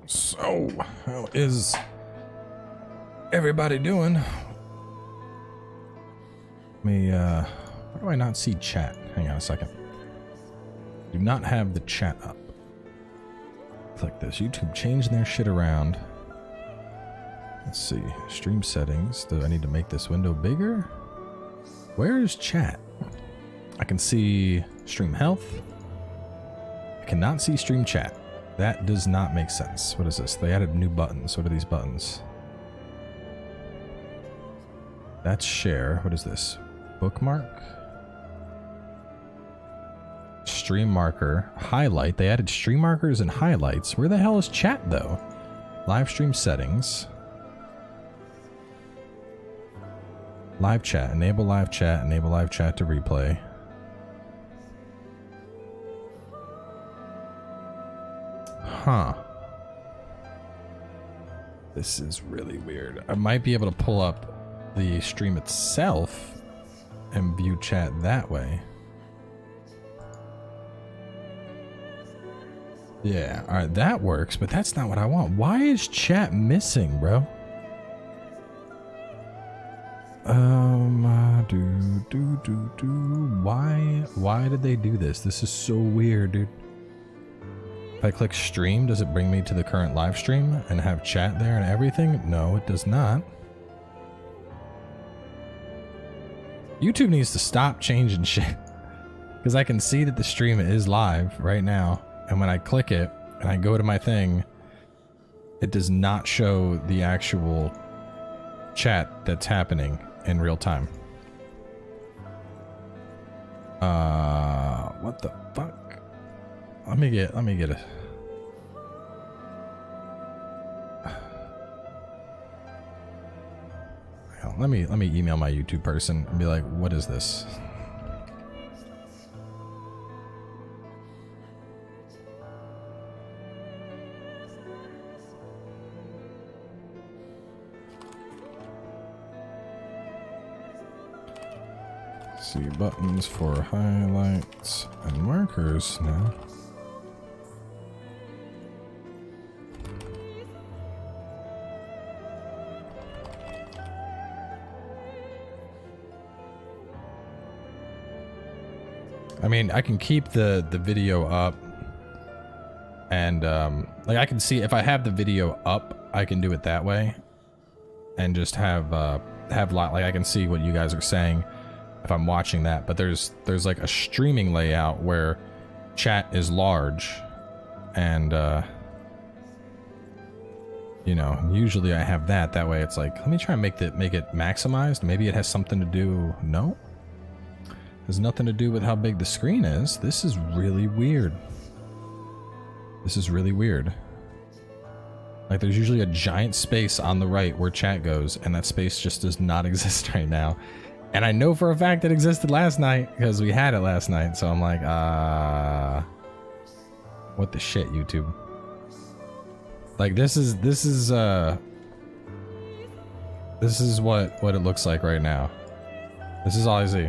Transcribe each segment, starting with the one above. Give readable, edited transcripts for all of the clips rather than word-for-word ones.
So, how is everybody doing? Why do I not see chat? Hang on a second. Do not have the chat up. Click this. YouTube changing their shit around. Let's see. Stream settings. Do I need to make this window bigger? Where is chat? I can see stream health. I cannot see stream chat. That does not make sense. What is this? They added new buttons. What are these buttons? That's share. What is this? Bookmark? Stream marker. Highlight. They added stream markers and highlights. Where the hell is chat though? Live stream settings. Live chat. Enable live chat. Enable live chat to replay. Huh. This is really weird. I might be able to pull up the stream itself and view chat that way. Yeah, alright, that works, but that's not what I want. Why is chat missing, bro? Why did they do this? This is so weird, dude. If I click stream, does it bring me to the current live stream and have chat there and everything? No, it does not. YouTube needs to stop changing shit. Because I can see that the stream is live right now. And when I click it and I go to my thing, it does not show the actual chat that's happening in real time. What the fuck? Let me get a... Let me email my YouTube person and be like, what is this? See buttons for highlights and markers now. I mean, I can keep the video up, and like I can see if I have the video up, I can do it that way, and just have like I can see what you guys are saying if I'm watching that. But there's like a streaming layout where chat is large, and you know, usually I have that way. It's like, let me try and make it maximized. Maybe it has something to do. No. Has nothing to do with how big the screen is. This is really weird. This is really weird. Like, there's usually a giant space on the right where chat goes, and that space just does not exist right now. And I know for a fact it existed last night because we had it last night. So I'm like, what the shit, YouTube? Like, this is what it looks like right now. This is all I see.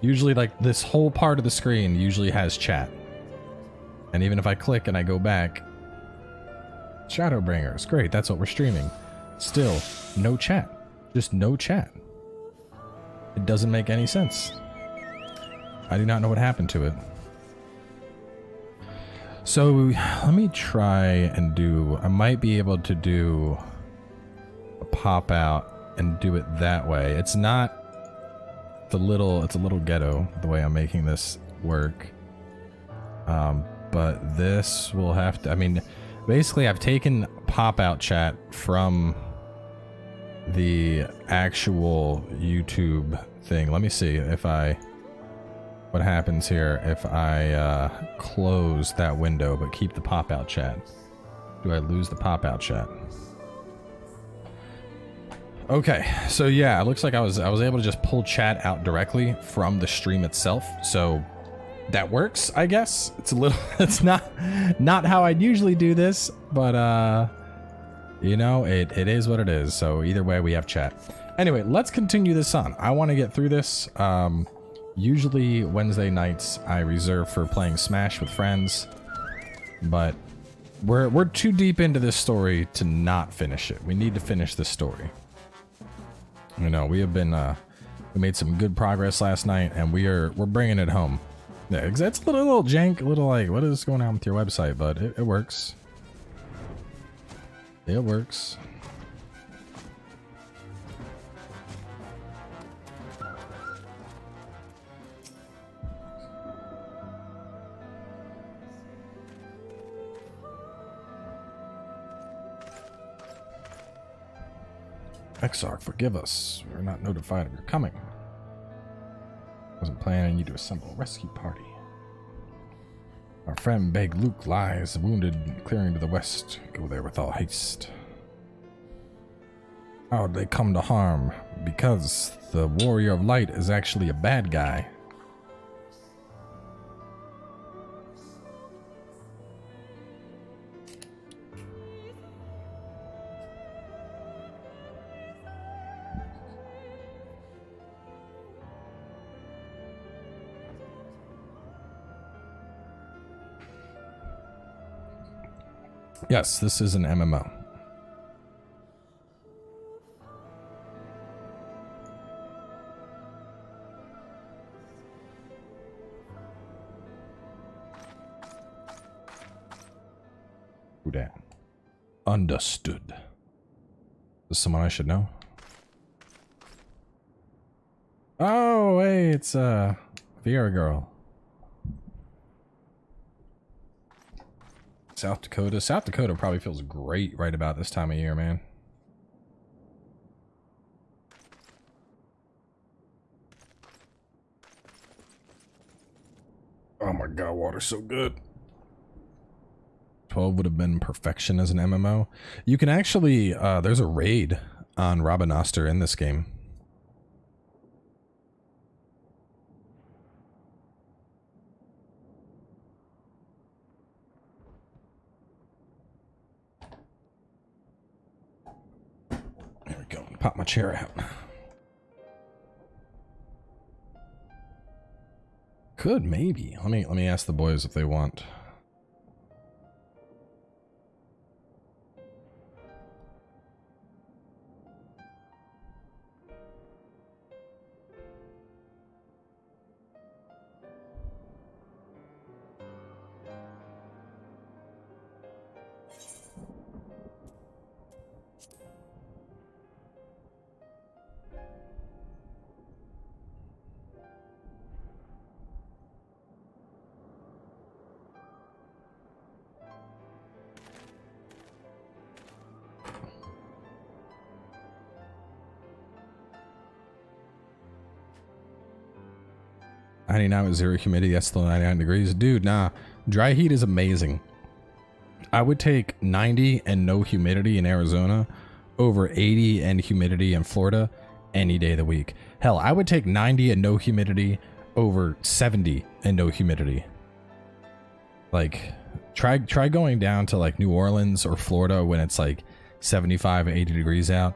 Usually, like, this whole part of the screen usually has chat. And even if I click and I go back, Shadowbringers, great, that's what we're streaming. Still, no chat. Just no chat. It doesn't make any sense. I do not know what happened to it. So, let me try and I might be able to do a pop out and do it that way. It's not... it's a little ghetto the way I'm making this work, but this will have to, I mean, basically I've taken pop-out chat from the actual YouTube thing. Let me see if what happens here if I close that window but keep the pop-out chat. Do I lose the pop-out chat? Okay, so yeah, it looks like I was able to just pull chat out directly from the stream itself, so that works, I guess. It's a little, it's not how I'd usually do this, but you know, it is what it is. So either way, we have chat. Anyway, let's continue this on. I want to get through this. Usually Wednesday nights I reserve for playing Smash with friends, but We're too deep into this story to not finish it. We need to finish this story. You know, we have been we made some good progress last night, and we're bringing it home. Yeah, it's a little jank, a little like, what is going on with your website? But it works. It works. Exarch, forgive us. We were not notified of your coming. Wasn't planning you to assemble a rescue party. Our friend Beg Luke lies wounded in the clearing to the west. Go there with all haste. How would they come to harm? Because the Warrior of Light is actually a bad guy. Yes, this is an MMO. Who dat? Understood. Is this someone I should know? Oh, hey, it's Viera girl. South Dakota. South Dakota probably feels great right about this time of year, man. Oh my god, water's so good. 12 would have been perfection as an MMO. You can actually, there's a raid on Robinoster in this game. There we go. Pop my chair out. Could maybe. Let me ask the boys if they want. Now at 0 humidity, that's still 99 degrees. Dude, nah. Dry heat is amazing. I would take 90 and no humidity in Arizona over 80 and humidity in Florida any day of the week. Hell, I would take 90 and no humidity over 70 and no humidity. Like, try going down to like New Orleans or Florida when it's like 75 and 80 degrees out.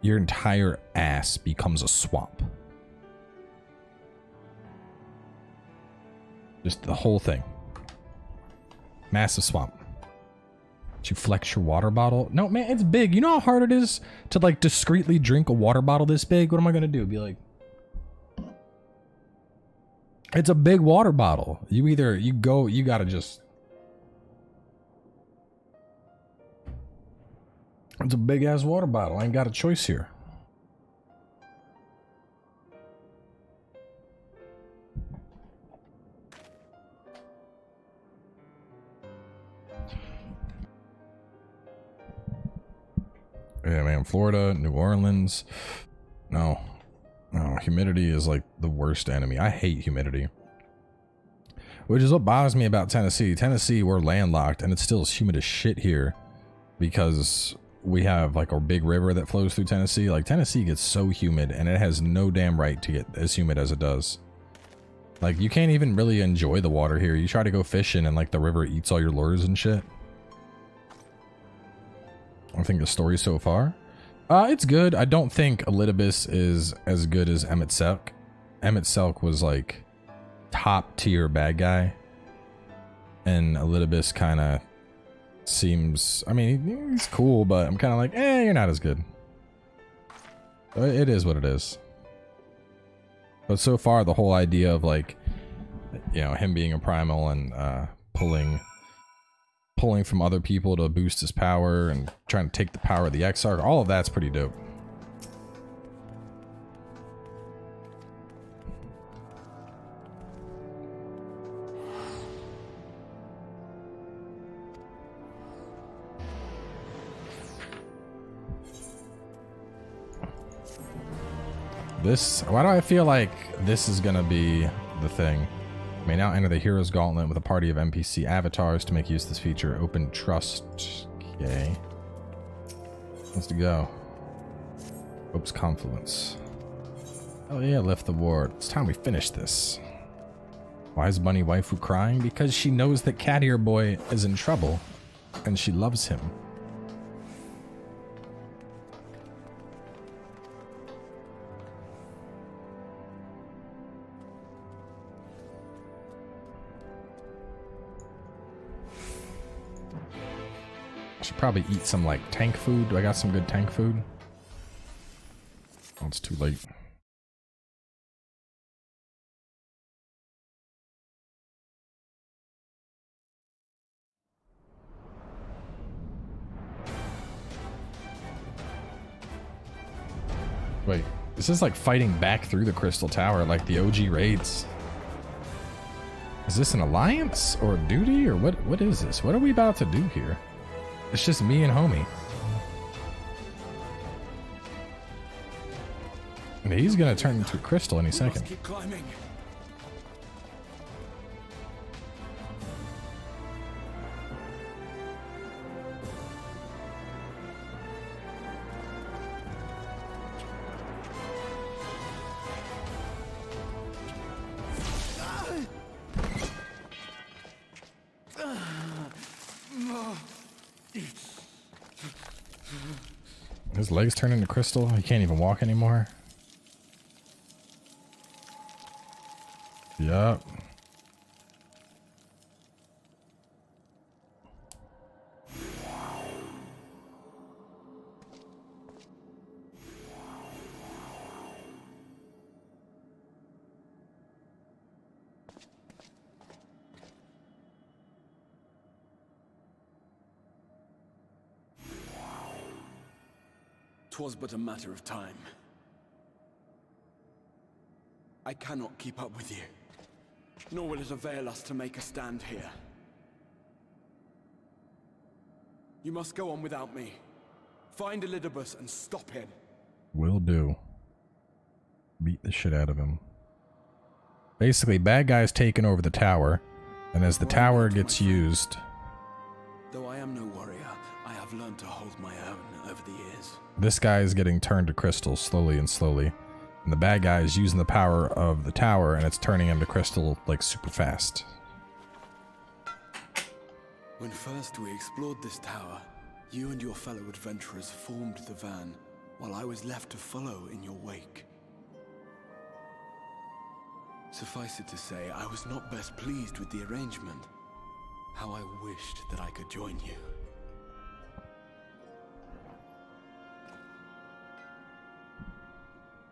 Your entire ass becomes a swamp. Just the whole thing. Massive swamp. Did you flex your water bottle? No, man, it's big. You know how hard it is to like discreetly drink a water bottle this big? What am I gonna do? Be like, it's a big water bottle. You gotta just. It's a big ass water bottle. I ain't got a choice here. Yeah, man, Florida, New Orleans. No, humidity is like the worst enemy. I hate humidity. Which is what bothers me about Tennessee. Tennessee, we're landlocked, and it's still as humid as shit here because we have like a big river that flows through Tennessee. Like, Tennessee gets so humid, and it has no damn right to get as humid as it does. Like, you can't even really enjoy the water here. You try to go fishing, and like the river eats all your lures and shit. I think the story so far, it's good. I don't think Elidibus is as good as Emmett Selk. Emmett Selk was like top tier bad guy, and Elidibus kind of seems, I mean, he's cool, but I'm kind of like, you're not as good. It is what it is. But so far, the whole idea of like, you know, him being a primal and pulling from other people to boost his power and trying to take the power of the Exarch, all of that's pretty dope. This, why do I feel like this is gonna be the thing? You may now enter the Hero's Gauntlet with a party of NPC avatars. To make use of this feature, open trust. Okay. Let's go. Hope's Confluence. Oh yeah, lift the ward. It's time we finish this. Why is Bunny Waifu crying? Because she knows that Cat Ear Boy is in trouble, and she loves him. Should probably eat some like tank food. Do I got some good tank food? Oh, it's too late. Wait, this is like fighting back through the Crystal Tower like the OG raids. Is this an alliance or duty or what is this? What are we about to do here? It's just me and homie. And he's gonna turn into a crystal any second. Keep climbing. His legs turn into crystal. He can't even walk anymore. Yup. Twas but a matter of time. I cannot keep up with you, nor will it avail us to make a stand here. You must go on without me. Find Elidibus and stop him. Will do. Beat the shit out of him. Basically, bad guys taking over the tower, and as the tower gets used... Though I am no warrior, I have learned to hold my own over the years. This guy is getting turned to crystal slowly and slowly. And the bad guy is using the power of the tower, and it's turning him to crystal, like, super fast. When first we explored this tower, you and your fellow adventurers formed the van, while I was left to follow in your wake. Suffice it to say, I was not best pleased with the arrangement. How I wished that I could join you.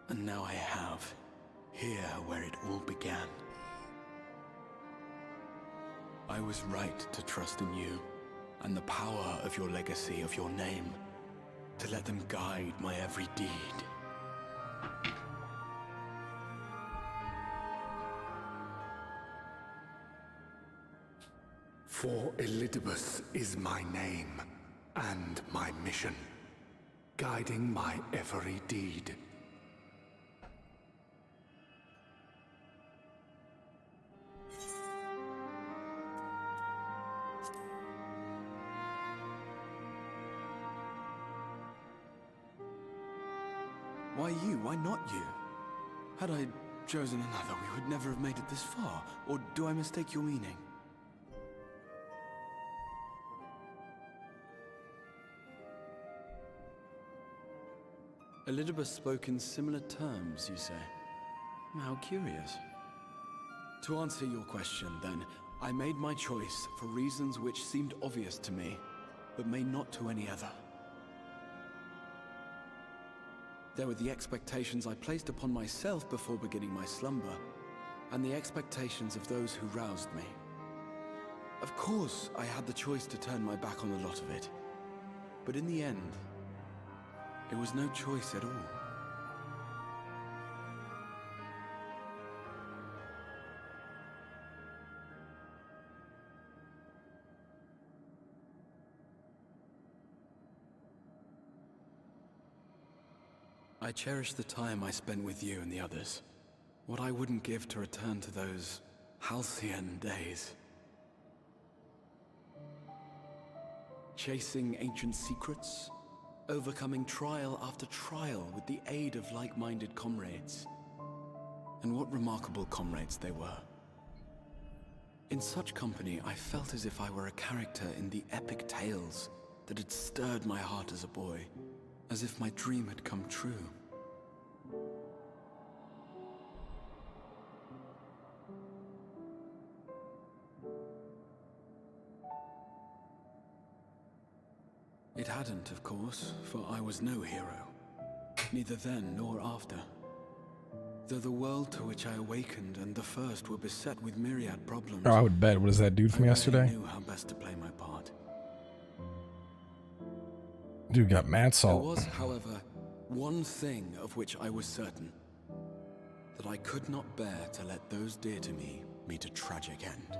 And now I have, here where it all began. I was right to trust in you, and the power of your legacy, of your name, to let them guide my every deed. For Elidibus is my name, and my mission, guiding my every deed. Why you? Why not you? Had I chosen another, we would never have made it this far. Or do I mistake your meaning? Elidibus spoke in similar terms, you say? How curious. To answer your question, then, I made my choice for reasons which seemed obvious to me, but may not to any other. There were the expectations I placed upon myself before beginning my slumber, and the expectations of those who roused me. Of course, I had the choice to turn my back on a lot of it, but in the end, it was no choice at all. I cherish the time I spent with you and the others. What I wouldn't give to return to those halcyon days. Chasing ancient secrets, overcoming trial after trial with the aid of like-minded comrades. And what remarkable comrades they were. In such company, I felt as if I were a character in the epic tales that had stirred my heart as a boy. As if my dream had come true. It hadn't, of course, for I was no hero. Neither then nor after. Though the world to which I awakened and the first were beset with myriad problems. Oh, I would bet. What is that dude from yesterday? I knew how best to play my part. Dude got mad salt. There was, however, one thing of which I was certain. That I could not bear to let those dear to me meet a tragic end.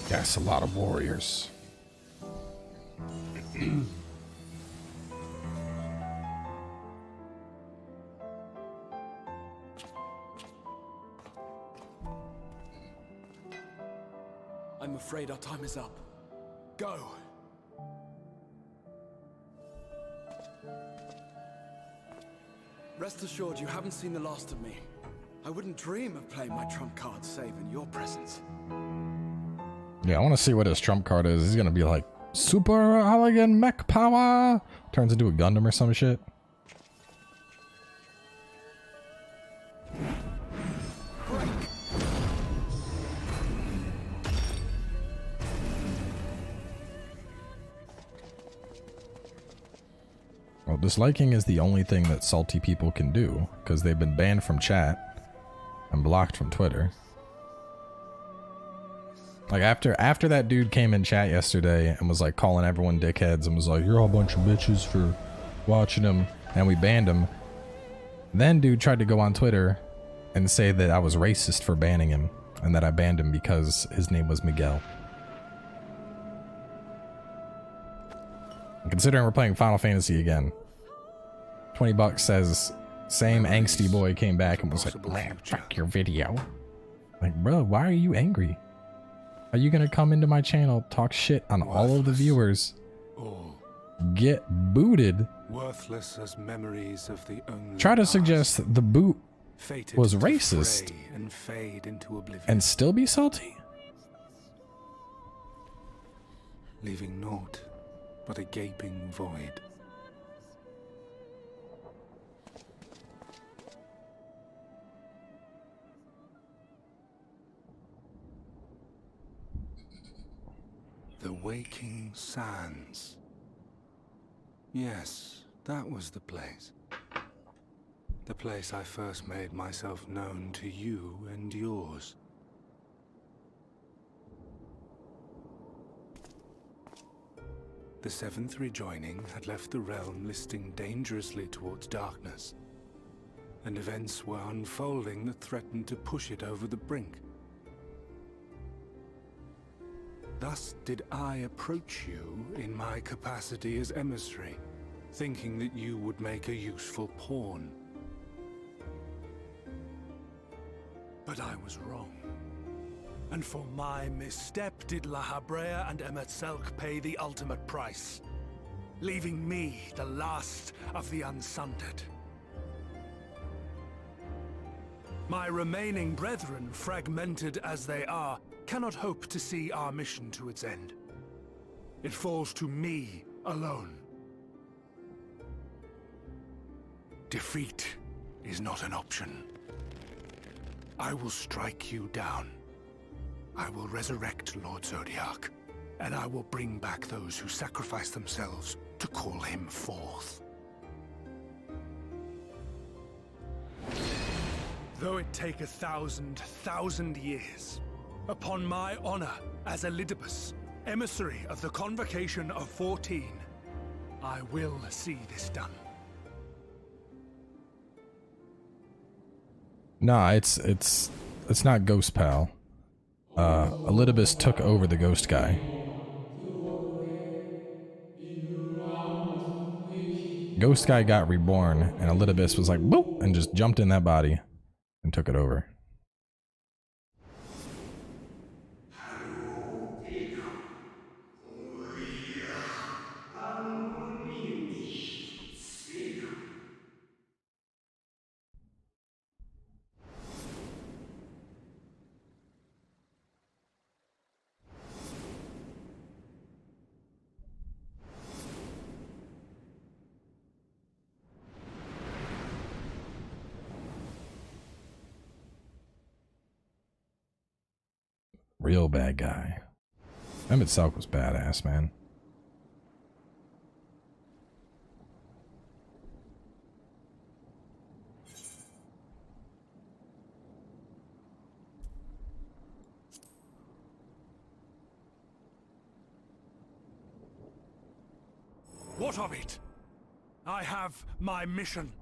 That's a lot of warriors. I'm afraid our time is up. Go! Rest assured you haven't seen the last of me. I wouldn't dream of playing my trump card save in your presence. Yeah, I want to see what his trump card is. He's going to be like, super elegant mech power! Turns into a Gundam or some shit. Well, disliking is the only thing that salty people can do, because they've been banned from chat and blocked from Twitter. Like, after that dude came in chat yesterday and was like calling everyone dickheads and was like, you're all a bunch of bitches for watching him, and we banned him. Then dude tried to go on Twitter and say that I was racist for banning him, and that I banned him because his name was Miguel. And considering we're playing Final Fantasy again, $20 says, same angsty boy came back and was like, man, fuck your video. Like, bro, why are you angry? Are you gonna come into my channel, talk shit on all of the viewers, get booted, worthless as memories of the only try to past, suggest the boot fated was to racist, fray and fade into oblivion, and still be salty? leaving naught but a gaping void. The Waking Sands. Yes, that was the place. The place I first made myself known to you and yours. The Seventh Rejoining had left the realm listing dangerously towards darkness, and events were unfolding that threatened to push it over the brink. Thus did I approach you in my capacity as emissary, thinking that you would make a useful pawn. But I was wrong. And for my misstep did La Habrea and Emetzelk pay the ultimate price, leaving me the last of the Unsundered. My remaining brethren, fragmented as they are, cannot hope to see our mission to its end. It falls to me alone. Defeat is not an option. I will strike you down. I will resurrect Lord Zodiac, and I will bring back those who sacrifice themselves to call him forth. Though it take 1,000 years, upon my honor as Elidibus, emissary of the Convocation of 14, I will see this done. Nah, it's not Ghost Pal. Elidibus took over the ghost guy. Ghost guy got reborn, and Elidibus was like, boop, and just jumped in that body and took it over. Real bad guy. Him itself was badass, man. What of it? I have my mission.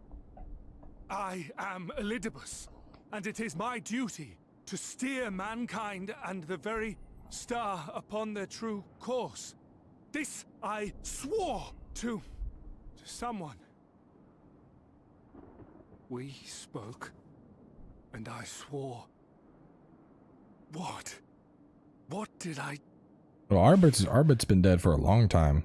I am Elidibus, and it is my duty to steer mankind and the very star upon their true course. This I swore to someone. We spoke, and I swore. What? What did I... Well, Arbit's been dead for a long time.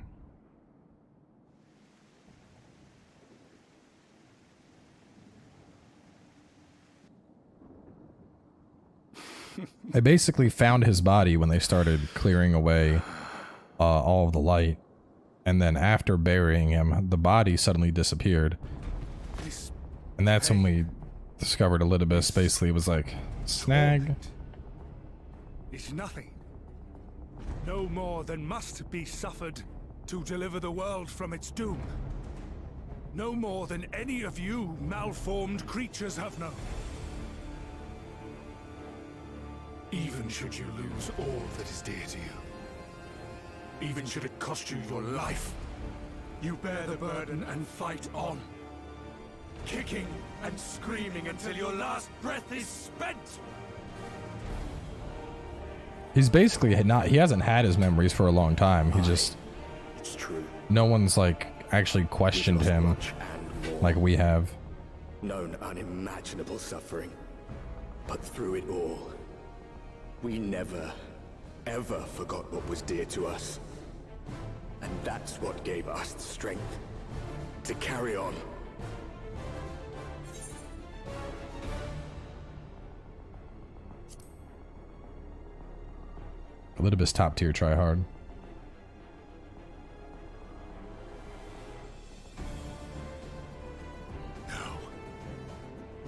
They basically found his body when they started clearing away all of the light. And then after burying him, the body suddenly disappeared. And that's when we discovered Elidibus basically was like, snag. It's nothing. No more than must be suffered to deliver the world from its doom. No more than any of you malformed creatures have known. Even should you lose all that is dear to you, even should it cost you your life, you bear the burden and fight on, kicking and screaming until your last breath is spent. He's basically he hasn't had his memories for a long time. He just, it's true. No one's like actually questioned him like we have. Known unimaginable suffering, but through it all, we never, ever forgot what was dear to us. And that's what gave us the strength to carry on. Elidibus top tier try hard.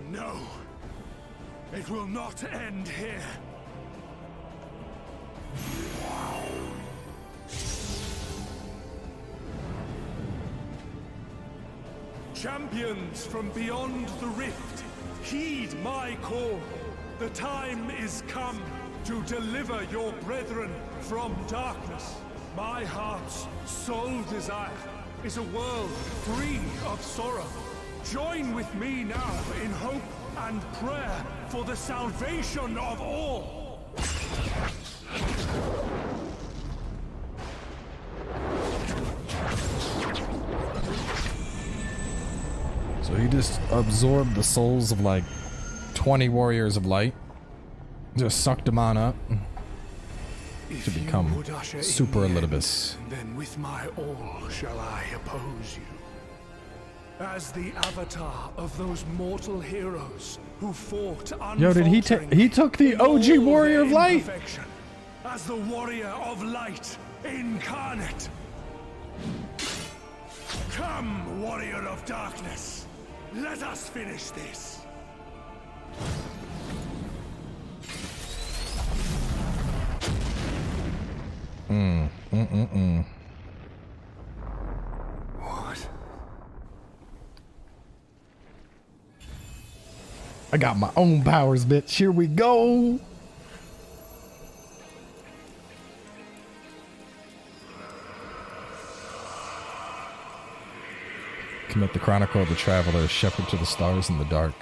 No. It will not end here. Champions from beyond the rift, heed my call. The time is come to deliver your brethren from darkness. My heart's sole desire is a world free of sorrow. Join with me now in hope and prayer for the salvation of all. So he just absorbed the souls of like 20 warriors of light. Just sucked them on up to become Super Elidibus. Then with my all shall I oppose you. As the avatar of those mortal heroes who fought unfaltering. Yo, did he took the OG warrior of light? As the warrior of light incarnate. Come, warrior of darkness. Let us finish this. What? I got my own powers, bitch. Here we go. Commit the Chronicle of the Traveler, Shepherd to the Stars in the Dark.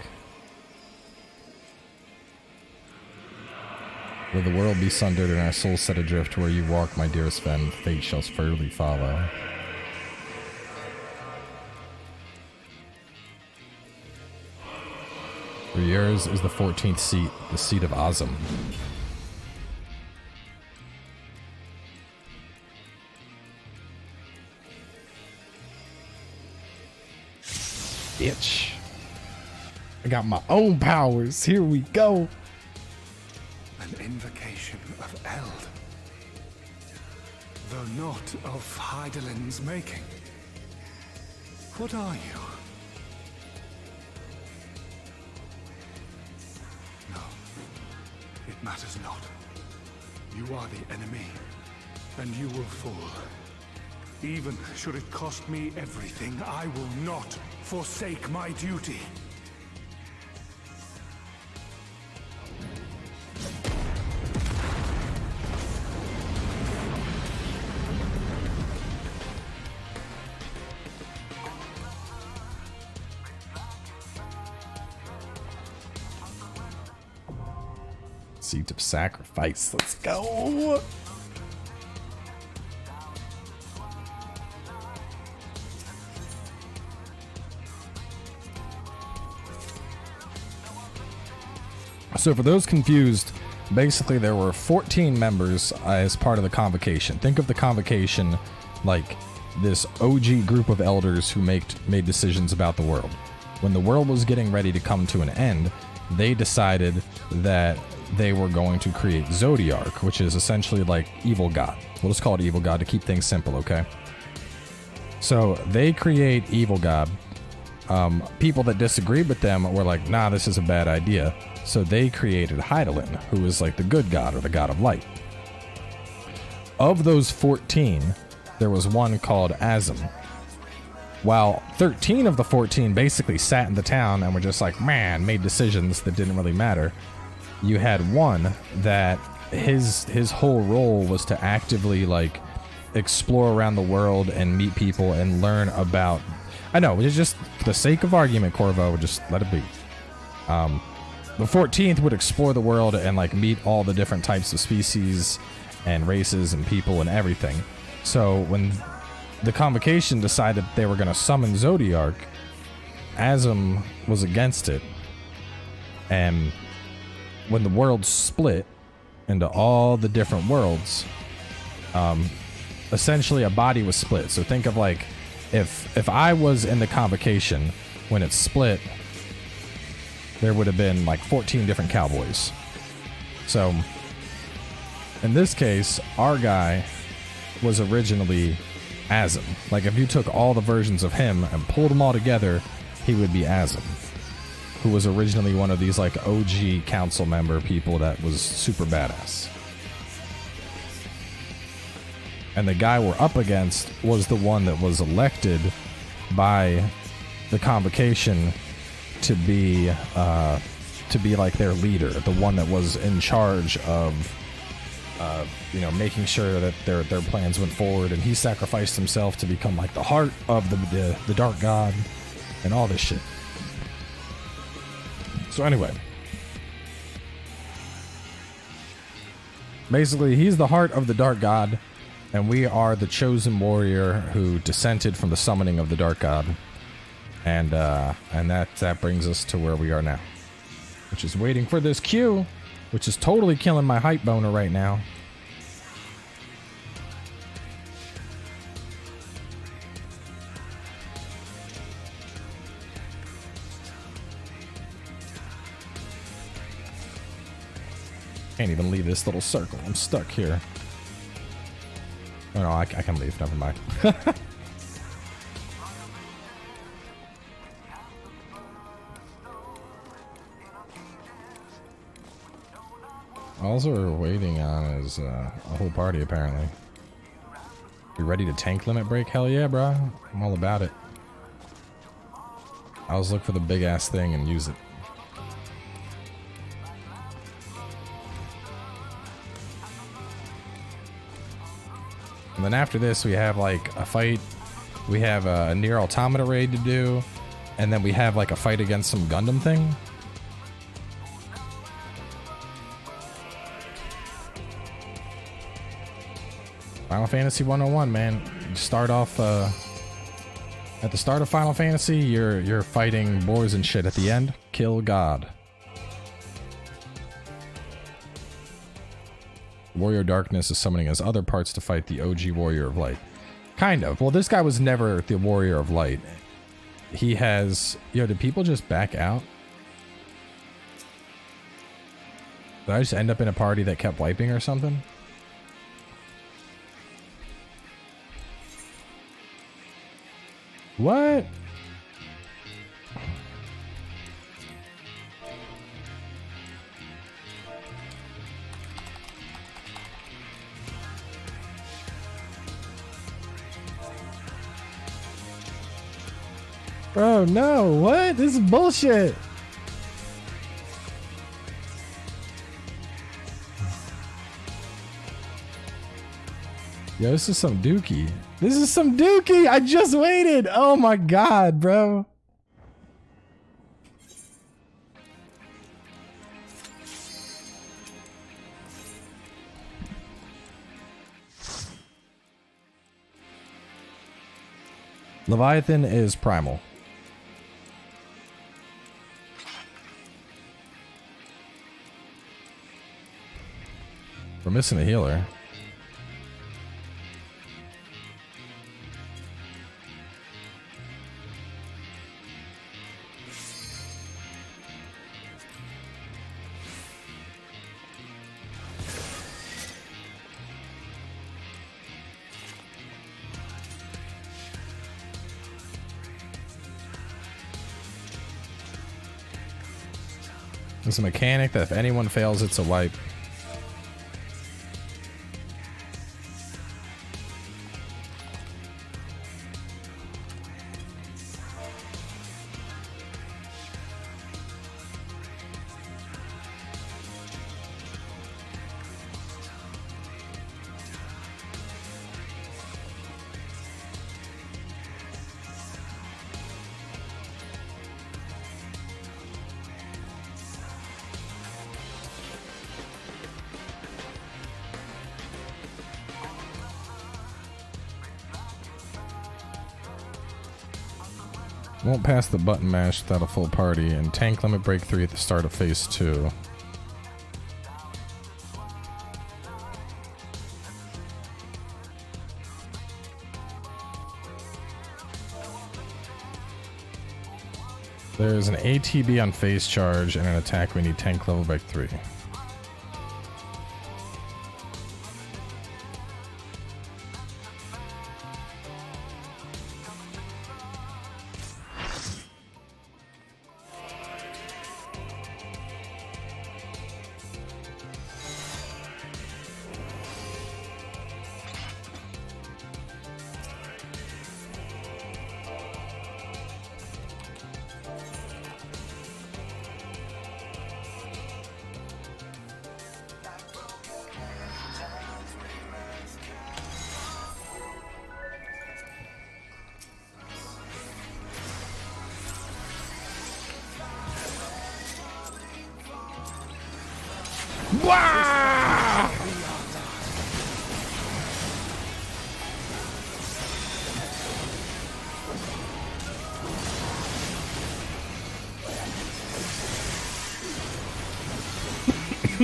Will the world be sundered and our souls set adrift where you walk, my dearest friend? Fate shall surely follow. For yours is the 14th seat, the seat of Azam. Bitch. I got my own powers. Here we go. An invocation of Eld. Though not of Hydaelyn's making. What are you? No. It matters not. You are the enemy, and you will fall. Even should it cost me everything, I will not forsake my duty. Seat of sacrifice. Let's go. So for those confused, basically there were 14 members as part of the convocation. Think of the convocation like this OG group of elders who made decisions about the world. When the world was getting ready to come to an end, they decided that they were going to create Zodiark, which is essentially like evil god. We'll just call it evil god to keep things simple, okay? So they create evil god. People that disagreed with them were like, nah, this is a bad idea. So they created Hydaelyn, who is like the good god or the god of light. Of those 14, there was one called Azam. While 13 of the 14 basically sat in the town and were just like, man, made decisions that didn't really matter. You had one that his whole role was to actively like explore around the world and meet people and learn about. I know, it's just for the sake of argument, Corvo, just let it be. The 14th would explore the world and like meet all the different types of species and races and people and everything. So when the convocation decided they were going to summon Zodiark, Azam was against it. And when the world split into all the different worlds, essentially a body was split. So think of like if I was in the convocation when it split, there would have been like 14 different cowboys. So in this case, our guy was originally Azam. Like if you took all the versions of him and pulled them all together, he would be Azam, who was originally one of these like OG council member people that was super badass. And the guy we're up against was the one that was elected by the convocation to be like their leader, the one that was in charge of making sure that their plans went forward, and he sacrificed himself to become like the heart of the dark god and all this shit. So anyway, basically he's the heart of the dark god, and we are the chosen warrior who dissented from the summoning of the dark god. And that brings us to where we are now, which is waiting for this queue, which is totally killing my hype boner right now. Can't even leave this little circle. I'm stuck here. Oh no, I can leave. Never mind. All we're waiting on is a whole party, apparently. You ready to tank limit break? Hell yeah, bro. I'm all about it. I always look for the big ass thing and use it. And then after this, we have like a fight. We have a near automata raid to do. And then we have like a fight against some Gundam thing. Final Fantasy 101, man. You start off at the start of Final Fantasy, you're fighting boars and shit. At the end, kill God. Warrior of Darkness is summoning his other parts to fight the OG Warrior of Light. Kind of. Well, this guy was never the Warrior of Light. He has... Yo, did people just back out? Did I just end up in a party that kept wiping or something? What? Bro, no, what? This is bullshit. Yo, this is some dookie. This is some dookie! I just waited! Oh my god, bro. Leviathan is primal. We're missing a healer. There's a mechanic that if anyone fails, it's a wipe. Won't pass the button mash without a full party, and tank limit break 3 at the start of phase 2. There's an ATB on phase charge and an attack we need tank level break 3.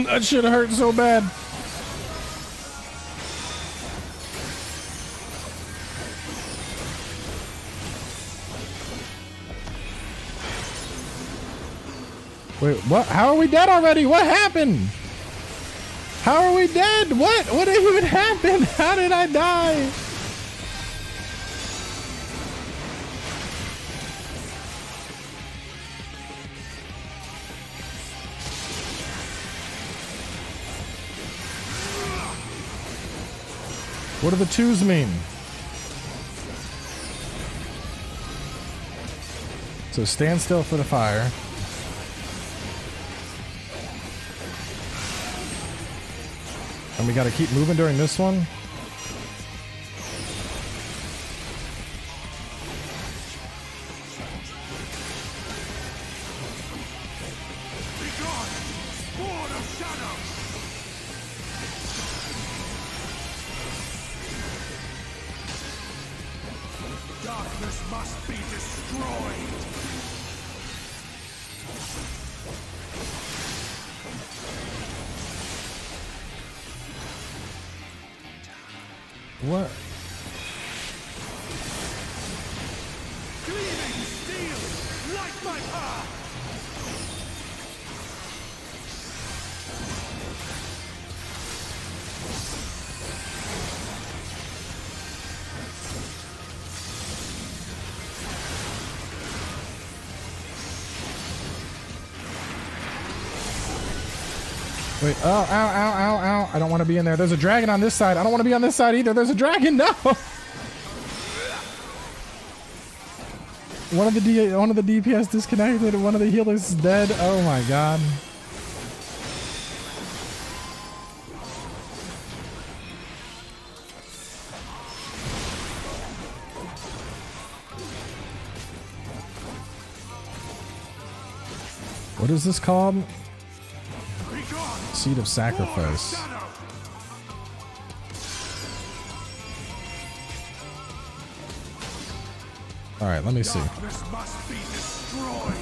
That shit hurt so bad. Wait, what? How are we dead already? What happened? How are we dead? What even happened? How did I die? What do the twos mean? So stand still for the fire. And we gotta keep moving during this one. What? Gleaming steel, light my path! Wait, oh, ow, ow, ow, ow. I don't want to be in there. There's a dragon on this side. I don't want to be on this side either. There's a dragon, no! One of the DPS disconnected, one of the healers is dead. Oh my god. What is this called? Seed of Sacrifice. All right, let me see. Darkness must be destroyed.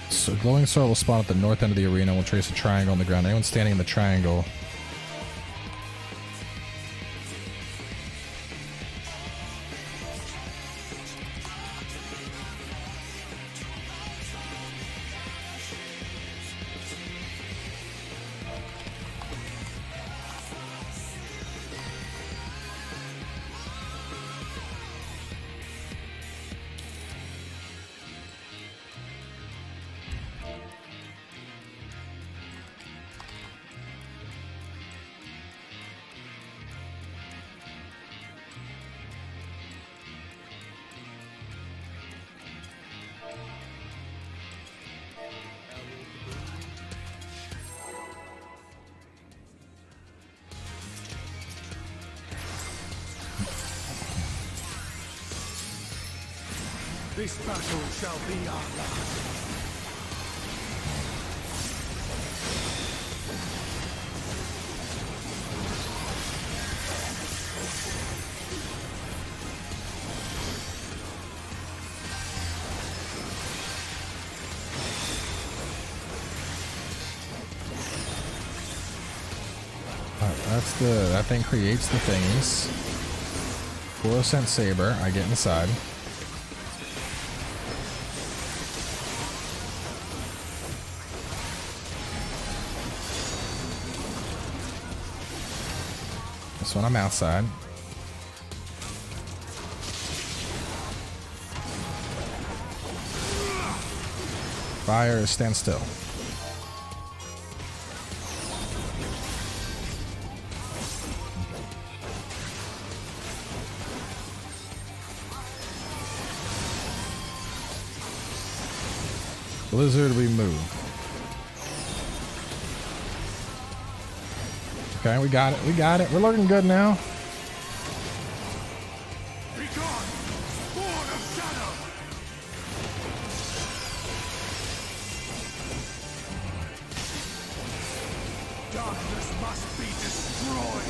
So glowing sword will spawn at the north end of the arena and will trace a triangle on the ground. Anyone standing in the triangle This battle shall be our last. That's that thing creates the things. Fluorescent saber, I get inside. this when I'm outside. Fire, stand still. Blizzard, we move. Okay, we got it. We got it. We're looking good now. Be gone, born of shadow. Darkness must be destroyed.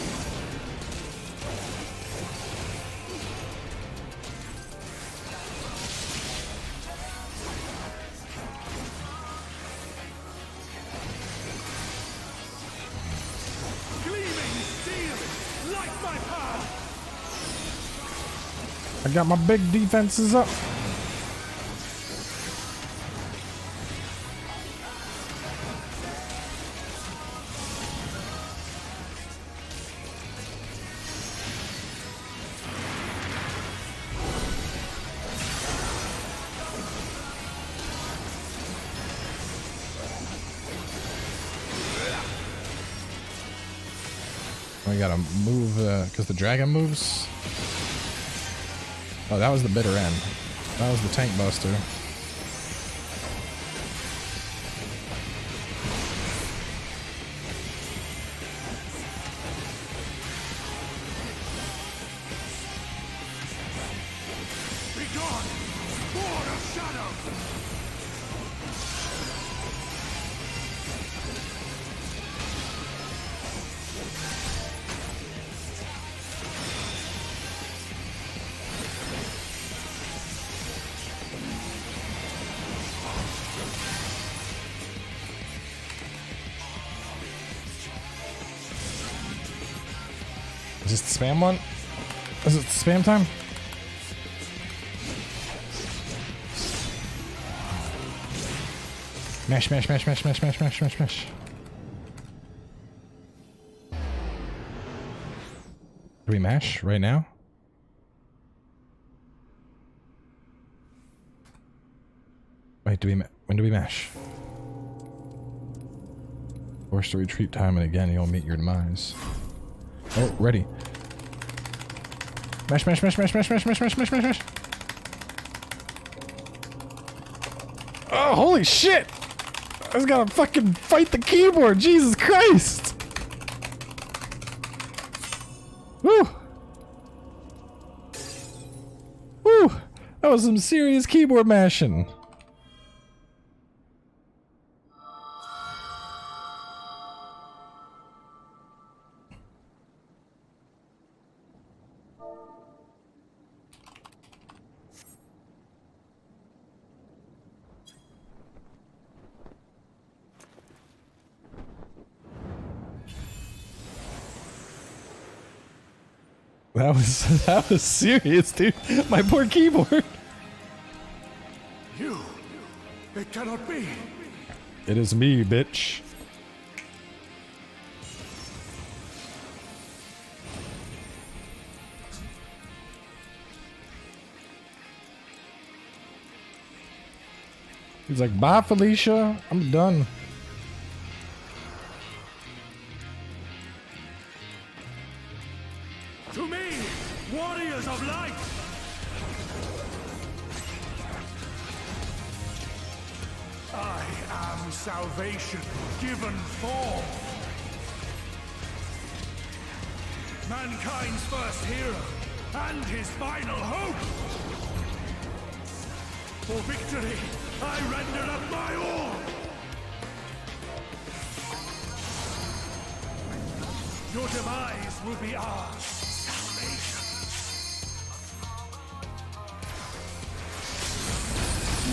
I got my big defenses up. I gotta move because the dragon moves. Oh, that was the bitter end. That was the tank buster. Be gone, born of shadow. Is this the spam one? Is it the spam time? Mash, mash, mash, mash, mash, mash, mash, mash, mash. Do we mash right now? Wait, when do we mash? Force to retreat time, and again you'll meet your demise. Oh, ready. Mash, mash, mash, mash, mash, mash, mash, mash, mash, mash, mash. Oh, holy shit! I just gotta fucking fight the keyboard, Jesus Christ! Woo! Woo! That was some serious keyboard mashing. That was serious, dude. My poor keyboard. You. It cannot be. It is me, bitch. He's like, bye, Felicia. I'm done. To me, warriors of light! I am salvation given form. Mankind's first hero and his final hope. For victory, I render up my all. Your demise will be ours.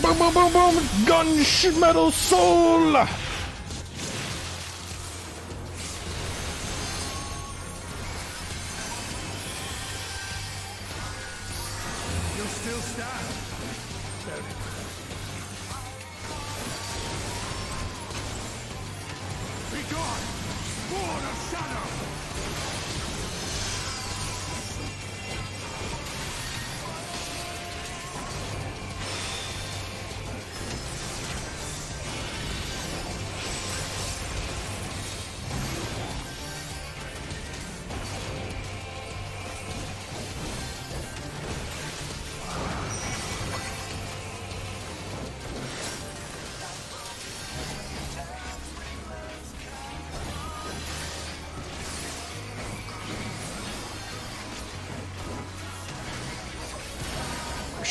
Boom, boom, boom, boom! Gunsh metal soul! You'll still stand. Very good. Be gone, born of shadow!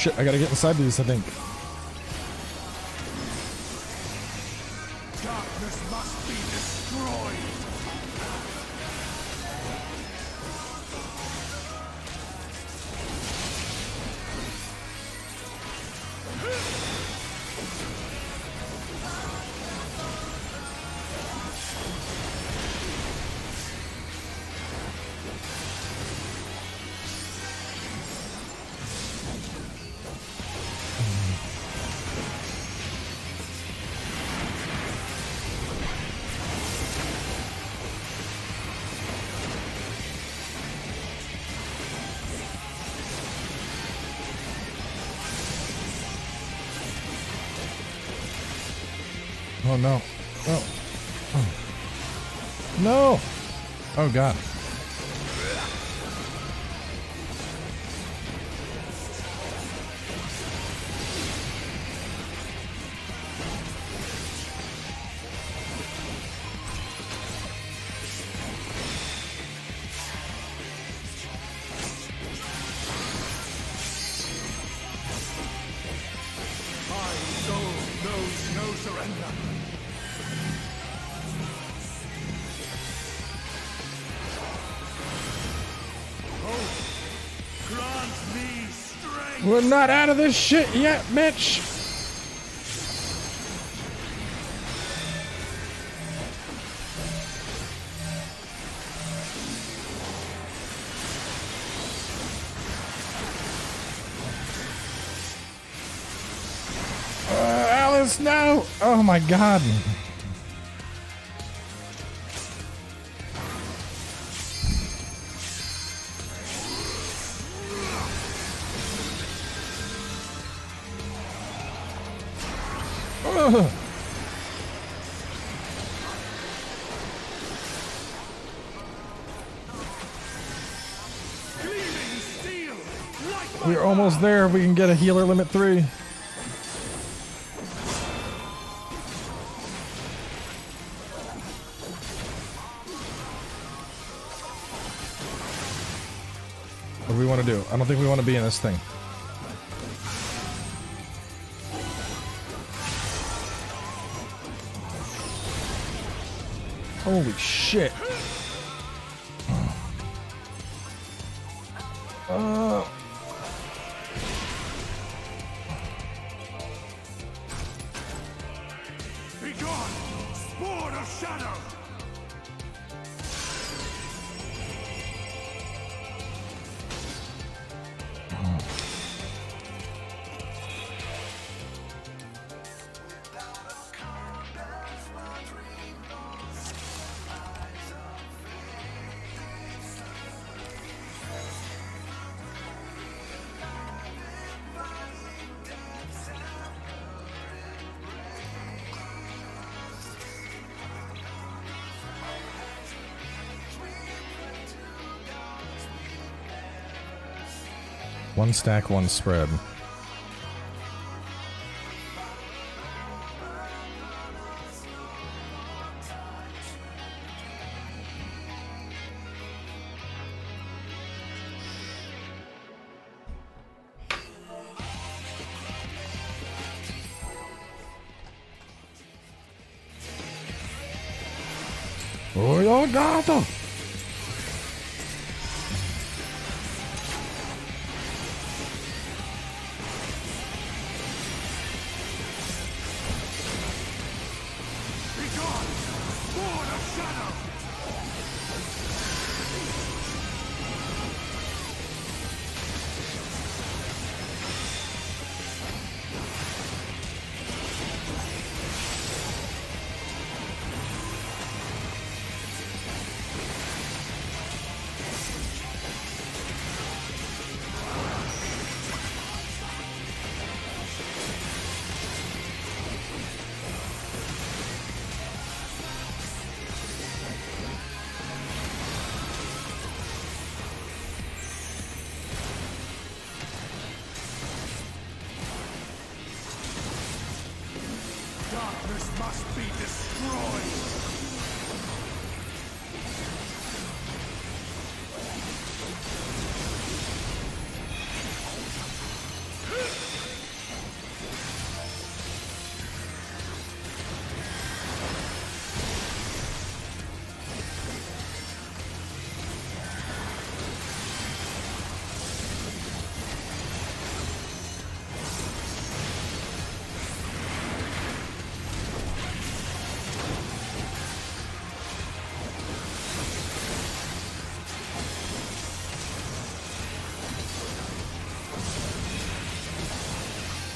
shit, I gotta get inside these, I think. Darkness must be destroyed. Oh no. Oh. Oh. No! Oh god. My soul knows no surrender. Grant me strength. We're not out of this shit yet, Mitch! Alice, no! Oh my god. Ugh. Gleaming steel. Like We're almost there. We can get a healer limit 3. What do we want to do? I don't think we want to be in this thing. Holy shit. Be gone, spawn of shadow. One stack, one spread. Oh, Elgato! Be gone, spawn of shadow. Darkness must be destroyed.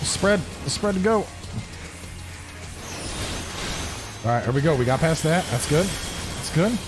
Spread to go. All right, here we go. We got past that. That's good. That's good.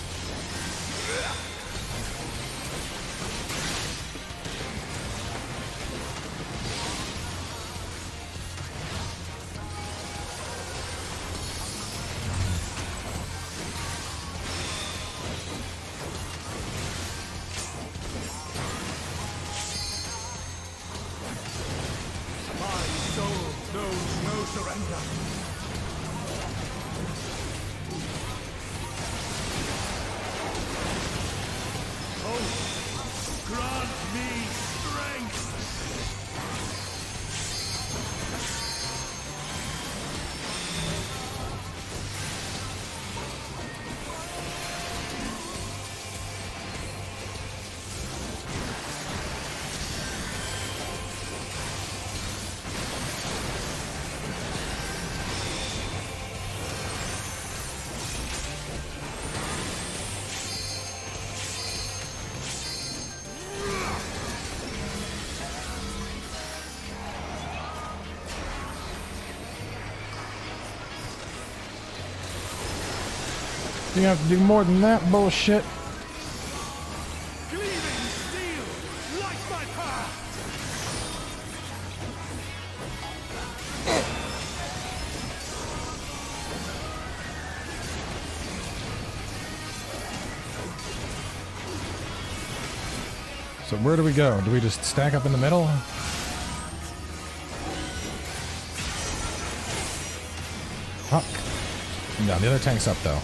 You have to do more than that bullshit. Gleaming steel, light my path. So where do we go? Do we just stack up in the middle? Fuck. No, the other tank's up though.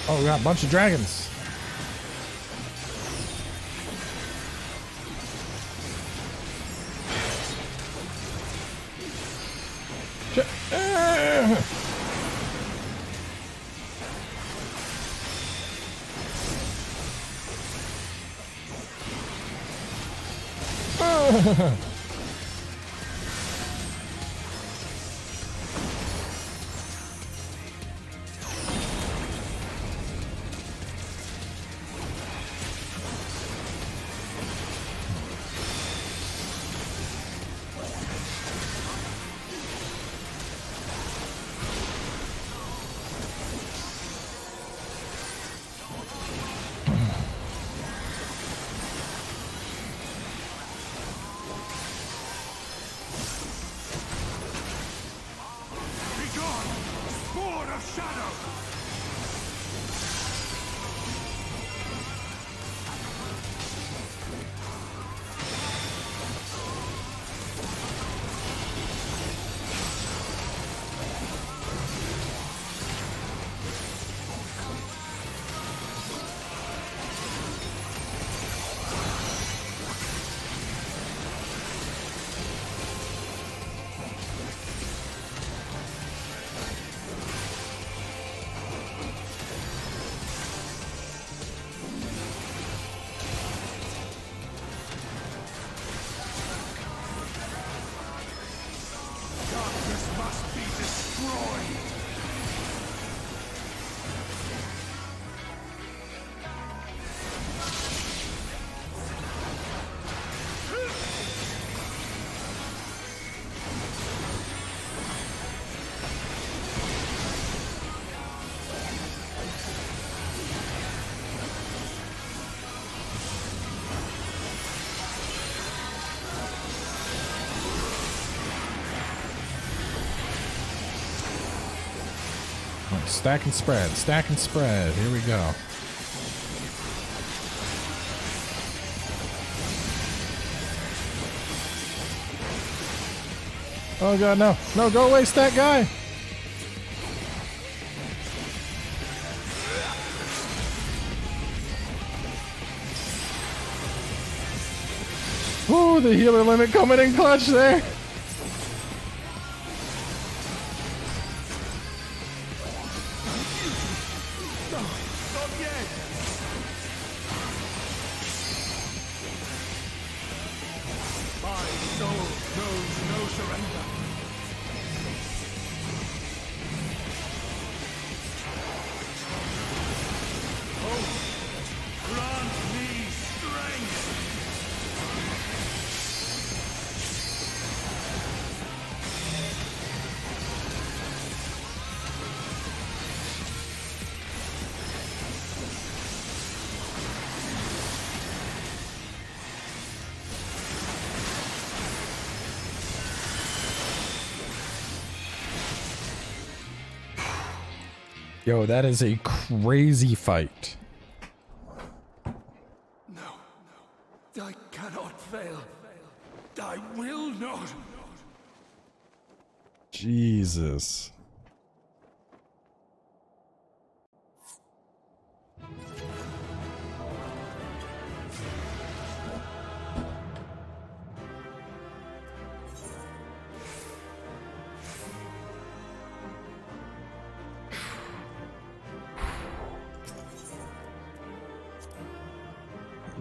Oh, we got a bunch of dragons. Stack and spread. Stack and spread. Here we go. Oh god, no. No, go away, stack guy! Ooh, the healer limit coming in clutch there! Yo, that is a crazy fight. No, I cannot fail. I will not. Jesus.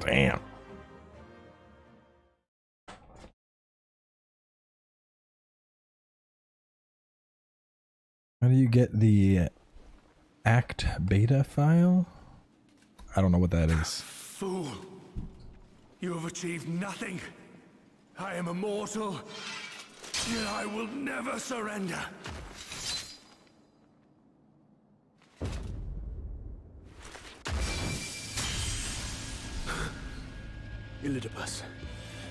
Damn. How do you get the act beta file? I don't know what that is. Fool! You have achieved nothing. I am immortal, yet I will never surrender. Elidibus,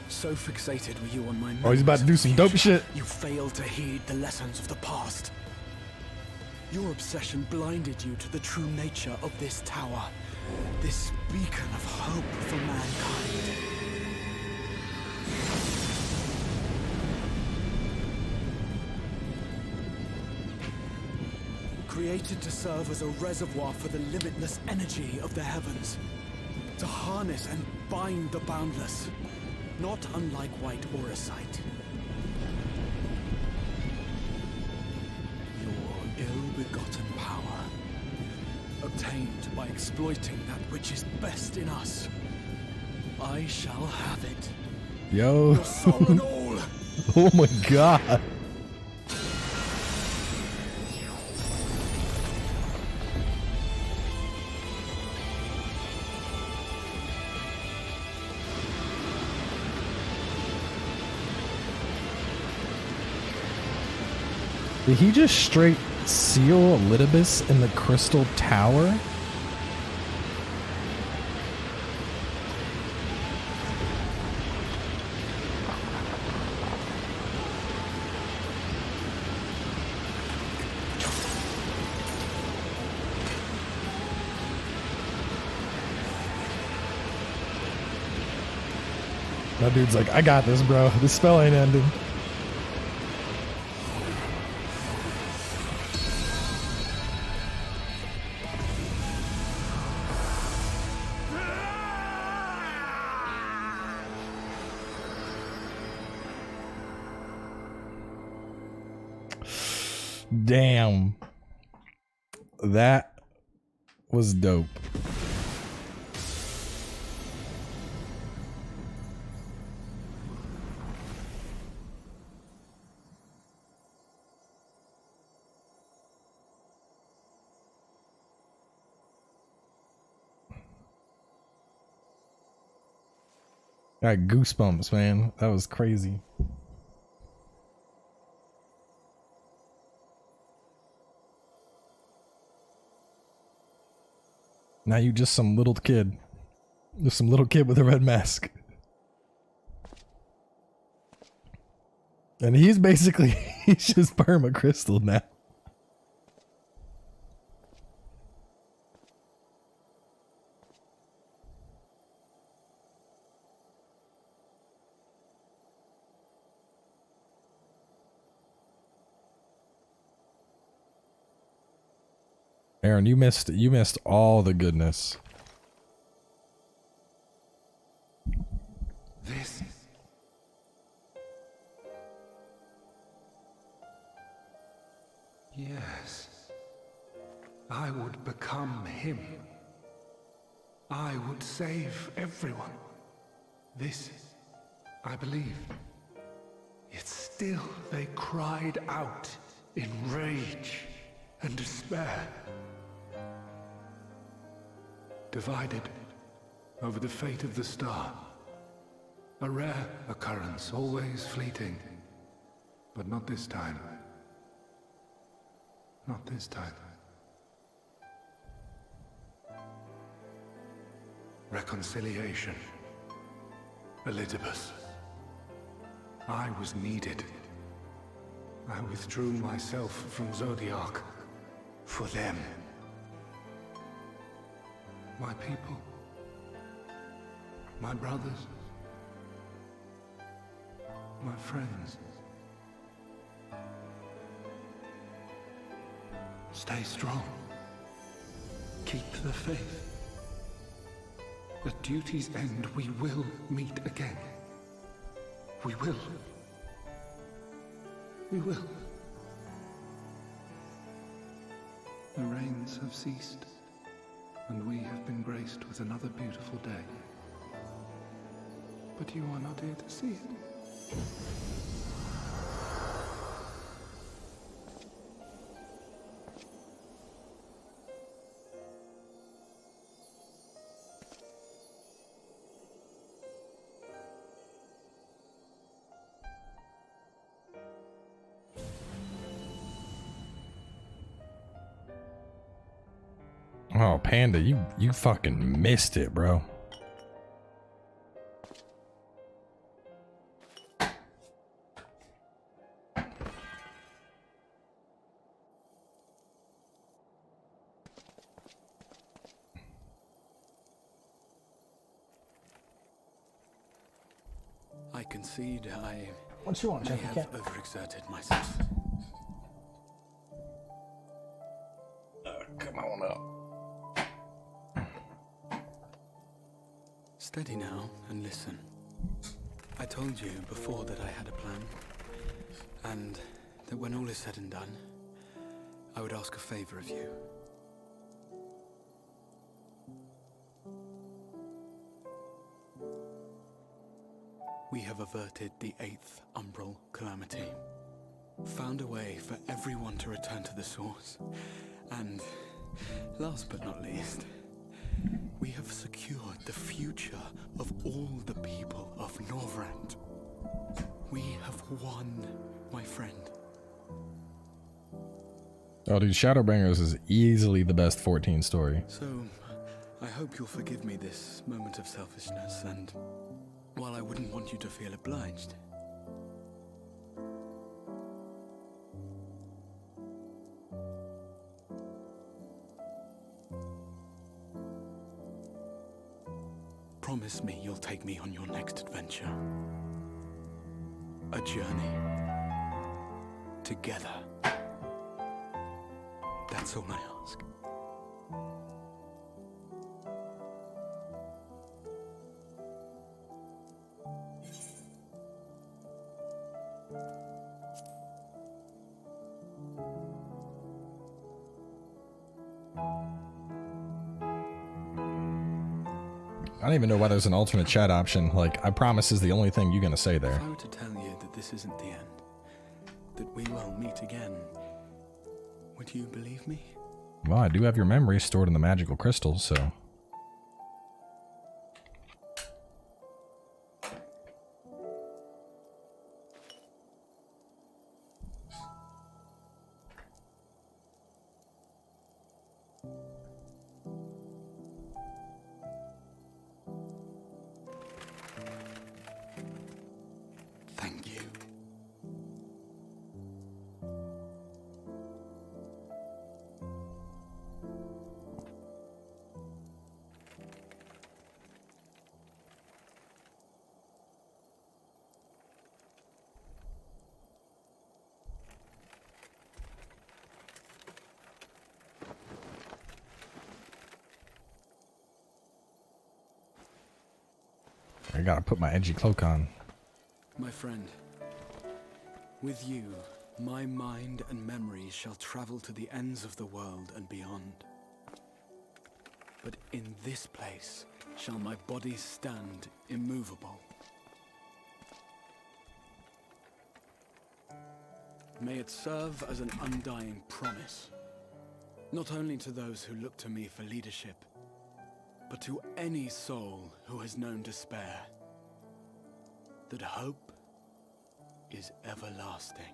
so fixated were you on my Oh, he's about to do some dope shit. You failed to heed the lessons of the past. Your obsession blinded you to the true nature of this tower, this beacon of hope for mankind. Created to serve as a reservoir for the limitless energy of the heavens. To harness and bind the boundless, not unlike white auracite. Your ill-begotten power, obtained by exploiting that which is best in us. I shall have it. Yo. Your soul and all. Oh my god. Did he just straight seal Elidibus in the crystal tower? That dude's like, I got this, bro. This spell ain't ending. Damn. That was dope. Got goosebumps, man. That was crazy. Now you just some little kid. Just some little kid with a red mask. And he's basically, he's just perma crystal now. Aaron, you missed all the goodness. This. Yes. I would become him. I would save everyone. This, I believe. Yet still they cried out in rage and despair. Divided over the fate of the star. A rare occurrence, always fleeting. But not this time. Not this time. Reconciliation. Elidibus. I was needed. I withdrew myself from Zodiark. For them. My people. My brothers. My friends. Stay strong. Keep the faith. At duty's end, we will meet again. We will. We will. The rains have ceased, and we have been graced with another beautiful day. But you are not here to see it. Oh, Panda, you fucking missed it, bro. I concede What you want, I have overexerted myself. Come on up. Steady now and listen. I told you before that I had a plan, and that when all is said and done, I would ask a favor of you. We have averted the 8th Umbral Calamity, found a way for everyone to return to the source, and last but not least, we have secured the future of all the people of Norvrandt. We have won, my friend. Oh, dude, Shadowbringers is easily the best 14 story. So, I hope you'll forgive me this moment of selfishness, and while I wouldn't want you to feel obliged, promise me you'll take me on your next adventure. A journey. Together. That's all I ask. I don't even know why there's an alternate chat option. Like, I promise is the only thing you're gonna say there. If I were to tell you that this isn't the end, that we will meet again, would you believe me? Well, I do have your memory stored in the magical crystals, so... Thank you. I gotta put my edgy cloak on. My friend, with you, my mind and memories shall travel to the ends of the world and beyond. But in this place shall my body stand immovable. May it serve as an undying promise, not only to those who look to me for leadership, but to any soul who has known despair, that hope is everlasting.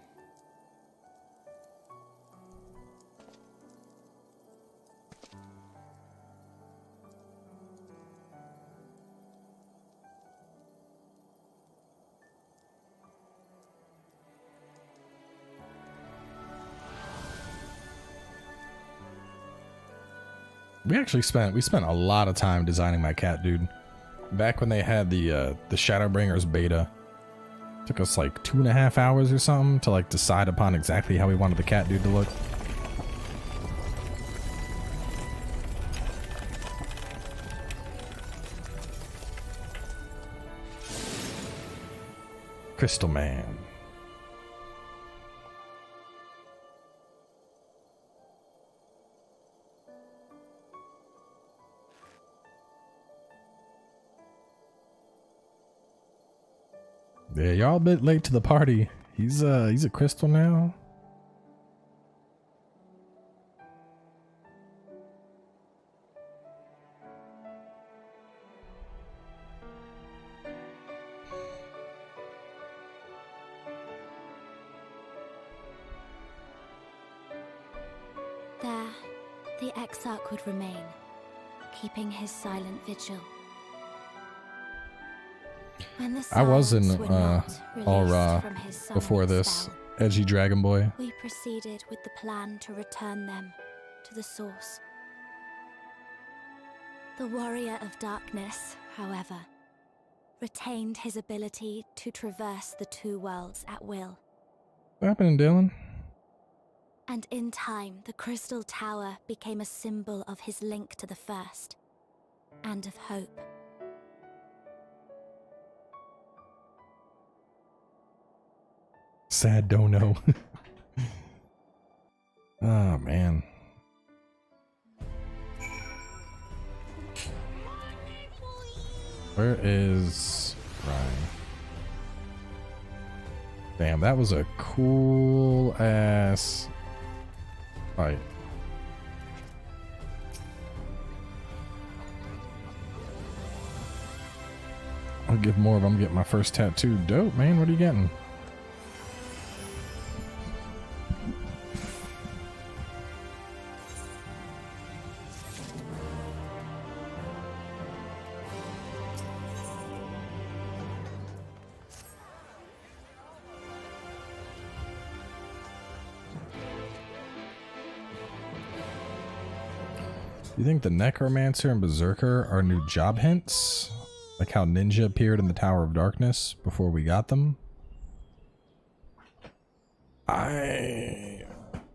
We spent a lot of time designing my cat, dude. Back when they had the Shadowbringers beta, took us like 2.5 hours or something to like decide upon exactly how we wanted the cat dude to look. Crystal Man. Yeah, y'all a bit late to the party. He's a crystal now. There, the exarch would remain, keeping his silent vigil. I was in All Raw before this, edgy dragon boy. We proceeded with the plan to return them to the source. The warrior of darkness, however, retained his ability to traverse the two worlds at will. What happened, Dylan? And in time, the Crystal Tower became a symbol of his link to the First, and of hope. Sad dono. Oh, man. Where is Ryan? Damn, that was a cool ass fight. I'll give more of them. Get my first tattoo. Dope, man. What are you getting? You think the Necromancer and Berserker are new job hints? Like how Ninja appeared in the Tower of Darkness before we got them?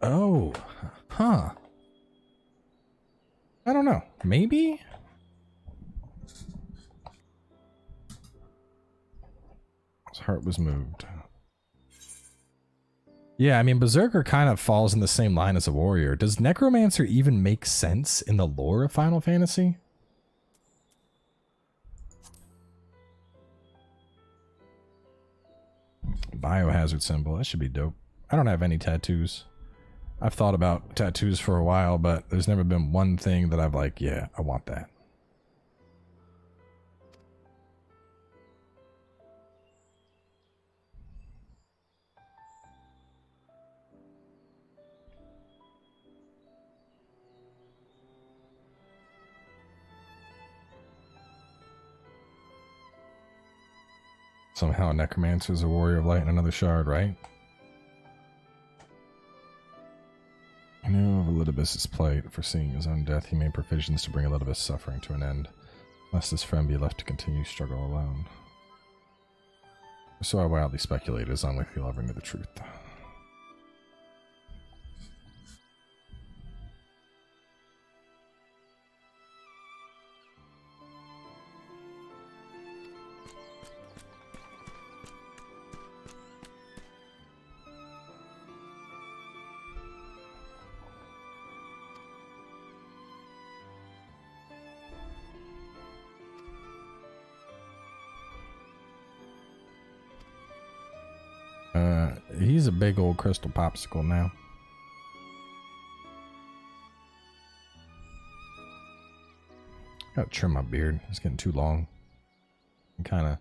Oh. Huh. I don't know. Maybe? His heart was moved. Yeah, I mean, Berserker kind of falls in the same line as a warrior. Does Necromancer even make sense in the lore of Final Fantasy? Biohazard symbol. That should be dope. I don't have any tattoos. I've thought about tattoos for a while, but there's never been one thing that I've like, yeah, I want that. Somehow a Necromancer is a warrior of light and another shard, right? I know of Elidibus' plight. Foreseeing his own death, he made provisions to bring Elidibus' suffering to an end, lest his friend be left to continue struggle alone. So I wildly speculated, as unlikely he'll ever know the truth. He's a big old crystal popsicle now. Gotta trim my beard. It's getting too long. I'm kind of...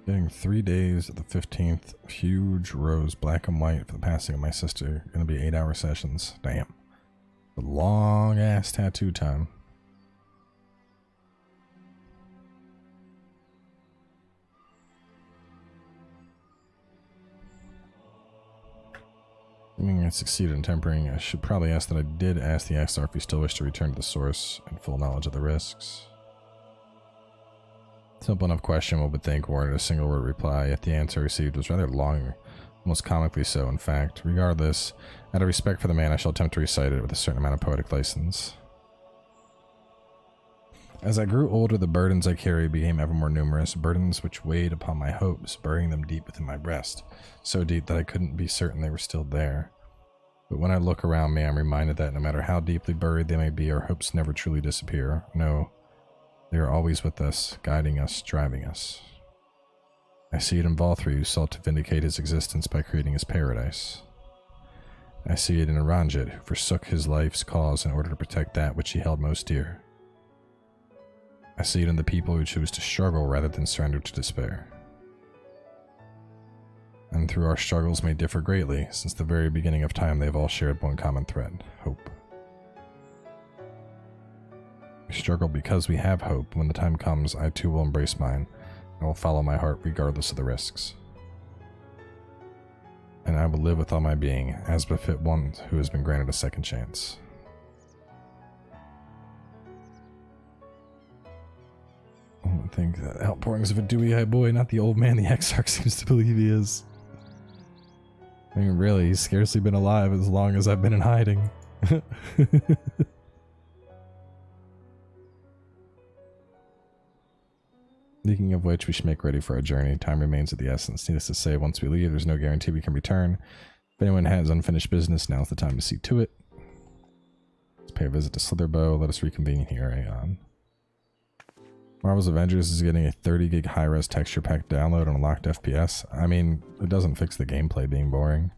Getting 3 days of the 15th. Huge rows, black and white, for the passing of my sister. Gonna be 8-hour sessions. Damn. A long ass tattoo time. Assuming I succeeded in tempering, I should probably ask that I did ask the Exarch if he still wished to return to the source in full knowledge of the risks. Simple enough question, one would think, warranted a single word reply, yet the answer received was rather long, almost comically so, in fact. Regardless, out of respect for the man, I shall attempt to recite it with a certain amount of poetic license. As I grew older, the burdens I carried became ever more numerous, burdens which weighed upon my hopes, burying them deep within my breast, so deep that I couldn't be certain they were still there. But when I look around me, I'm reminded that no matter how deeply buried they may be, our hopes never truly disappear. No. They are always with us, guiding us, driving us. I see it in Valthri, who sought to vindicate his existence by creating his paradise. I see it in Aranjit, who forsook his life's cause in order to protect that which he held most dear. I see it in the people who choose to struggle rather than surrender to despair. And through our struggles may differ greatly, since the very beginning of time they have all shared one common thread, hope. We struggle because we have hope. When the time comes, I too will embrace mine. I will follow my heart regardless of the risks. And I will live with all my being, as befit one who has been granted a second chance. I would think that outpourings of a dewy-eyed boy, not the old man the Exarch seems to believe he is. I mean, really, he's scarcely been alive as long as I've been in hiding. Speaking of which, we should make ready for our journey. Time remains of the essence. Needless to say, once we leave, there's no guarantee we can return. If anyone has unfinished business, now's the time to see to it. Let's pay a visit to Slitherbow. Let us reconvene here, Aeon. Marvel's Avengers is getting a 30 gig high-res texture pack download on a locked FPS. I mean, it doesn't fix the gameplay being boring.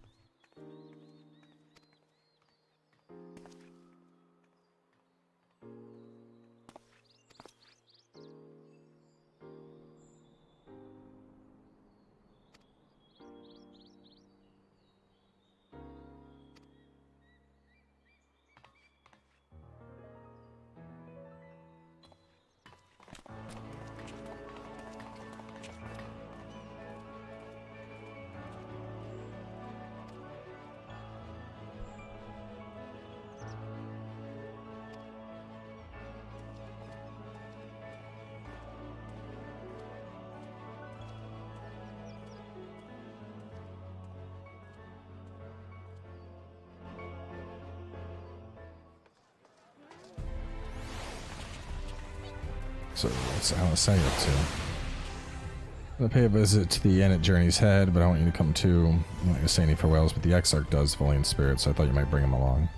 So what's Alice up to? I'm gonna pay a visit to the inn at Journey's Head, but I want you to come too. I'm not gonna say any farewells, but the Exarch does, fully in spirit, so I thought you might bring him along.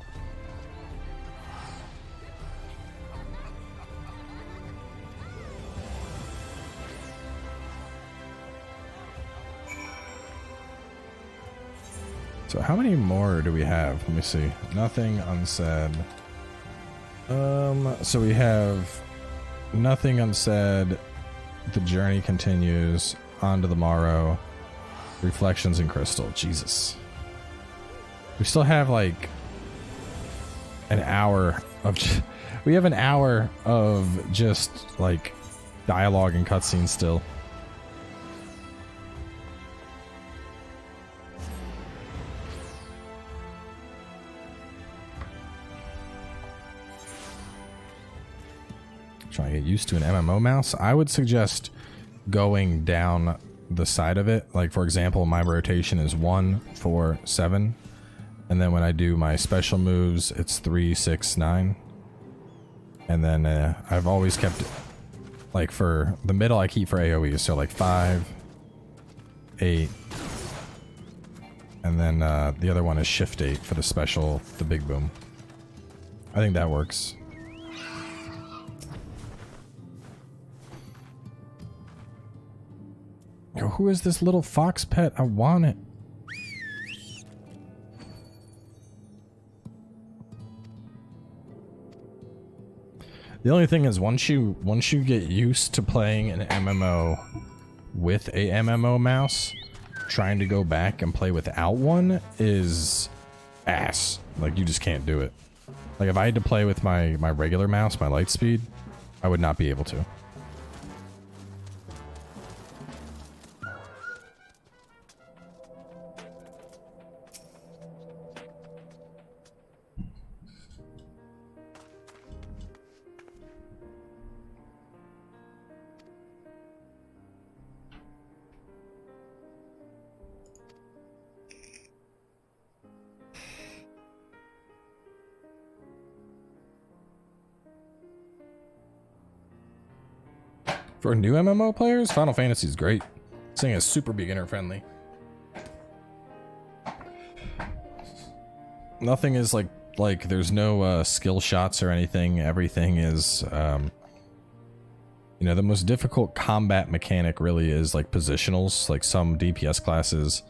So how many more do we have? Let me see. Nothing unsaid. So we have Nothing Unsaid, The journey continues. On to the morrow. Reflections in crystal. Jesus. We still have like an hour of... We have an hour of just like dialogue and cutscenes still. Trying to get used to an MMO mouse. I would suggest going down the side of it. Like, for example, my rotation is 1, 4, 7. And then when I do my special moves, it's 3, 6, 9. And then I've always kept it, like, for the middle I keep for AoE. So like 5, 8. And then the other one is shift 8 for the special, the big boom. I think that works. Yo, who is this little fox pet? I want it. The only thing is, once you get used to playing an MMO with a MMO mouse, trying to go back and play without one is ass. Like, you just can't do it. Like, if I had to play with my regular mouse, my light speed, I would not be able to. For new MMO players, Final Fantasy is great. This thing is super beginner friendly. Nothing is like there's no skill shots or anything. Everything is, you know, the most difficult combat mechanic really is like positionals. Like some DPS classes,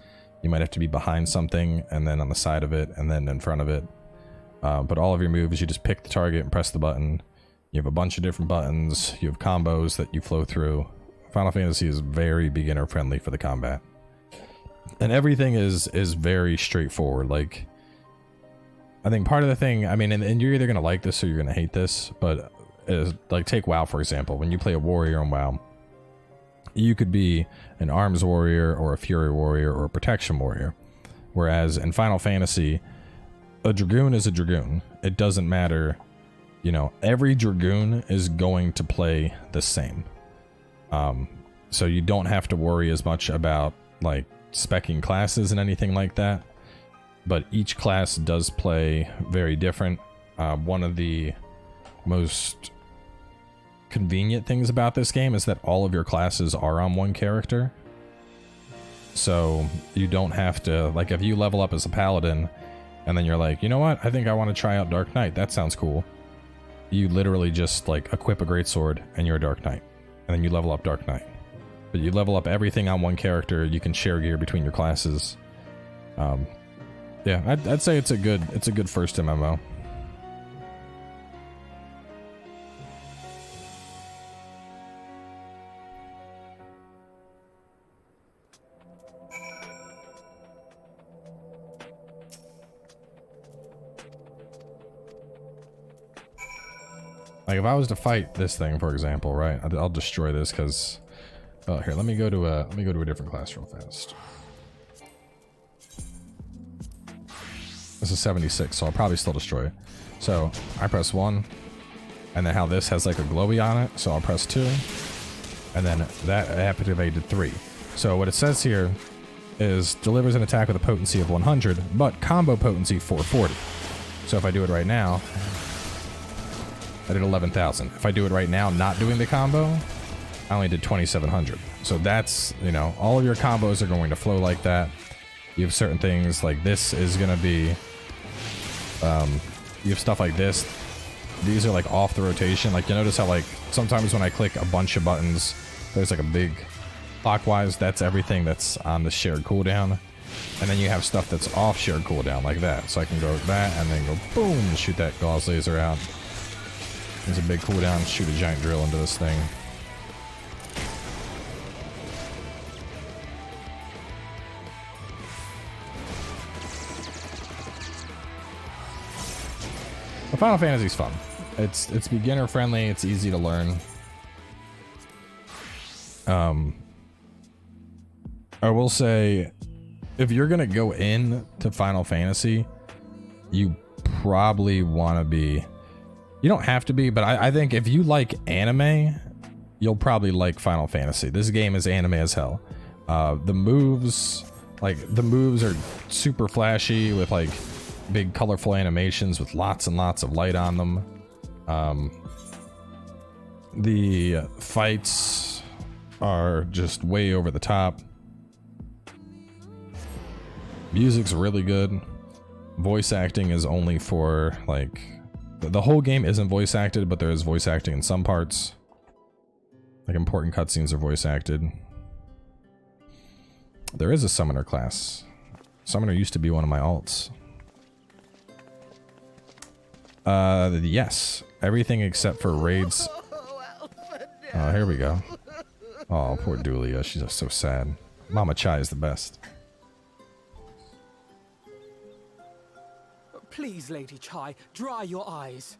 you might have to be behind something and then on the side of it and then in front of it. But all of your moves, you just pick the target and press the button. You have a bunch of different buttons. You have combos that you flow through. Final Fantasy is very beginner friendly for the combat. And everything is very straightforward. Like, I think part of the thing, I mean, and you're either going to like this or you're going to hate this, but like take WoW, for example. When you play a warrior in WoW, you could be an arms warrior or a fury warrior or a protection warrior. Whereas in Final Fantasy, a dragoon is a dragoon. It doesn't matter. You know, every dragoon is going to play the same. So you don't have to worry as much about like speccing classes and anything like that. But each class does play very different. One of the most convenient things about this game is that all of your classes are on one character. So you don't have to, like, if you level up as a paladin and then you're like, you know what, I think I want to try out Dark Knight. That sounds cool. You literally just like equip a greatsword and you're a Dark Knight, and then you level up Dark Knight. But you level up everything on one character. You can share gear between your classes. Yeah, I'd say it's a good first MMO. Like, if I was to fight this thing, for example, right? I'll destroy this because... Oh, here, let me go to a different class real fast. This is 76, so I'll probably still destroy it. So, I press 1, and then how this has like a glowy on it, so I'll press 2, and then that activated 3. So what it says here is delivers an attack with a potency of 100, but combo potency 440. So if I do it right now... I did 11,000. If I do it right now, not doing the combo, I only did 2,700. So that's, you know, all of your combos are going to flow like that. You have certain things like this is going to be, you have stuff like this. These are like off the rotation. Like, you notice how like sometimes when I click a bunch of buttons, there's like a big clockwise. That's everything that's on the shared cooldown. And then you have stuff that's off shared cooldown like that. So I can go like that and then go boom and shoot that gauze laser out. There's a big cooldown, shoot a giant drill into this thing. But Final Fantasy's fun. It's beginner friendly. It's easy to learn. I will say, if you're gonna go in to Final Fantasy, you probably want to be. You don't have to be, but I think if you like anime, you'll probably like Final Fantasy. This game is anime as hell. The moves are super flashy with like big colorful animations with lots and lots of light on them. The fights are just way over the top. Music's really good. Voice acting is only for like the whole game isn't voice acted, but there is voice acting in some parts. Like important cutscenes are voice acted. There is a summoner class. Summoner used to be one of my alts. Yes. Everything except for raids. Oh, here we go. Oh, poor Dulia. She's just so sad. Mama Chai is the best. Please, Lady Chai, dry your eyes.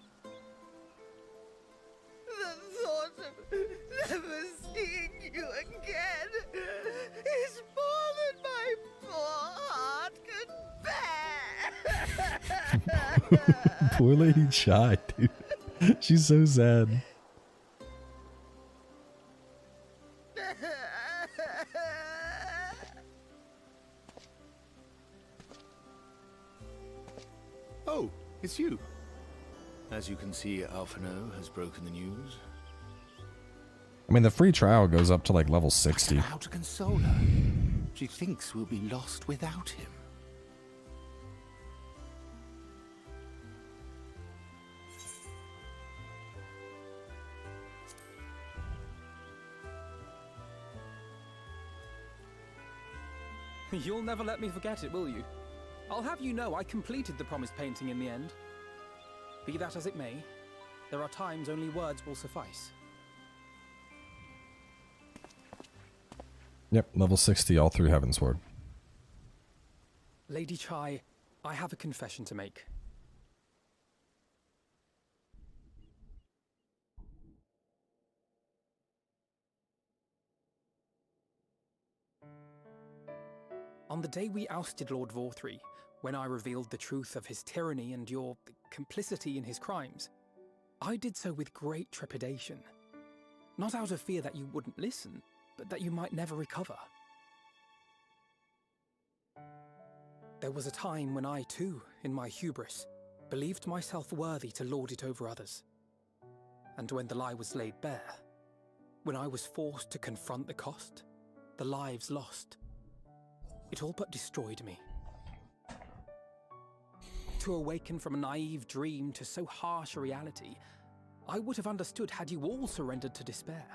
The thought of never seeing you again is more than my poor heart can bear. Poor Lady Chai, dude. She's so sad. Oh, it's you. As you can see, Alphino has broken the news. I mean, the free trial goes up to like level 60. How to console her? She thinks we'll be lost without him. You'll never let me forget it, will you? I'll have you know I completed the promised painting in the end. Be that as it may, there are times only words will suffice. Yep, level 60 all through Heavensward. Lady Chai, I have a confession to make. On the day we ousted Lord Vorthree, when I revealed the truth of his tyranny and your complicity in his crimes, I did so with great trepidation. Not out of fear that you wouldn't listen, but that you might never recover. There was a time when I too, in my hubris, believed myself worthy to lord it over others. And when the lie was laid bare, when I was forced to confront the cost, the lives lost, it all but destroyed me. To awaken from a naive dream to so harsh a reality, I would have understood had you all surrendered to despair.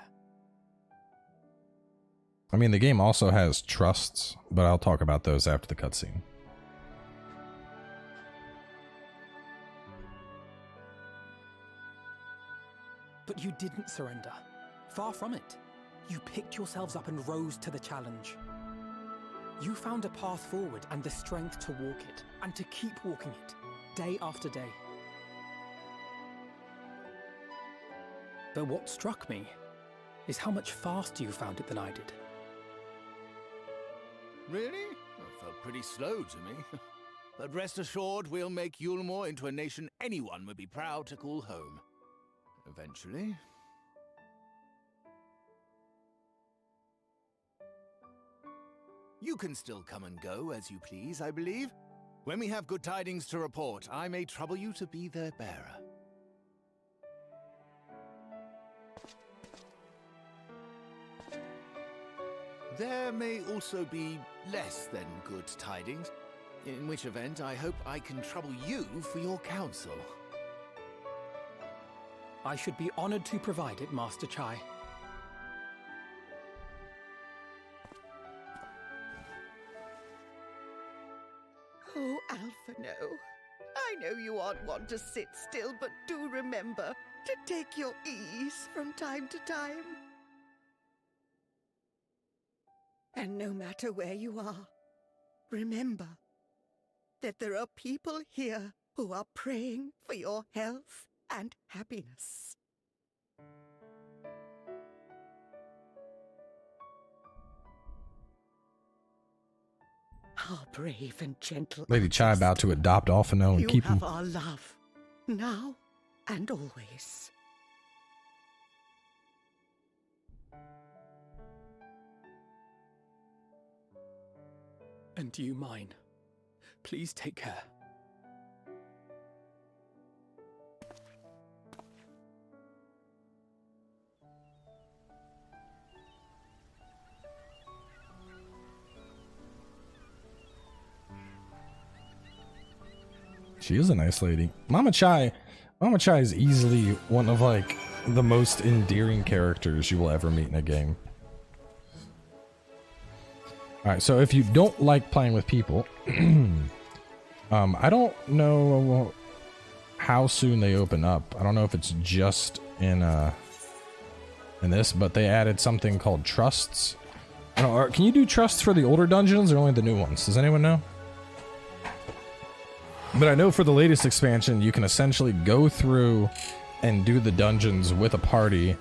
I mean, the game also has trusts, but I'll talk about those after the cutscene. But you didn't surrender. Far from it. You picked yourselves up and rose to the challenge. You found a path forward and the strength to walk it, and to keep walking it, day after day. Though what struck me is how much faster you found it than I did. Really? That felt pretty slow to me. But rest assured, we'll make Eulmore into a nation anyone would be proud to call home. Eventually. You can still come and go as you please, I believe. When we have good tidings to report, I may trouble you to be their bearer. There may also be less than good tidings, in which event I hope I can trouble you for your counsel. I should be honored to provide it, Master Chai. Oh, Alphino, I know you aren't one to sit still, but do remember to take your ease from time to time. And no matter where you are, remember that there are people here who are praying for your health and happiness. Our brave and gentle Lady Chai about to adopt Alphino and you keep him. have our love, now and always. And you mine. Please take care. She is a nice lady. Mama Chai is easily one of like the most endearing characters you will ever meet in a game. Alright, so if you don't like playing with people, I don't know how soon they open up. I don't know if it's just in this, but they added something called trusts. I don't know, can you do trusts for the older dungeons or only the new ones? Does anyone know? But I know for the latest expansion, you can essentially go through and do the dungeons with a party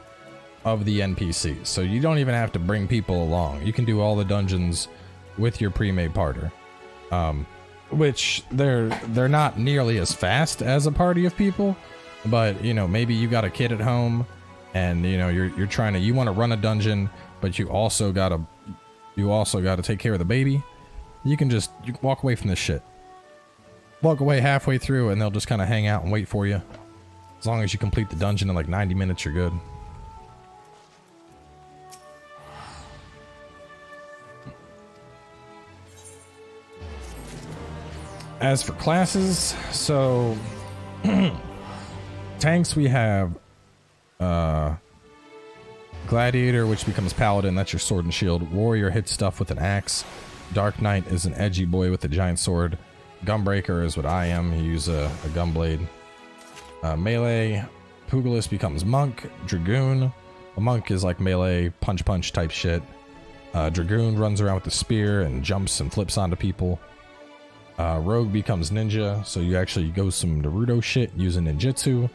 of the NPCs. So you don't even have to bring people along. You can do all the dungeons with your pre-made party. Which they're not nearly as fast as a party of people, but you know, maybe you got a kid at home and you know you're trying to, you want to run a dungeon, but you also gotta take care of the baby. You can walk away from this shit. Walk away halfway through and they'll just kind of hang out and wait for you. As long as you complete the dungeon in like 90 minutes, you're good. As for classes, so tanks we have Gladiator, which becomes Paladin, that's your sword and shield. Warrior hits stuff with an axe. Dark Knight is an edgy boy with a giant sword. Gunbreaker is what I am. You use a gunblade. Melee, Pugilist becomes Monk. Dragoon, a monk is like melee punch type shit. Dragoon runs around with the spear and jumps and flips onto people. Rogue becomes Ninja, so you actually go some Naruto shit using ninjutsu.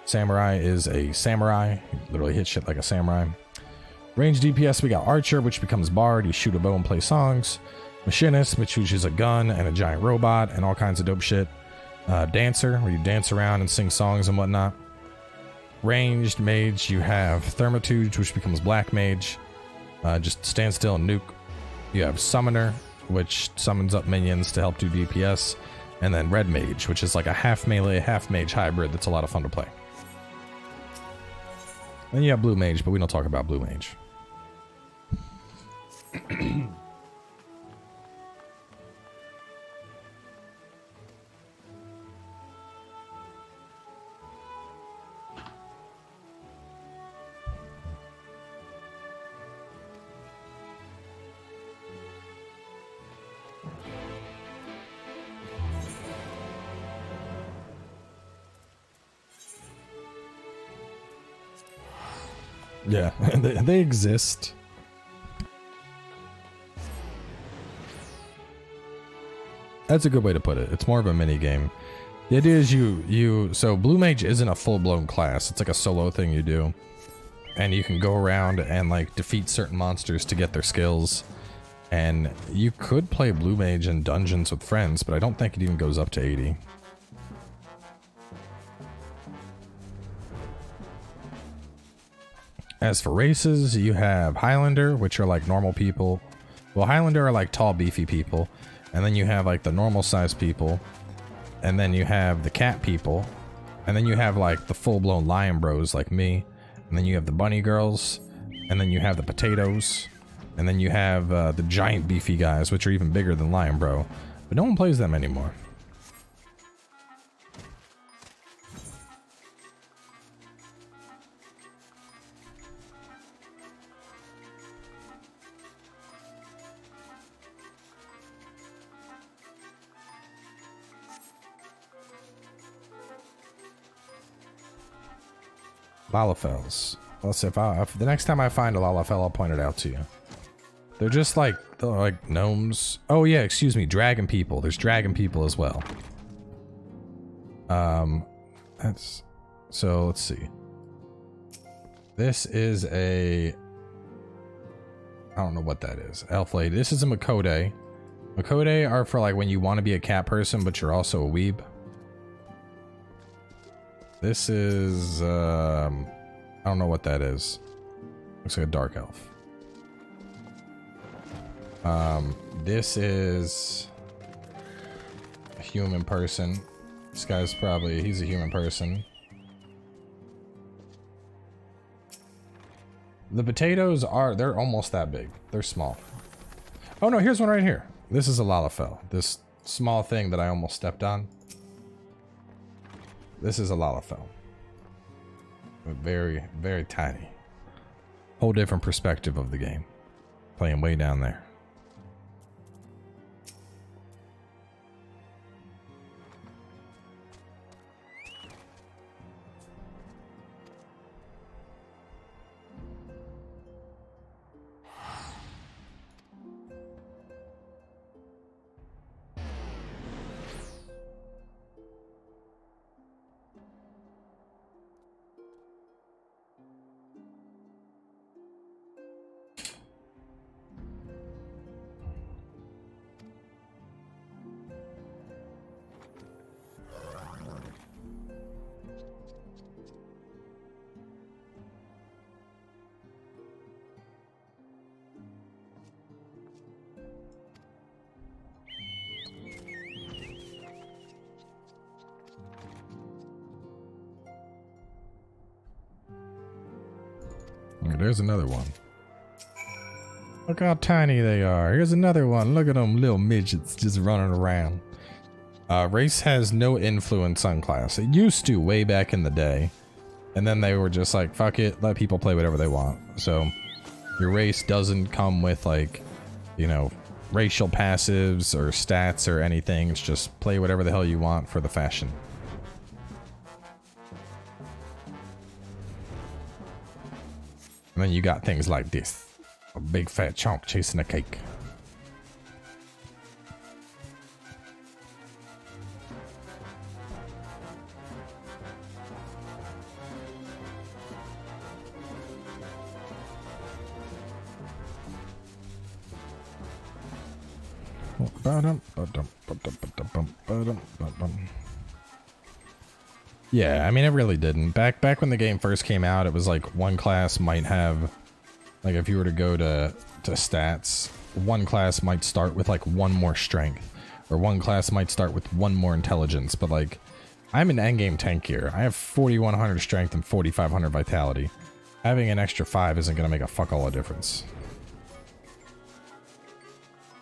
Samurai is a samurai, you literally hit shit like a samurai. Range DPS we got Archer, which becomes Bard, you shoot a bow and play songs. Machinist, which uses a gun and a giant robot and all kinds of dope shit. Dancer, where you dance around and sing songs and whatnot. Ranged Mage, you have Thermitude, which becomes Black Mage. Just stand still and nuke. You have Summoner, which summons up minions to help do DPS. And then Red Mage, which is like a half melee, half mage hybrid that's a lot of fun to play. Then you have Blue Mage, but we don't talk about Blue Mage. Yeah, they exist. That's a good way to put it. It's more of a mini game. The idea is so Blue Mage isn't a full-blown class. It's like a solo thing you do. And you can go around and like defeat certain monsters to get their skills. And you could play Blue Mage in dungeons with friends, but I don't think it even goes up to 80. As for races, you have Highlander, which are like normal people. Well, Highlander are like tall, beefy people. And then you have like the normal sized people. And then you have the cat people. And then you have like the full-blown lion bros like me. And then you have the bunny girls. And then you have the potatoes. And then you have the giant beefy guys, which are even bigger than lion bro. But no one plays them anymore. Lalafels. Let's see if the next time I find a Lalafell, I'll point it out to you. They're just like gnomes. Oh yeah, excuse me, dragon people. There's dragon people as well. That's so. Let's see. This is a. I don't know what that is. Elf lady. This is a Makode. Makode are for like when you want to be a cat person, but you're also a weeb. This is. I don't know what that is. Looks like a dark elf. This is a human person. This guy's probably, he's a human person. The potatoes are, they're almost that big. They're small. Oh no, here's one right here. This is a Lalafell. This small thing that I almost stepped on. This is a Lalafell. Very, very tiny. Whole different perspective of the game. Playing way down there. There's another one. Look how tiny they are. Here's another one. Look at them little midgets just running around. Race has no influence on class. It used to way back in the day. And then they were just like, fuck it, let people play whatever they want. So your race doesn't come with like, you know, racial passives or stats or anything. It's just play whatever the hell you want for the fashion. And then you got things like this. A big fat chunk chasing a cake. Yeah, I mean, it really didn't. Back when the game first came out, it was like one class might have, like if you were to go to stats, one class might start with like one more strength, or one class might start with one more intelligence. But like, I'm an endgame tankier. I have 4100 strength and 4500 vitality. Having an extra 5 isn't gonna make a fuck all of difference.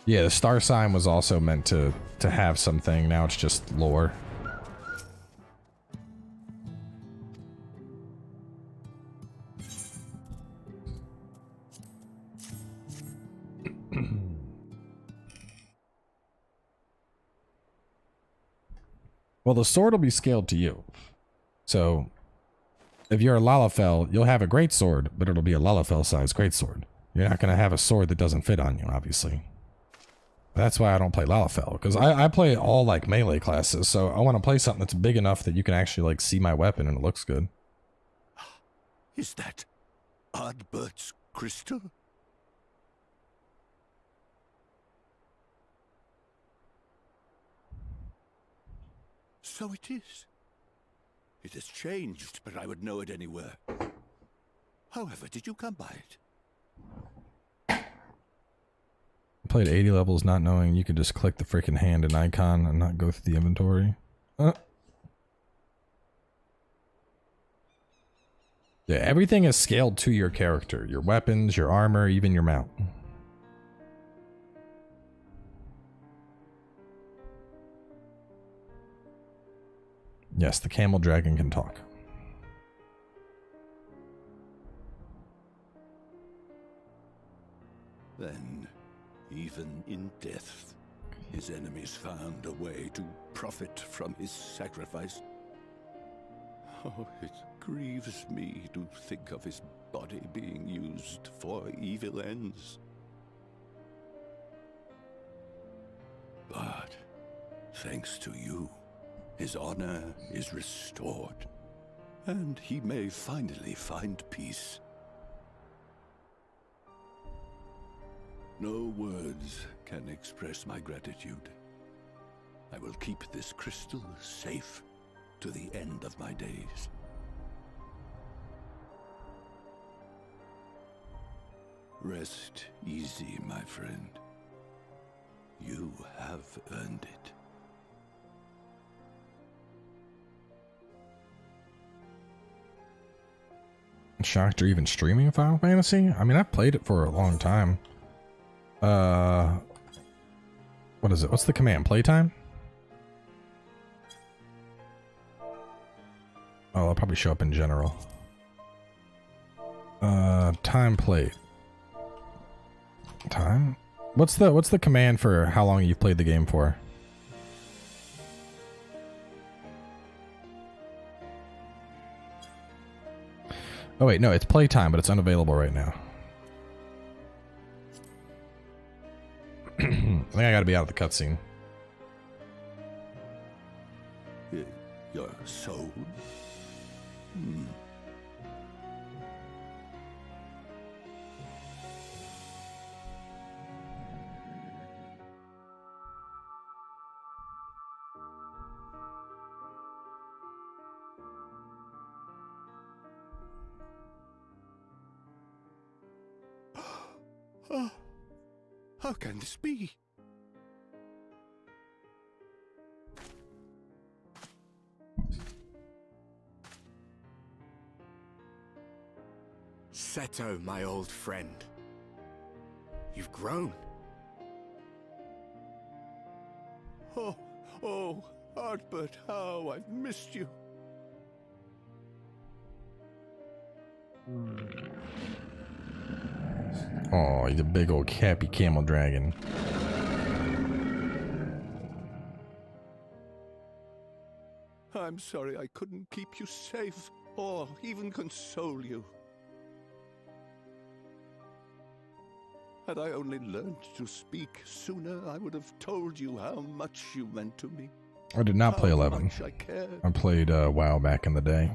Yeah, the star sign was also meant to have something. Now it's just lore. Well, the sword will be scaled to you. So, if you're a Lalafell, you'll have a great sword, but it'll be a Lalafell-sized great sword. You're not going to have a sword that doesn't fit on you, obviously. That's why I don't play Lalafell, because I play all, like, melee classes, so I want to play something that's big enough that you can actually, like, see my weapon and it looks good. Is that Ardbert's crystal? So it is. It has changed, but I would know it anywhere. However, did you come by it? I played 80 levels not knowing you could just click the freaking hand and icon and not go through the inventory. Yeah, everything is scaled to your character. Your weapons, your armor, even your mount. Yes, the camel dragon can talk. Then, even in death, his enemies found a way to profit from his sacrifice. Oh, it grieves me to think of his body being used for evil ends. But, thanks to you, his honor is restored, and he may finally find peace. No words can express my gratitude. I will keep this crystal safe to the end of my days. Rest easy, my friend. You have earned it. Shocked you're even streaming Final Fantasy? I mean, I've played it for a long time. What is it? What's the command? Playtime? Oh, I'll probably show up in general. Time played. Time? What's the command for how long you've played the game for? Oh wait, no, it's playtime, but it's unavailable right now. I think I gotta be out of the cutscene. Your soul? How can this be? Seto, my old friend. You've grown. Oh, Artbert, how I've missed you. Oh, he's a big old happy camel dragon. I'm sorry I couldn't keep you safe, or even console you. Had I only learned to speak sooner, I would have told you how much you meant to me. I did not play How 11. much I cared. I played WoW back in the day.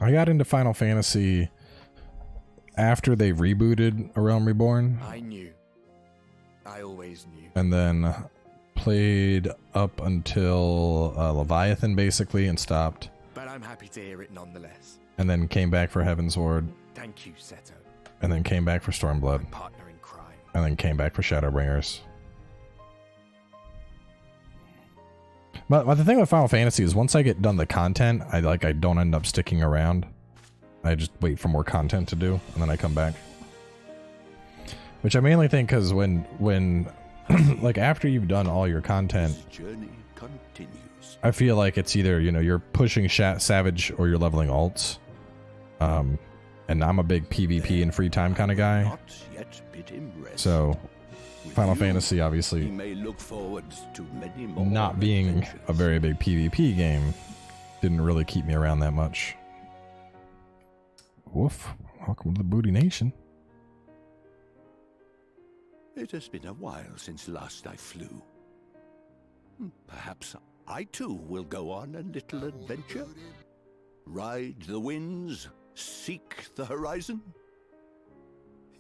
I got into Final Fantasy after they rebooted A Realm Reborn. I knew. I always knew. And then played up until Leviathan, basically, and stopped. But I'm happy to hear it nonetheless. And then came back for Heaven's Ward. Thank you, Seto. And then came back for Stormblood. My partner in crime. And then came back for Shadowbringers. But the thing with Final Fantasy is once I get done the content, I don't end up sticking around. I just wait for more content to do, and then I come back. Which I mainly think because when like after you've done all your content, This journey continues. I feel like it's either, you know, you're pushing Savage or you're leveling alts. And I'm a big PvP and free time kind of guy. Not yet bid him rest. So With Final you, Fantasy he obviously may look forward to many more not being adventures. a very big PvP game didn't really keep me around that much. Woof. Welcome to the Booty Nation. It has been a while since last I flew. Perhaps I too will go on a little adventure. Ride the winds, seek the horizon.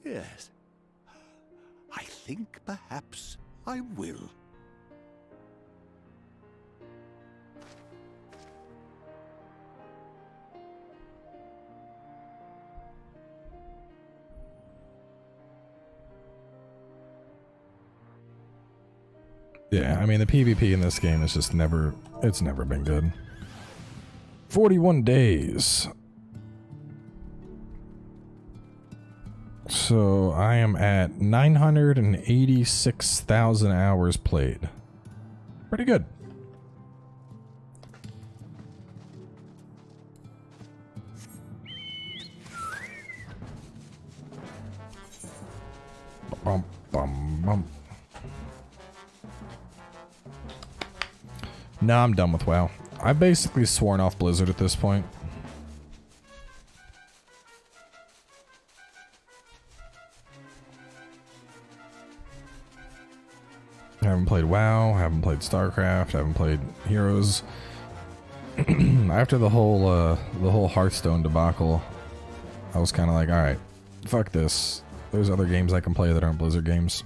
Yes, I think perhaps I will. Yeah, I mean the PvP in this game is just never been good. 41 days. So I am at 986,000 hours played. Pretty good. Bum, bum, bum. Nah, I'm done with WoW. I've basically sworn off Blizzard at this point. I haven't played WoW, haven't played StarCraft, haven't played Heroes. After the whole Hearthstone debacle, I was kind of like, all right, fuck this. There's other games I can play that aren't Blizzard games.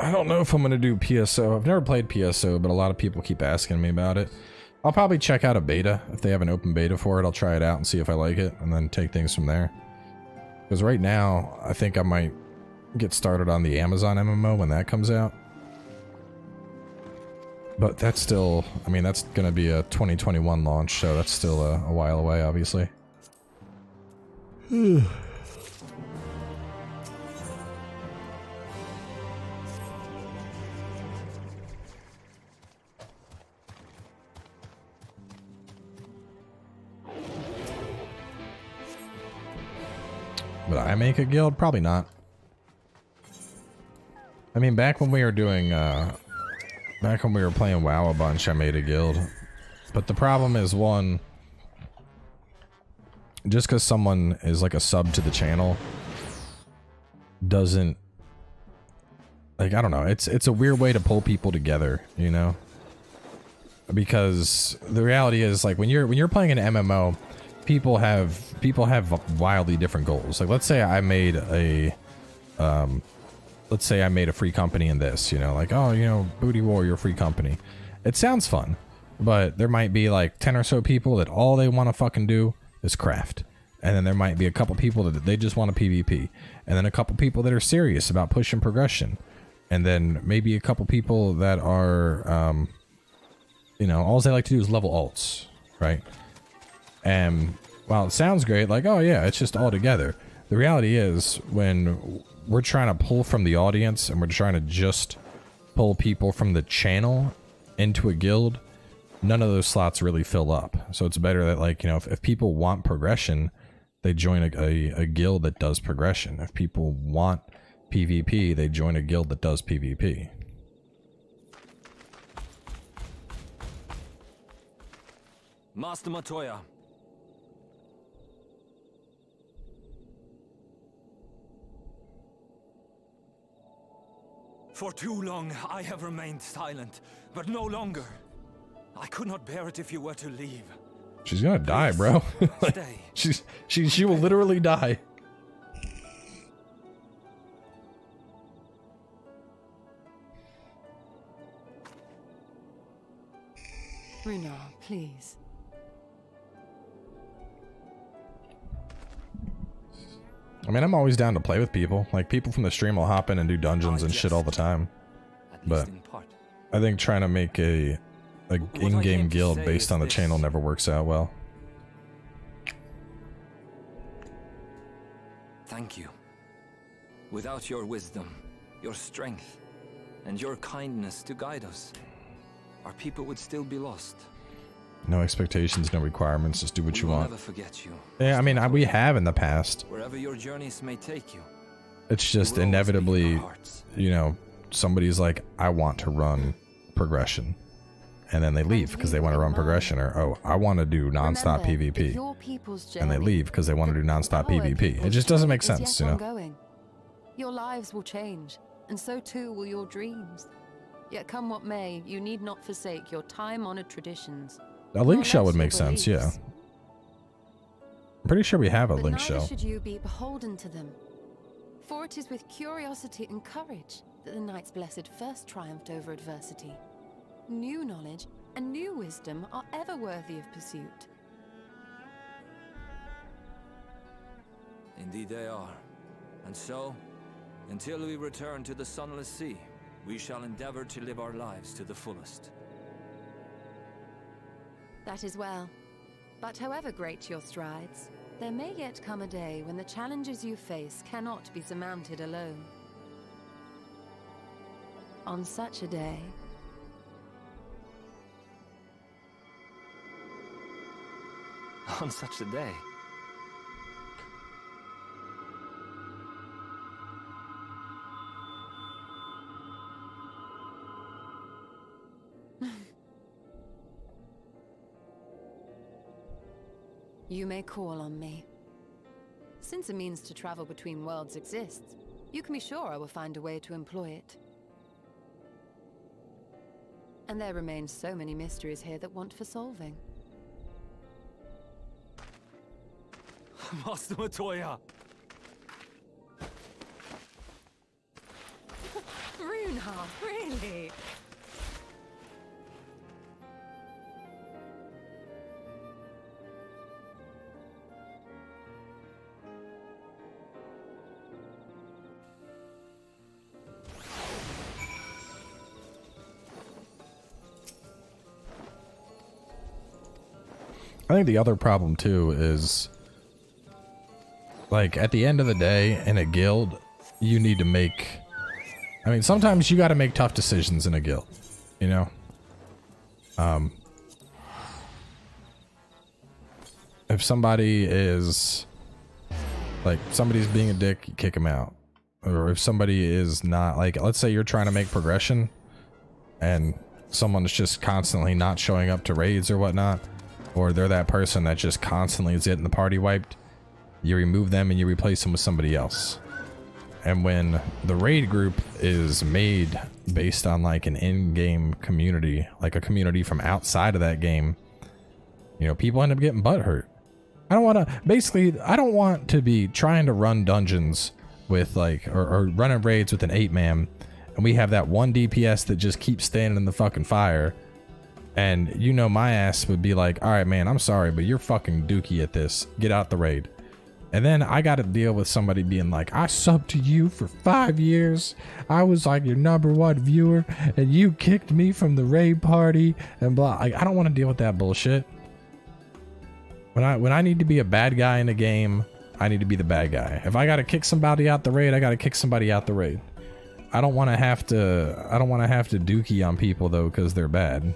I don't know if I'm going to do PSO. I've never played PSO, but a lot of people keep asking me about it. I'll probably check out a beta. If they have an open beta for it, I'll try it out and see if I like it, and then take things from there. Because right now, I think I might get started on the Amazon MMO when that comes out. But that's still, I mean, that's going to be a 2021 launch, so that's still a while away, obviously. Would I make a guild? Probably not. I mean, back when we were doing, back when we were playing WoW a bunch, I made a guild. But the problem is, one, just because someone is like a sub to the channel doesn't, like, I don't know, it's a weird way to pull people together, you know? Because the reality is, like, when you're playing an MMO, people have wildly different goals. Like, let's say I made a free company in this, you know, like, oh, you know, Booty Warrior free company. It sounds fun, but there might be like 10 or so people that all they want to fucking do is craft. And then there might be a couple people that they just want to PvP. And then a couple people that are serious about pushing progression. And then maybe a couple people that are, you know, all they like to do is level alts, right? And while it sounds great, like, oh yeah, it's just all together. The reality is, when we're trying to pull from the audience and we're trying to just pull people from the channel into a guild, none of those slots really fill up. So it's better that, like, you know, if people want progression, they join a guild that does progression. If people want PvP, they join a guild that does PvP. Master Matoya. For too long, I have remained silent, but no longer. I could not bear it if you were to leave. She's gonna die, bro. Like, stay. She will literally die. Runa, please. I mean, I'm always down to play with people. Like, people from the stream will hop in and do dungeons and shit all the time. But I think trying to make a in-game guild based on the channel never works out well. Thank you. Without your wisdom, your strength, and your kindness to guide us, our people would still be lost. No expectations, no requirements, just do what you want. Never forget you. Yeah, I mean, we have in the past. Wherever your journeys may take you. It's just inevitably, you know, somebody's like, I want to run progression. And then they leave because they want to run progression, or, oh, I want to do non-stop PvP. And they leave because they want to do non-stop PvP. It just doesn't make sense, you know? Your lives will change, and so too will your dreams. Yet come what may, you need not forsake your time-honored traditions. A link shell would make sense, yeah. I'm pretty sure we have a link shell. Should you be beholden to them? For it is with curiosity and courage that the knights blessed first triumphed over adversity. New knowledge and new wisdom are ever worthy of pursuit. Indeed they are. And so, until we return to the Sunless Sea, we shall endeavor to live our lives to the fullest. That is well. But however great your strides, there may yet come a day when the challenges you face cannot be surmounted alone. On such a day... On such a day... You may call on me. Since a means to travel between worlds exists, you can be sure I will find a way to employ it. And there remain so many mysteries here that want for solving. Master Matoya! Runehard, really? I think the other problem too is, like, at the end of the day in a guild, you need to make, I mean, sometimes you got to make tough decisions in a guild, you know? If somebody is, like, somebody's being a dick, you kick them out. Or if somebody is not, like, let's say you're trying to make progression and someone's just constantly not showing up to raids or whatnot, or they're that person that just constantly is getting the party wiped, you remove them and you replace them with somebody else. And when the raid group is made based on like an in-game community, like a community from outside of that game, you know, people end up getting butthurt. I don't want to, basically, I don't want to be trying to run dungeons with like, or running raids with an 8-man, and we have that one DPS that just keeps standing in the fucking fire. And you know my ass would be like, all right, man, I'm sorry, but you're fucking dookie at this. Get out the raid. And then I got to deal with somebody being like, I subbed to you for 5 years. I was like your #1 viewer, and you kicked me from the raid party and blah. I don't want to deal with that bullshit. When I need to be a bad guy in a game, I need to be the bad guy. If I got to kick somebody out the raid, I got to kick somebody out the raid. I don't want to have to dookie on people though, because they're bad.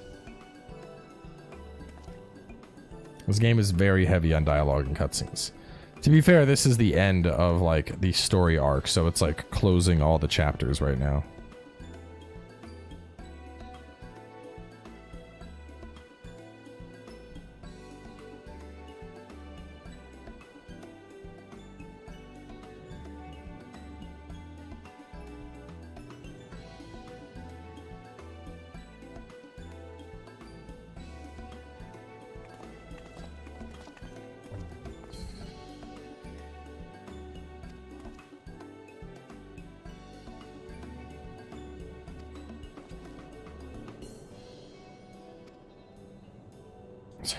This game is very heavy on dialogue and cutscenes. To be fair, this is the end of like the story arc, so it's like closing all the chapters right now.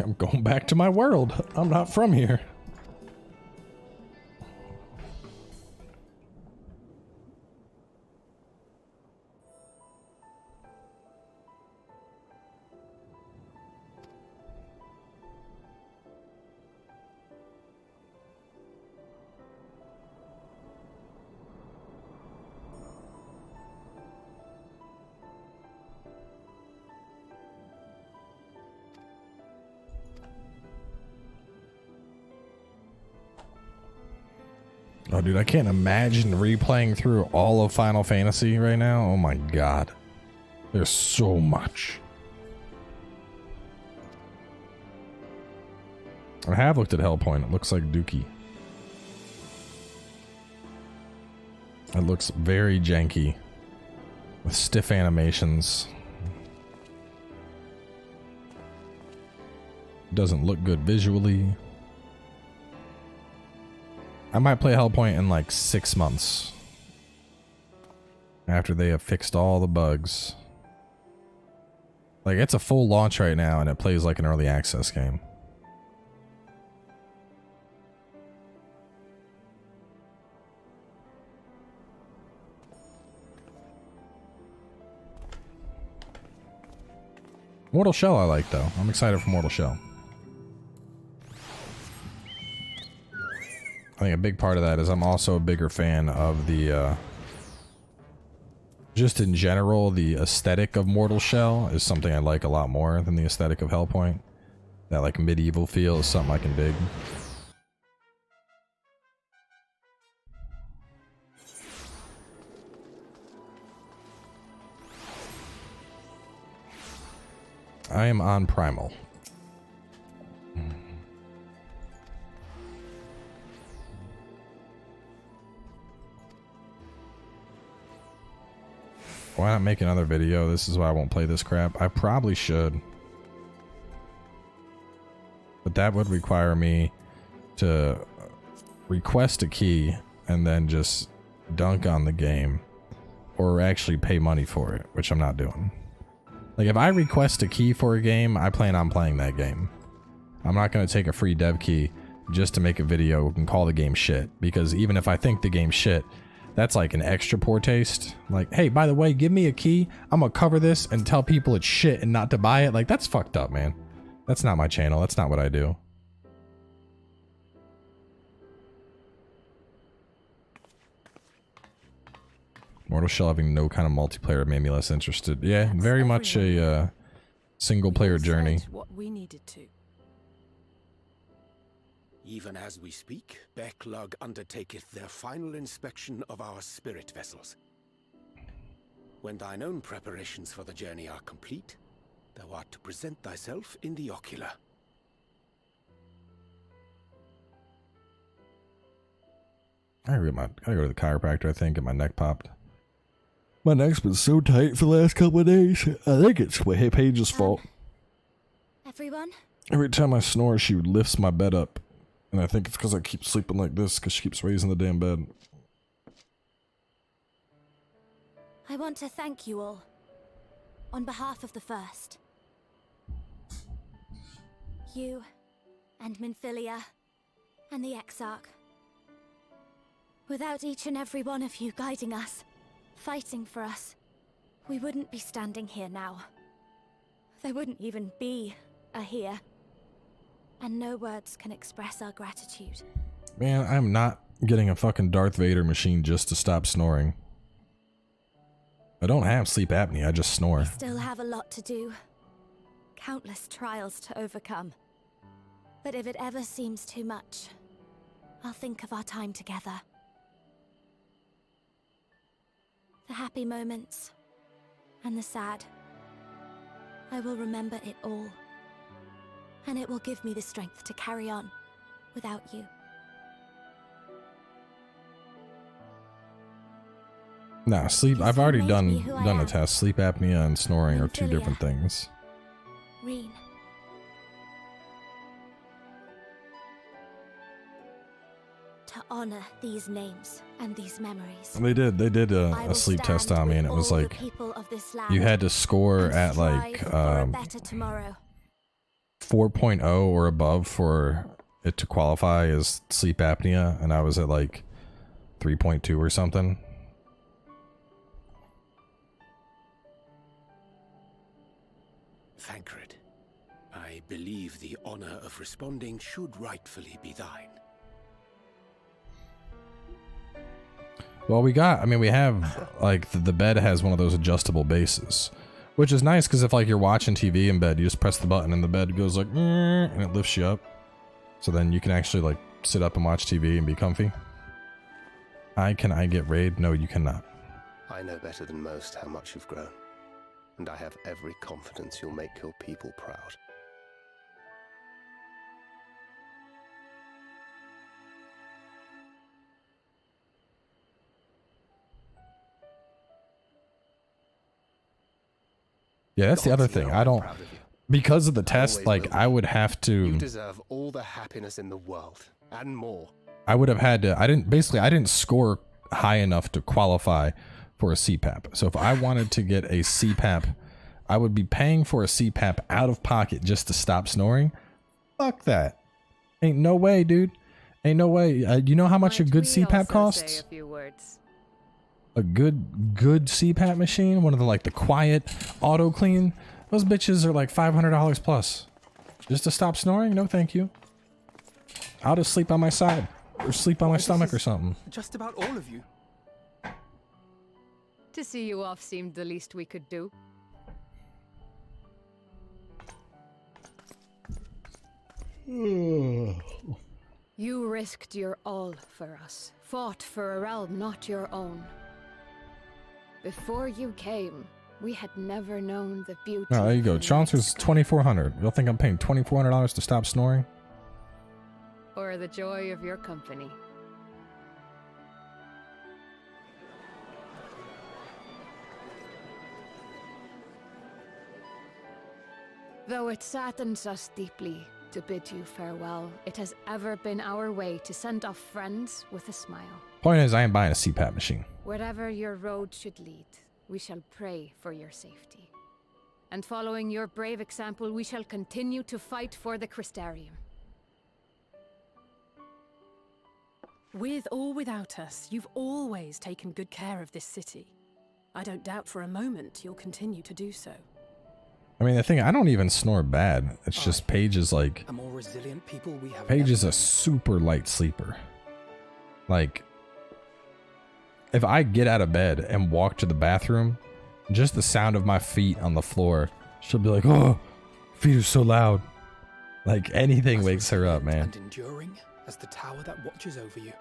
I'm going back to my world. I'm not from here. Oh, dude, I can't imagine replaying through all of Final Fantasy right now. Oh my god. There's so much. I have looked at Hellpoint. It looks like Dookie. It looks very janky. With stiff animations. Doesn't look good visually. I might play Hellpoint in like 6 months. After they have fixed all the bugs. Like, it's a full launch right now and it plays like an early access game. Mortal Shell I like, though. I'm excited for Mortal Shell. I think a big part of that is I'm also a bigger fan of the, just in general, the aesthetic of Mortal Shell is something I like a lot more than the aesthetic of Hellpoint. That, like, medieval feel is something I can dig. I am on Primal. Why not make another video? This is why I won't play this crap. I probably should. But that would require me to request a key and then just dunk on the game. Or actually pay money for it, which I'm not doing. Like, if I request a key for a game, I plan on playing that game. I'm not going to take a free dev key just to make a video and call the game shit. Because even if I think the game's shit, that's like an extra poor taste. Like, hey, by the way, give me a key. I'm going to cover this and tell people it's shit and not to buy it. Like, that's fucked up, man. That's not my channel. That's not what I do. Mortal Shell having no kind of multiplayer made me less interested. Yeah, very much a single-player journey. What we needed to. Even as we speak, Becklug undertaketh their final inspection of our spirit vessels. When thine own preparations for the journey are complete, thou art to present thyself in the ocular. I gotta go to the chiropractor, I think, get my neck popped. My neck's been so tight for the last couple of days. I think it's Paige's fault. Everyone? Every time I snore, she lifts my bed up. And I think it's because I keep sleeping like this, because she keeps raising the damn bed. I want to thank you all. On behalf of the First. You, and Minfilia, and the Exarch. Without each and every one of you guiding us, fighting for us, we wouldn't be standing here now. There wouldn't even be a here. And no words can express our gratitude. Man, I'm not getting a fucking Darth Vader machine just to stop snoring. I don't have sleep apnea, I just snore. We still have a lot to do. Countless trials to overcome. But if it ever seems too much, I'll think of our time together. The happy moments, and the sad. I will remember it all. And it will give me the strength to carry on without you. Nah, sleep. I've already done a test. Sleep apnea and snoring are two different things. Reen. To honor these names and these memories. They did a sleep test on me, and it was like you had to score at like 4.0 or above for it to qualify as sleep apnea, and I was at like 3.2 or something. Thancred, I believe the honor of responding should rightfully be thine. Well, we have, like, the bed has one of those adjustable bases, which is nice because if, like, you're watching TV in bed, you just press the button and the bed goes like, and it lifts you up. So then you can actually, like, sit up and watch TV and be comfy. Can I get raid? No, you cannot. I know better than most how much you've grown, and I have every confidence you'll make your people proud. Yeah, that's the other thing. I don't, because of the test, like, I would have to. You deserve all the happiness in the world, and more. I would have had to, I didn't score high enough to qualify for a CPAP. So if I wanted to get a CPAP, I would be paying for a CPAP out of pocket just to stop snoring. Fuck that. Ain't no way, dude. Ain't no way. You know how much a good CPAP costs? A good CPAP machine, one of the, like, the quiet auto clean. Those bitches are like $500 plus. Just to stop snoring? No, thank you. I'll just sleep on my side or sleep on my stomach or something. Just about all of you. To see you off seemed the least we could do. You risked your all for us, fought for a realm not your own. Before you came, we had never known the beauty. Oh, there you go. Chaucer's $2,400. You'll think I'm paying $2,400 to stop snoring? Or the joy of your company. Though it saddens us deeply to bid you farewell, it has ever been our way to send off friends with a smile. Point is, I ain't buying a CPAP machine. Wherever your road should lead, we shall pray for your safety. And following your brave example, we shall continue to fight for the Crystarium. With or without us, you've always taken good care of this city. I don't doubt for a moment you'll continue to do so. I mean, the thing, I don't even snore bad. It's just Paige is like... A more resilient people we have. Paige is a super light sleeper. Like, if I get out of bed and walk to the bathroom, just the sound of my feet on the floor, she'll be like, oh, feet are so loud. Like, anything wakes her up, man. And enduring as the tower that watches over you.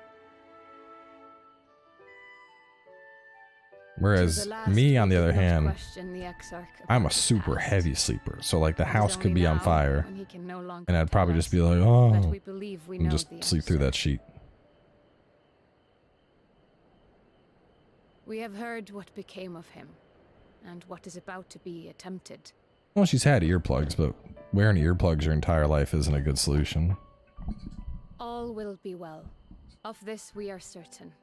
Whereas me, on the other hand, I'm a super heavy sleeper. So, like, the house could be on fire, and I'd probably just be like, oh, and just sleep through that sheet. We have heard what became of him, and what is about to be attempted. Well, she's had earplugs, but wearing earplugs your entire life isn't a good solution. All will be well. Of this we are certain.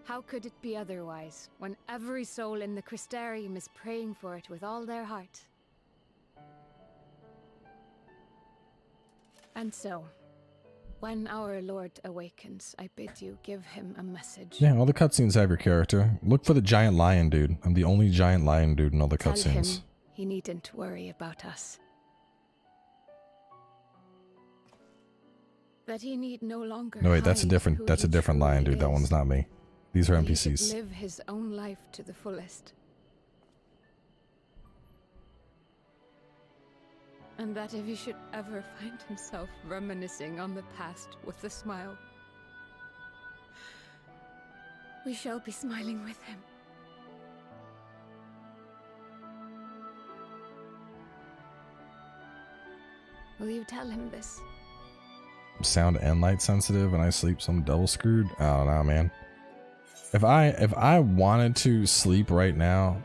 How could it be otherwise, when every soul in the Crystarium is praying for it with all their heart? And so, when our Lord awakens, I bid you give him a message. Yeah, all the cutscenes have your character. Look for the giant lion dude. I'm the only giant lion dude in all the Tell him cutscenes. he needn't worry about us. That he need no longer. No, wait, that's a different lion dude. That one's not me. These are He should NPCs. live his own life to the fullest. And that if he should ever find himself reminiscing on the past with a smile, we shall be smiling with him. Will you tell him this? I'm sound and light sensitive and I sleep, so I'm double screwed. I don't know, man. If I wanted to sleep right now,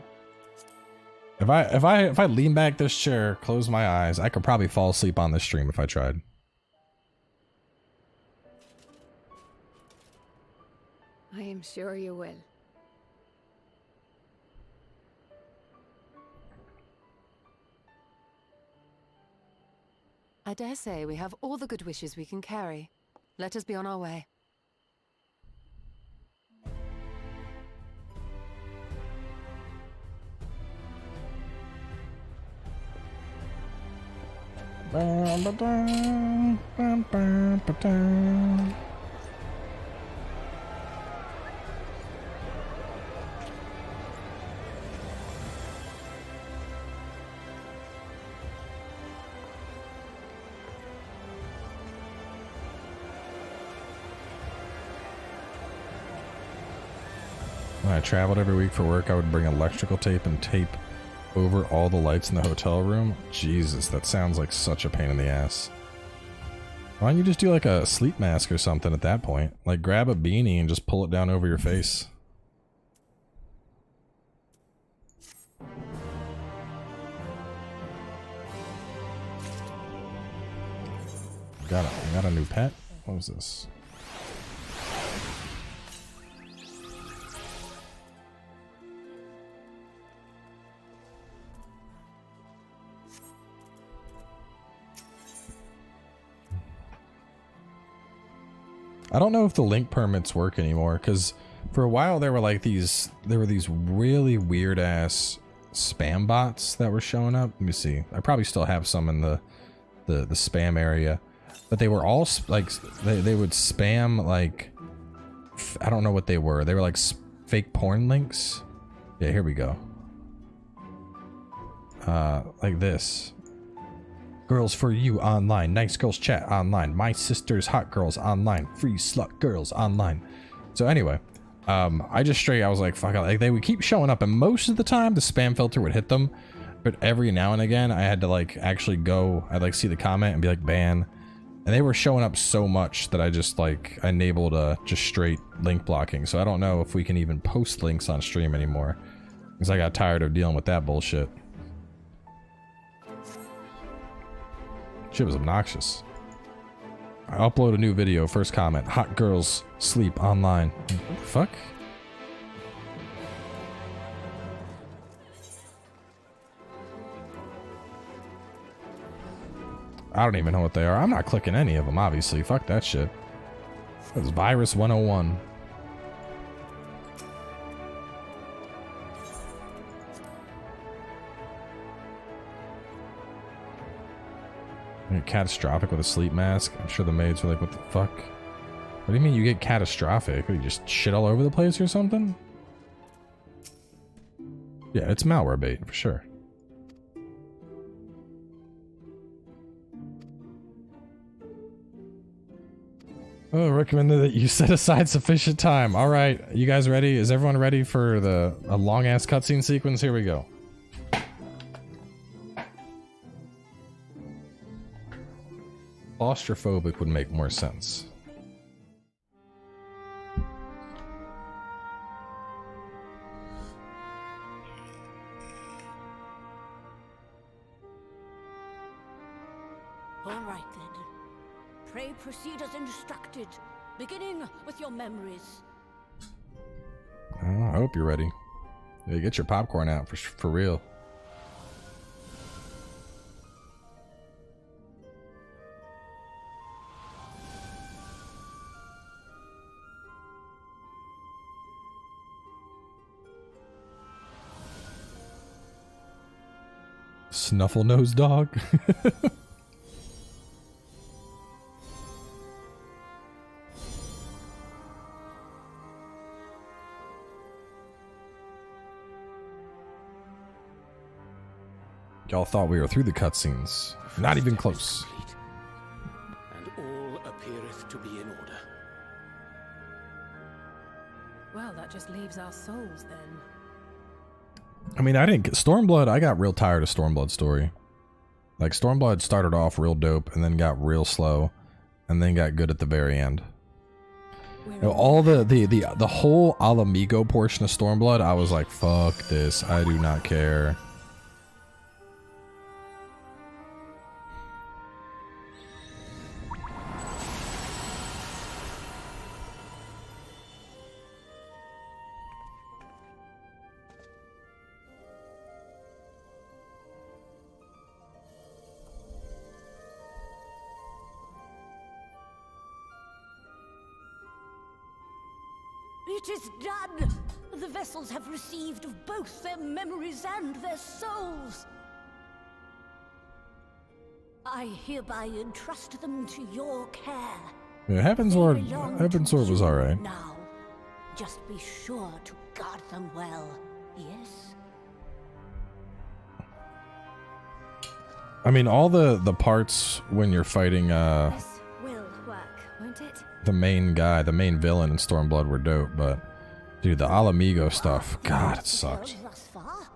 if I lean back this chair, close my eyes, I could probably fall asleep on this stream if I tried. I am sure you will. I dare say we have all the good wishes we can carry. Let us be on our way. When I traveled every week for work, I would bring electrical tape and tape over all the lights in the hotel room. Jesus, that sounds like such a pain in the ass. Why don't you just do like a sleep mask or something at that point? Like grab a beanie and just pull it down over your face. Got a new pet? What was this? I don't know if the link permits work anymore, because for a while there were like these really weird ass spam bots that were showing up. Let me see. I probably still have some in the spam area, but they were all like they would spam like I don't know what they were. They were like fake porn links. Yeah, here we go. Like this. Girls for you online. Nice girls chat online. My sister's hot girls online. Free slut girls online. So anyway, I just I was like, fuck it. Like they would keep showing up, and most of the time the spam filter would hit them, but every now and again I had to like actually go. I'd like see the comment and be like ban, and they were showing up so much that I just like enabled just straight link blocking. So I don't know if we can even post links on stream anymore because I got tired of dealing with that bullshit. Shit was obnoxious. I upload a new video, first comment, hot girls sleep online. What the fuck? I don't even know what they are. I'm not clicking any of them, obviously. Fuck that shit. That's Virus 101. Catastrophic with a sleep mask. I'm sure the maids were like, what the fuck? What do you mean you get catastrophic? What, you just shit all over the place or something? Yeah, it's malware bait for sure. Oh, recommended that you set aside sufficient time. All right, you guys ready? Is everyone ready for a long ass cutscene sequence? Here we go. Claustrophobic would make more sense. All right then. Pray proceed as instructed, beginning with your memories. I hope you're ready. Yeah, get your popcorn out for real. Snuffle nose dog. Y'all thought we were through the cutscenes. Not even close. And all appeareth to be in order. Well, that just leaves our souls then. I mean, I didn't get Stormblood. I got real tired of Stormblood's story. Like Stormblood started off real dope and then got real slow and then got good at the very end. You know, all the whole Alamigo portion of Stormblood, I was like, fuck this. I do not care. It is done! The vessels have received of both their memories and their souls. I hereby entrust them to your care. Yeah, Heaven's Sword was alright. Now, just be sure to guard them well, yes? I mean, all the parts when you're fighting This will work, won't it? the main guy, the main villain in Stormblood were dope, but dude, the Alamigo stuff, God, it sucks. Thus far.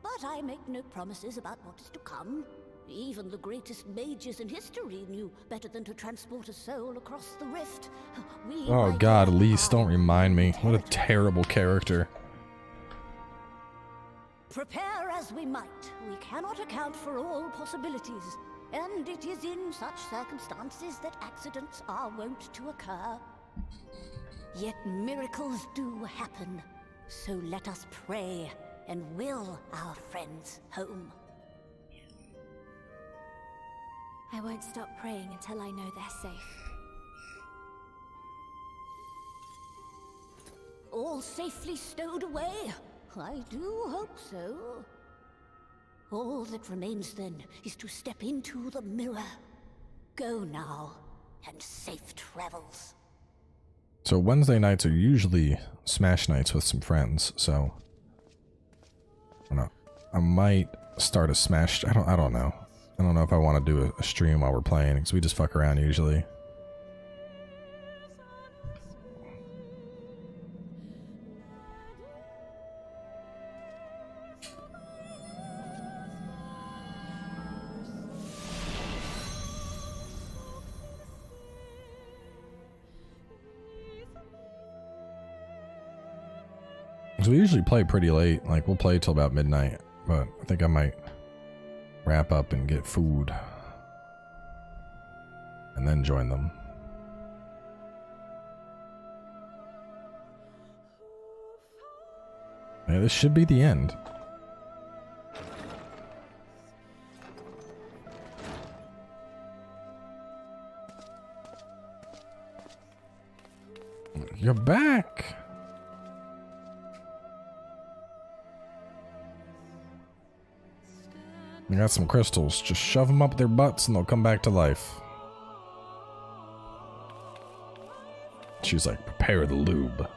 But I make no promises about what is to come. Even the greatest mages in history knew better than to transport a soul across the rift. Oh God, Elise, don't remind me. What a terrible character. Prepare as we might, we cannot account for all possibilities. And it is in such circumstances that accidents are wont to occur. Yet miracles do happen. So let us pray and will our friends home. I won't stop praying until I know they're safe. All safely stowed away? I do hope so. All that remains then is to step into the mirror. Go now, and safe travels. So Wednesday nights are usually Smash nights with some friends, so I don't know. I might start a Smash. I don't know. I don't know if I want to do a stream while we're playing, because we just fuck around usually. So we usually play pretty late, like we'll play till about midnight, but I think I might wrap up and get food and then join them. Yeah, this should be the end. You're back! I got some crystals. Just shove them up their butts and they'll come back to life. She's like, prepare the lube.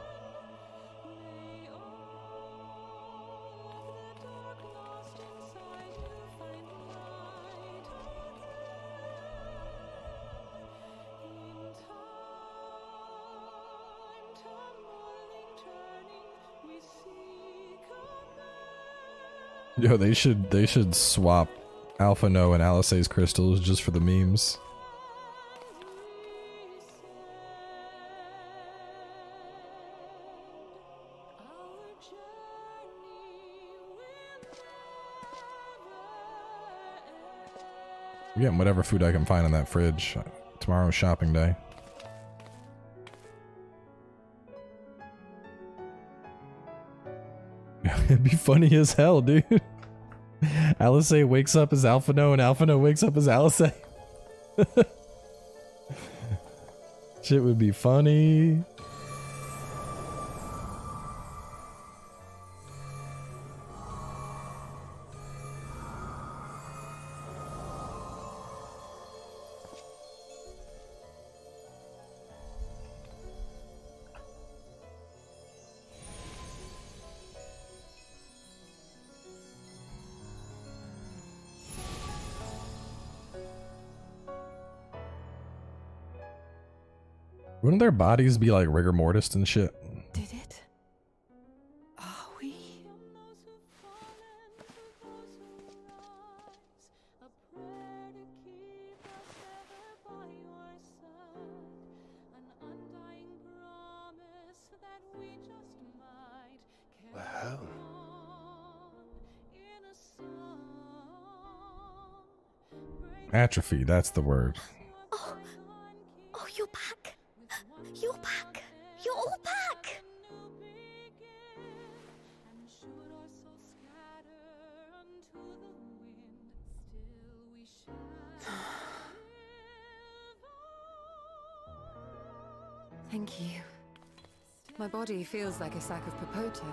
Yo, they should swap Alpha No and Alisae's crystals just for the memes. I'm getting whatever food I can find in that fridge. Tomorrow's shopping day. It'd be funny as hell, dude. Alisae wakes up as Alpha No and Alpha No wakes up as Alisae. Shit would be funny. Wouldn't their bodies be like rigor mortis and shit? Did it? Are we? We're home. Atrophy, that's the word. Oh, you're back. You're back. You're all back. Thank you. My body feels like a sack of popotos.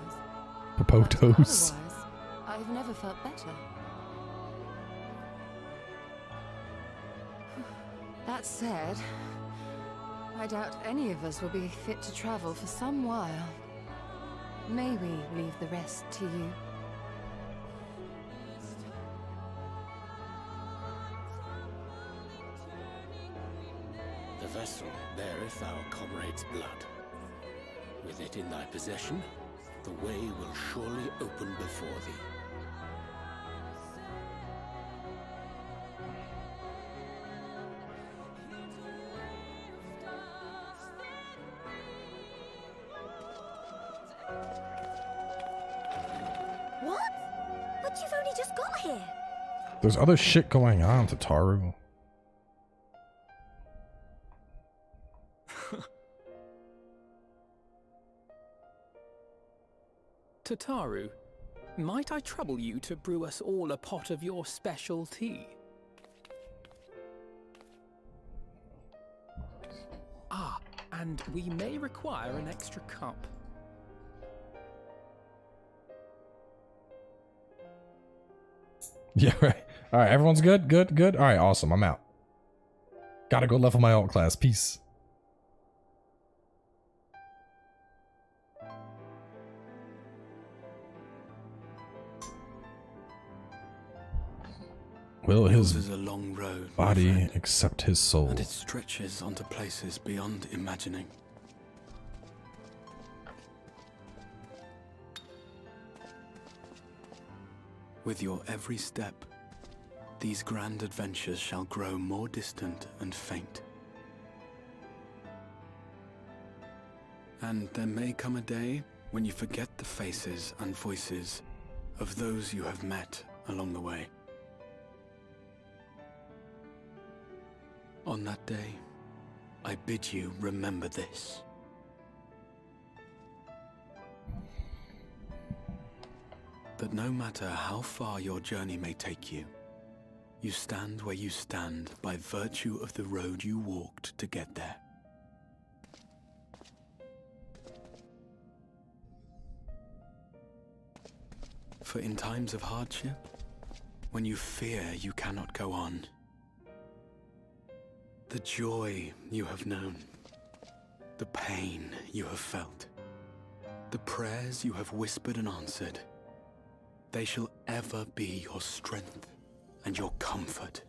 Popotos. Otherwise, I've never felt better. That said, I doubt any of us will be fit to travel for some while. May we leave the rest to you? The vessel beareth our comrade's blood. With it in thy possession, the way will surely open before thee. What? But you've only just got here. There's other shit going on, Tataru. Tataru, might I trouble you to brew us all a pot of your special tea? Ah, and we may require an extra cup. Yeah, right. All right, everyone's good? Good, good? All right, awesome. I'm out. Gotta go level my alt class. Peace. Will his This is a long road, my body friend, accept his soul? and it stretches onto places beyond imagining. With your every step, these grand adventures shall grow more distant and faint. And there may come a day when you forget the faces and voices of those you have met along the way. On that day, I bid you remember this. That no matter how far your journey may take you, you stand where you stand by virtue of the road you walked to get there. For in times of hardship, when you fear you cannot go on, the joy you have known, the pain you have felt, the prayers you have whispered and answered, they shall ever be your strength and your comfort.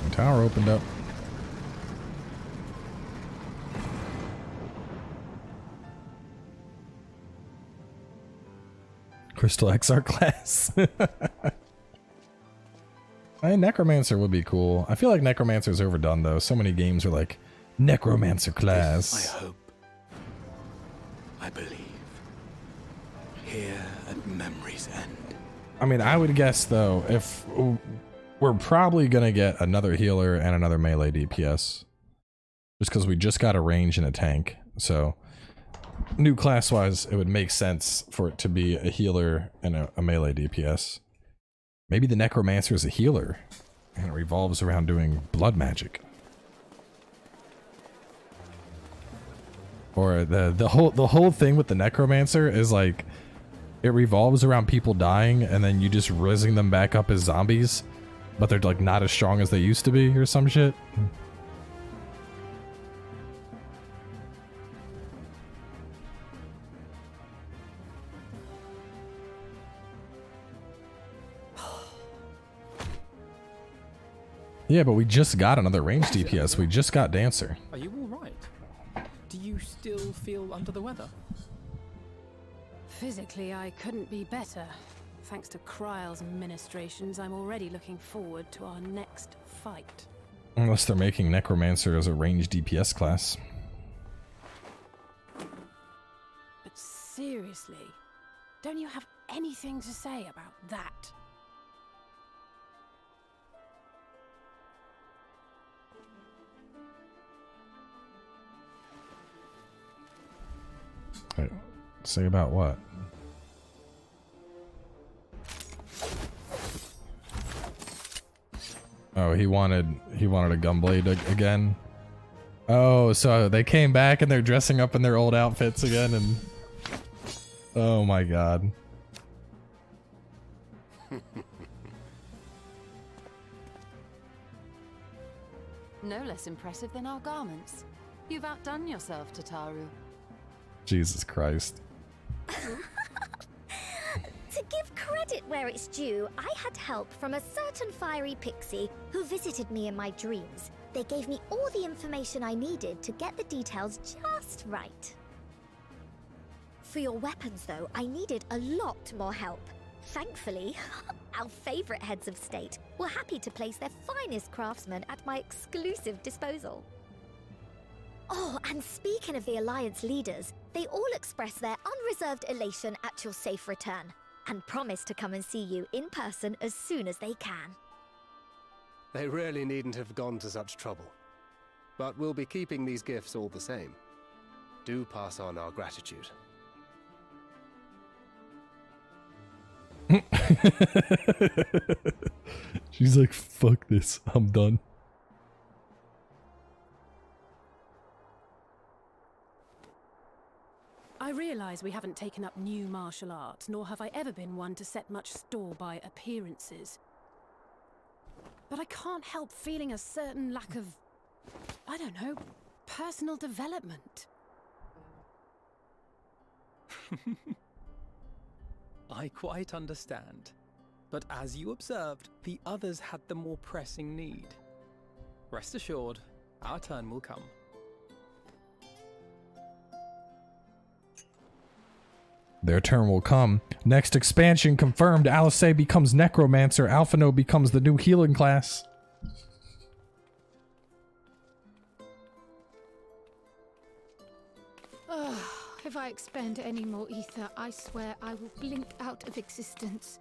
The tower opened up. Crystal XR class. I Necromancer would be cool. I feel like Necromancer's overdone though. So many games are like Necromancer class. I hope. I believe. Here at memory's end. I mean, I would guess though, if we're probably gonna get another healer and another melee DPS, just because we just got a range and a tank. So new class wise, it would make sense for it to be a healer and a melee DPS. Maybe the Necromancer is a healer and it revolves around doing blood magic. Or the whole thing with the Necromancer is like it revolves around people dying and then you just raising them back up as zombies, but they're like not as strong as they used to be or some shit. Yeah, but we just got another range DPS. We just got Dancer. Are you all right? Do you still feel under the weather? Physically, I couldn't be better. Thanks to Kryle's ministrations, I'm already looking forward to our next fight. Unless they're making Necromancer as a range DPS class. But seriously, don't you have anything to say about that? Wait, say about what? Oh, he wanted a Gunblade again. Oh, so they came back and they're dressing up in their old outfits again and oh my god. No less impressive than our garments. You've outdone yourself, Tataru. Jesus Christ. To give credit where it's due, I had help from a certain fiery pixie who visited me in my dreams. They gave me all the information I needed to get the details just right. For your weapons, though, I needed a lot more help. Thankfully, our favorite heads of state were happy to place their finest craftsmen at my exclusive disposal. Oh, and speaking of the Alliance leaders, they all expressed their unreserved elation at your safe return, and promise to come and see you in person as soon as they can. They really needn't have gone to such trouble. But we'll be keeping these gifts all the same. Do pass on our gratitude. She's like, fuck this, I'm done. realise we haven't taken up new martial arts, nor have I ever been one to set much store by appearances. But I can't help feeling a certain lack of, I don't know, personal development. I quite understand. But as you observed, the others had the more pressing need. Rest assured, our turn will come. Their turn will come. Next expansion confirmed. Alice becomes Necromancer. Alphino becomes the new healing class. If I expend any more ether, I swear I will blink out of existence.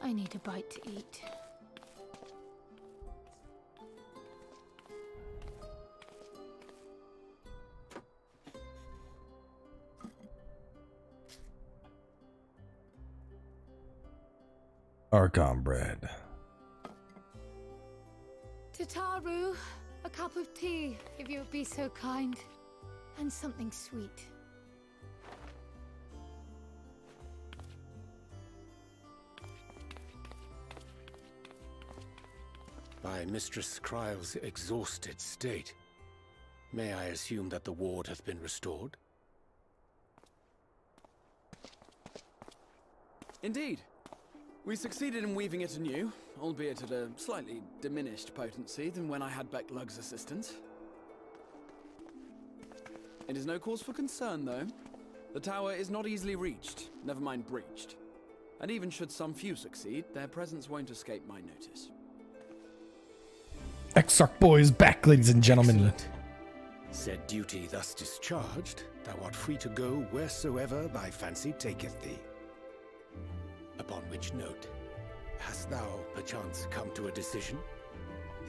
I need a bite to eat. Archon bread. Tataru, a cup of tea, if you would be so kind. And something sweet. By Mistress Kryle's exhausted state, may I assume that the ward hath been restored? Indeed. We succeeded in weaving it anew, albeit at a slightly diminished potency than when I had Becklug's assistance. It is no cause for concern, though. The tower is not easily reached, never mind breached. And even should some few succeed, their presence won't escape my notice. Exarch Boy is back, ladies and gentlemen. Excellent. Said duty thus discharged, thou art free to go wheresoever thy fancy taketh thee. Upon which note, hast thou perchance come to a decision?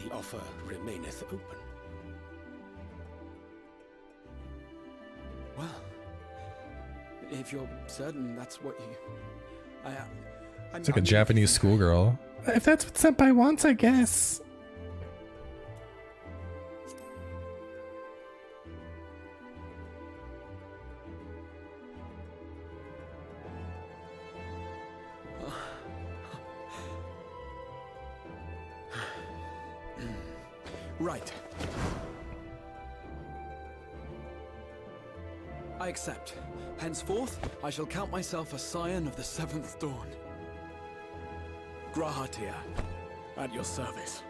The offer remaineth open. Well, if you're certain that's what you... It's like a Japanese schoolgirl. If that's what Senpai wants, I guess. Right. I accept. Henceforth, I shall count myself a scion of the seventh dawn. Grahatia, at your service.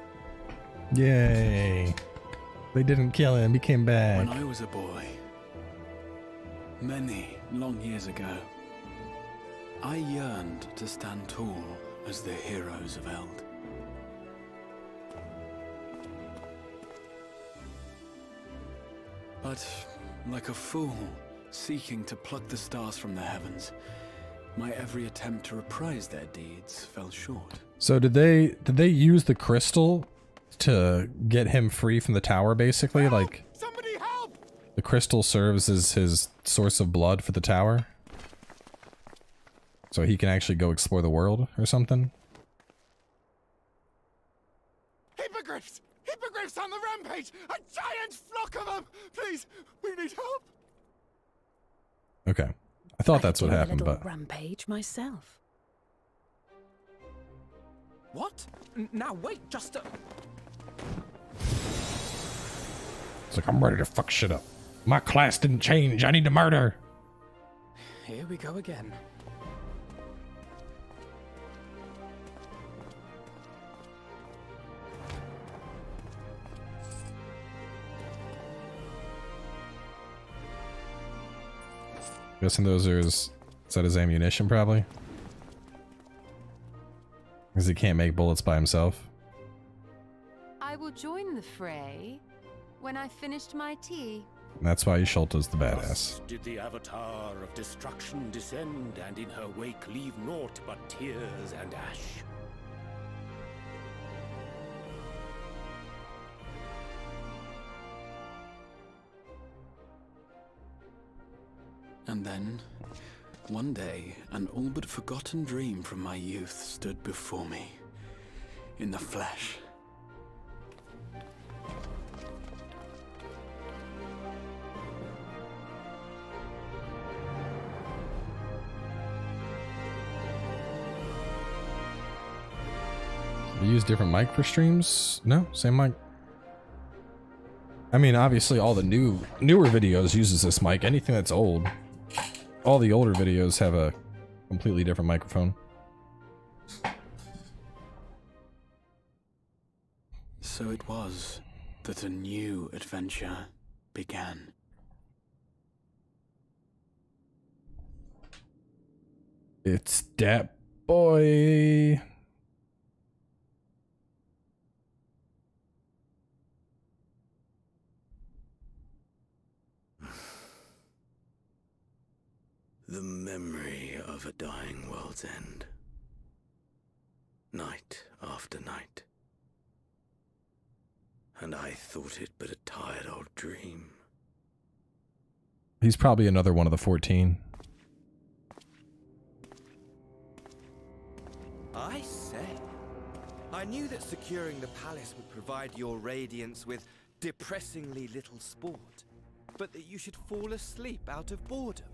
Yay. They didn't kill him, he came back. When I was a boy, many long years ago, I yearned to stand tall as the heroes of Eld. But, like a fool, seeking to pluck the stars from the heavens, my every attempt to reprise their deeds fell short. So did they use the crystal to get him free from the tower, basically? Help! Like, somebody help! The crystal serves as his source of blood for the tower? So he can actually go explore the world or something? Hippogriffs! Hippogriffs on the rampage! A giant flock of them! Please, we need help! Okay. I thought that's what do a happened, little but... rampage myself. What? Now wait, just a... It's like, I'm ready to fuck shit up. My class didn't change, I need to murder! Here we go again. Guessing those are his... Is that his ammunition, probably? Because he can't make bullets by himself. I will join the fray when I've finished my tea. And that's why Schulta's the badass. Thus did the avatar of destruction descend, and in her wake leave naught but tears and ash. And then, one day, an all but forgotten dream from my youth stood before me, in the flesh. You use different mic for streams? No, same mic. I mean, obviously all the newer videos uses this mic. Anything that's old, all the older videos have a completely different microphone. So it was that a new adventure began. It's that boy. The memory of a dying world's end. Night after night. And I thought it but a tired old dream. He's probably another one of the 14. I say, I knew that securing the palace would provide your radiance with depressingly little sport, but that you should fall asleep out of boredom.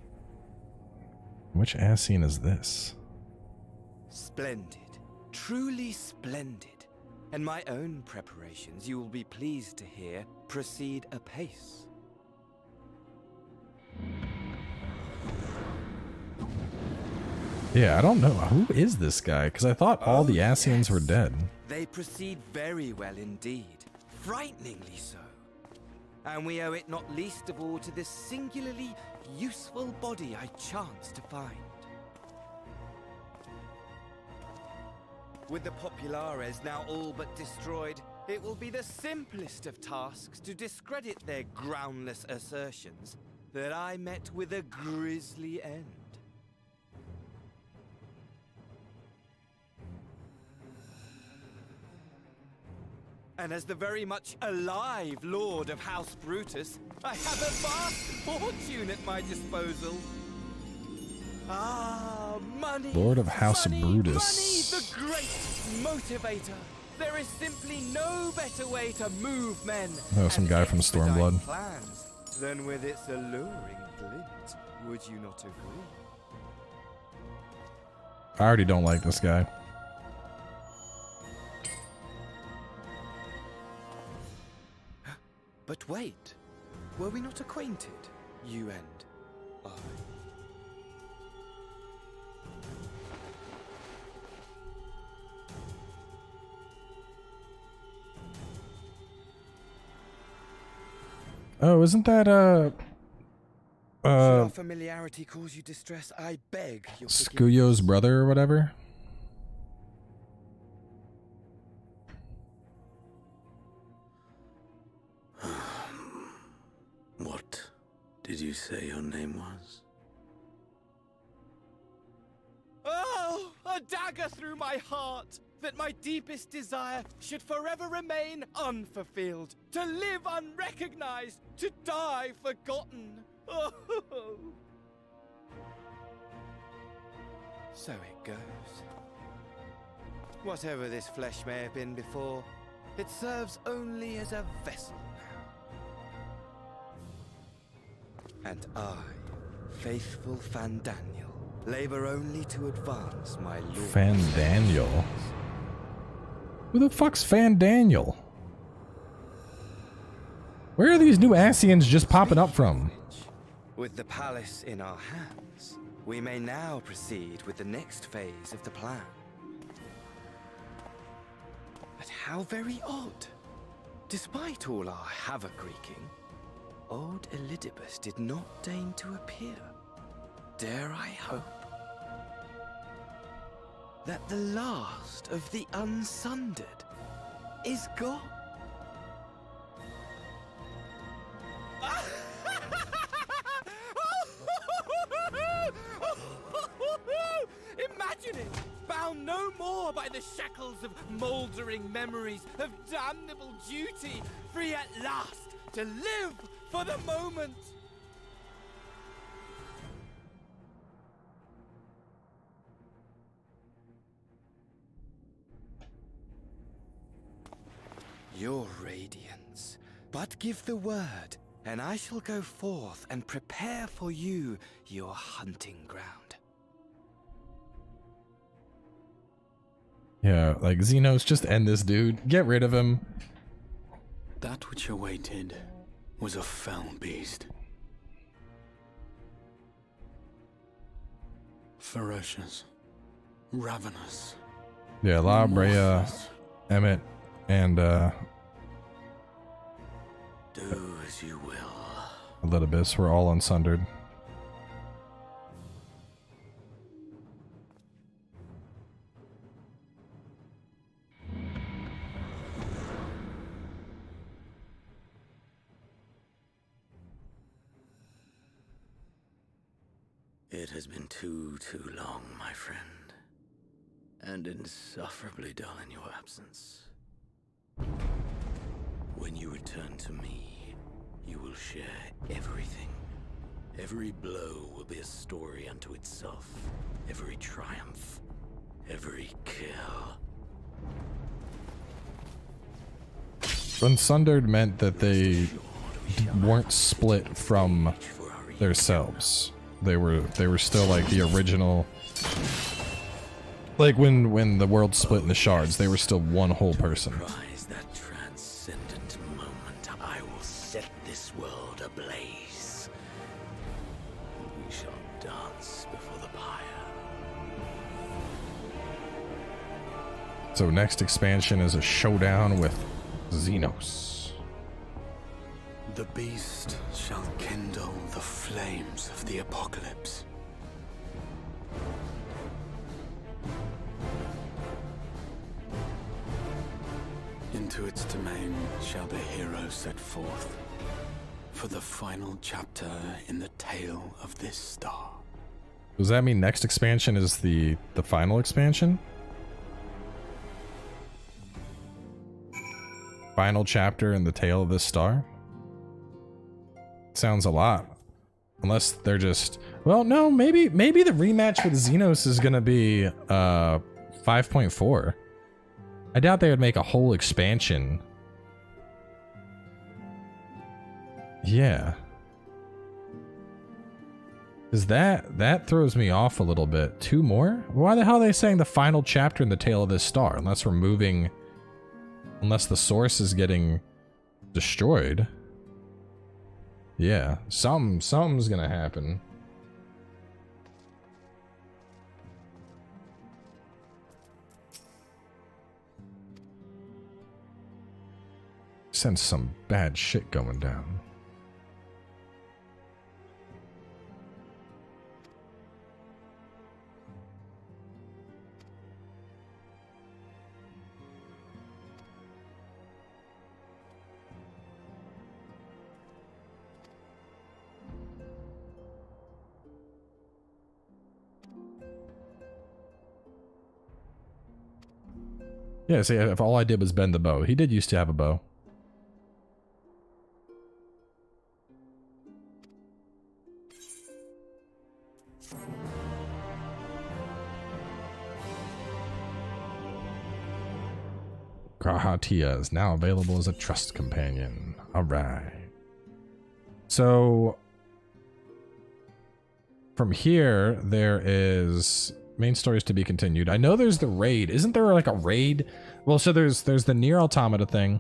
Which ass scene is this? Splendid. Truly splendid. And my own preparations, you will be pleased to hear, proceed apace. Yeah, I don't know. Who is this guy? Because I thought all the Asians were dead. They proceed very well indeed. Frighteningly so. And we owe it not least of all to this singularly useful body I chanced to find. With the populares now all but destroyed, it will be the simplest of tasks to discredit their groundless assertions that I met with a grisly end. And as the very much alive Lord of House Brutus, I have a vast fortune at my disposal. Ah, money! Lord of House Money, Brutus. the great motivator. There is simply no better way to move men. Oh, some guy from Stormblood. Plans than with its alluring glint. Would you not agree? I already don't like this guy. But wait, were we not acquainted, you and I? Oh, isn't that Should our familiarity cause you distress? I beg your forgiveness. Skuyo's brother or whatever? What did you say your name was? Oh, a dagger through my heart! That my deepest desire should forever remain unfulfilled, to live unrecognized, to die forgotten. Oh. So it goes. Whatever this flesh may have been before, it serves only as a vessel now. And I, faithful Fandaniel, labor only to advance my lord. Fandaniel? Who the fuck's Fandaniel? Where are these new Asians just popping up from? With the palace in our hands, we may now proceed with the next phase of the plan. But how very odd. Despite all our havoc-wreaking, old Elidibus did not deign to appear. Dare I hope that the last of the unsundered is gone? Imagine it! Bound no more by the shackles of mouldering memories of damnable duty, free at last to live for the moment! Your radiance, but give the word, and I shall go forth and prepare for you your hunting ground. Yeah, like Xenos, just end this dude. Get rid of him. That which awaited was a fell beast. Ferocious, ravenous. Yeah, La Brea, Emmett, and Do as you will. Elidibus were all unsundered. It has been too long, my friend, and insufferably dull in your absence. When you return to me, you will share everything. Every blow will be a story unto itself. Every triumph, every kill. Unsundered meant that they weren't split from themselves. They were still like the original. Like when the world split into shards, they were still one whole person. Prize that transcendent moment, I will set this world ablaze. We shall dance before the pyre. So next expansion is a showdown with Xenos. The beast shall kindle the flames of the apocalypse. Into its domain shall the hero set forth for the final chapter in the tale of this star. Does that mean next expansion is the final expansion? Final chapter in the tale of this star? Sounds a lot. Unless they're just... Well, no, maybe the rematch with Xenos is gonna be 5.4. I doubt they would make a whole expansion. Yeah. Because that throws me off a little bit. 2 more? Why the hell are they saying the final chapter in the tale of this star? Unless we're moving... Unless the source is getting destroyed. Yeah, something's gonna happen. Sense some bad shit going down. Yeah, see, if all I did was bend the bow. He did used to have a bow. Grahatia is now available as a trust companion. Alright. So... From here, there is... Main stories to be continued. I know there's the raid. Isn't there like a raid? Well, so there's the Nier Automata thing.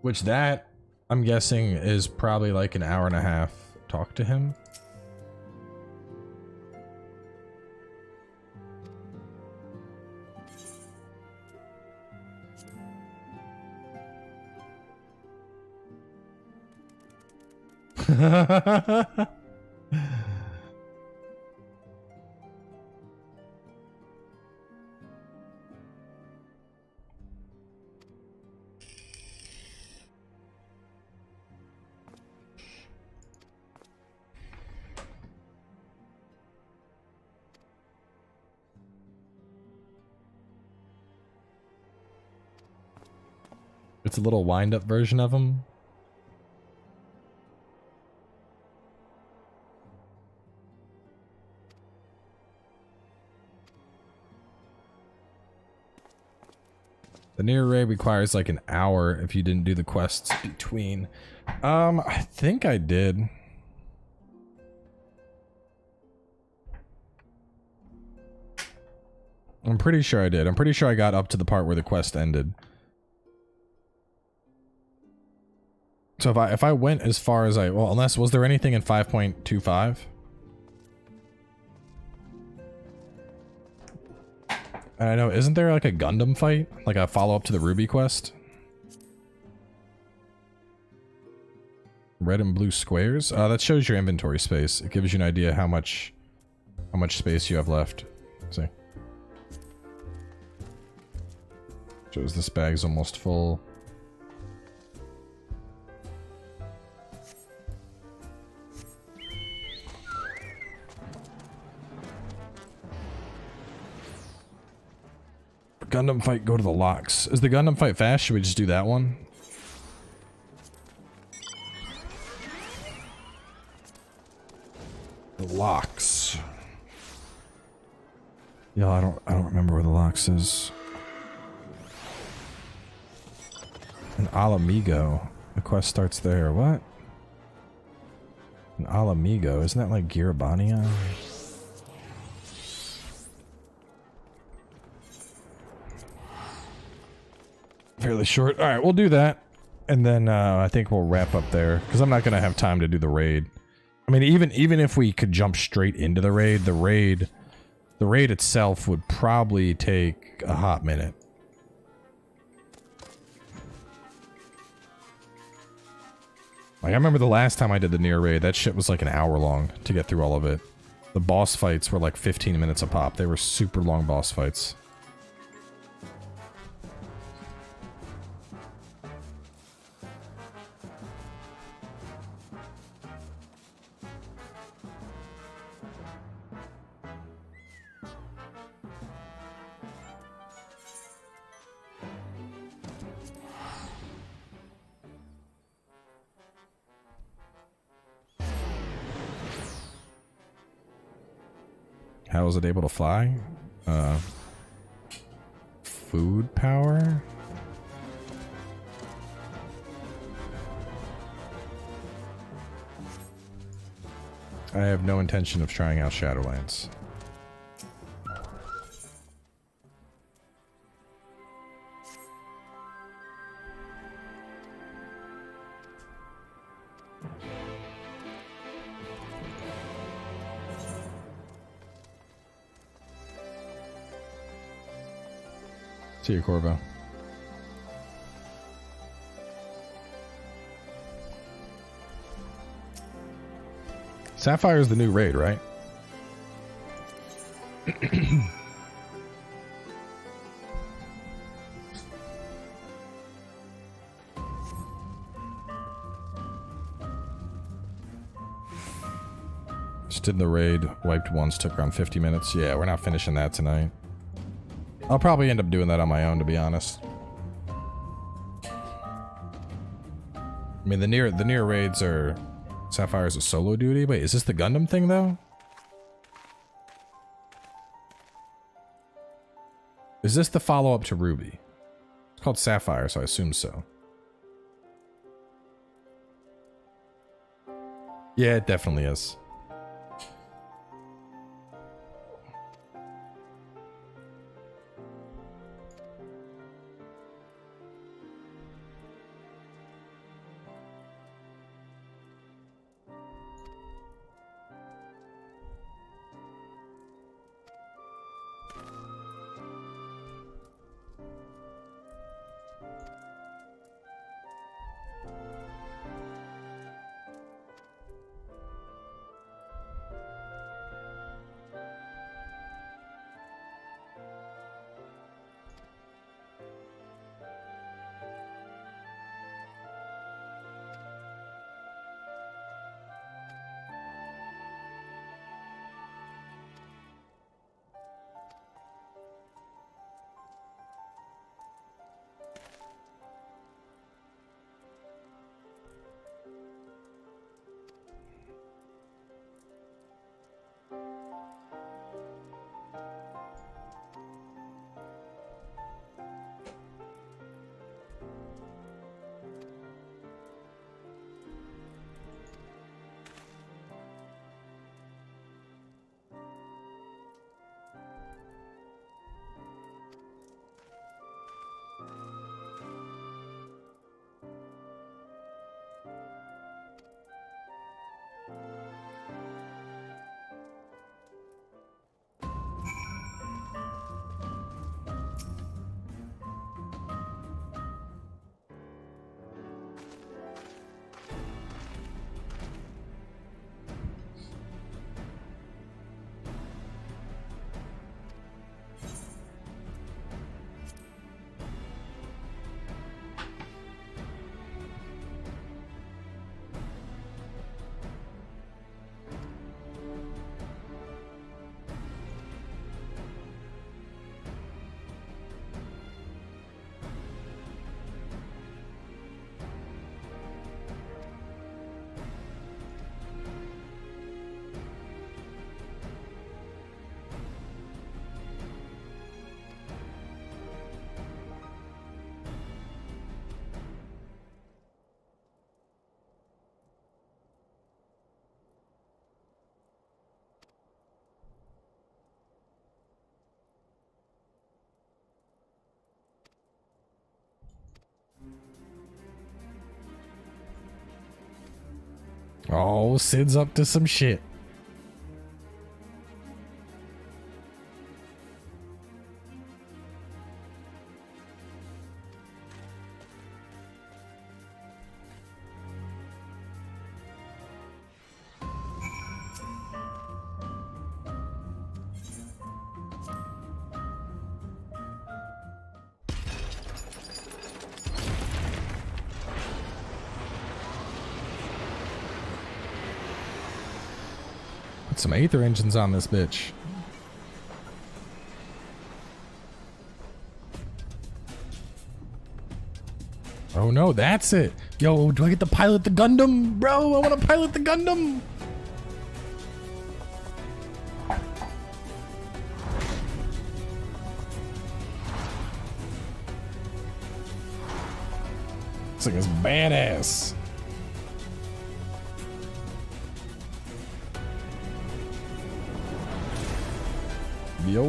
Which that, I'm guessing, is probably like an hour and a half. Talk to him. It's a little wind-up version of him. The Nier raid requires like an hour if you didn't do the quests between. I think I did. I'm pretty sure I did. I'm pretty sure I got up to the part where the quest ended. So if I went as far as well, unless, was there anything in 5.25? And I know, isn't there like a Gundam fight? Like a follow-up to the Ruby quest? Red and blue squares? That shows your inventory space. It gives you an idea how much space you have left. Let's see. Shows this bag's almost full. Gundam fight, go to the locks. Is the Gundam fight fast? Should we just do that one? The locks. Yeah, I don't remember where the locks is. An Alamigo. The quest starts there. What? An Alamigo. Isn't that like Girabania? Fairly short. Alright, we'll do that. And then I think we'll wrap up there. Because I'm not going to have time to do the raid. I mean, even if we could jump straight into the raid itself would probably take a hot minute. Like, I remember the last time I did the Nier raid, that shit was like an hour long to get through all of it. The boss fights were like 15 minutes a pop. They were super long boss fights. How is it able to fly? Food power? I have no intention of trying out Shadowlands. See you, Corvo. Sapphire is the new raid, right? Just did the raid, wiped once, took around 50 minutes. Yeah, we're not finishing that tonight. I'll probably end up doing that on my own, to be honest. I mean, the near raids are... Sapphire's a solo duty. Wait, is this the Gundam thing, though? Is this the follow-up to Ruby? It's called Sapphire, so I assume so. Yeah, it definitely is. Oh, Sid's up to some shit. Put some Aether engines on this bitch. Oh no, that's it. Yo, do I get to pilot the Gundam? Bro, I want to pilot the Gundam. This thing is badass. Yo.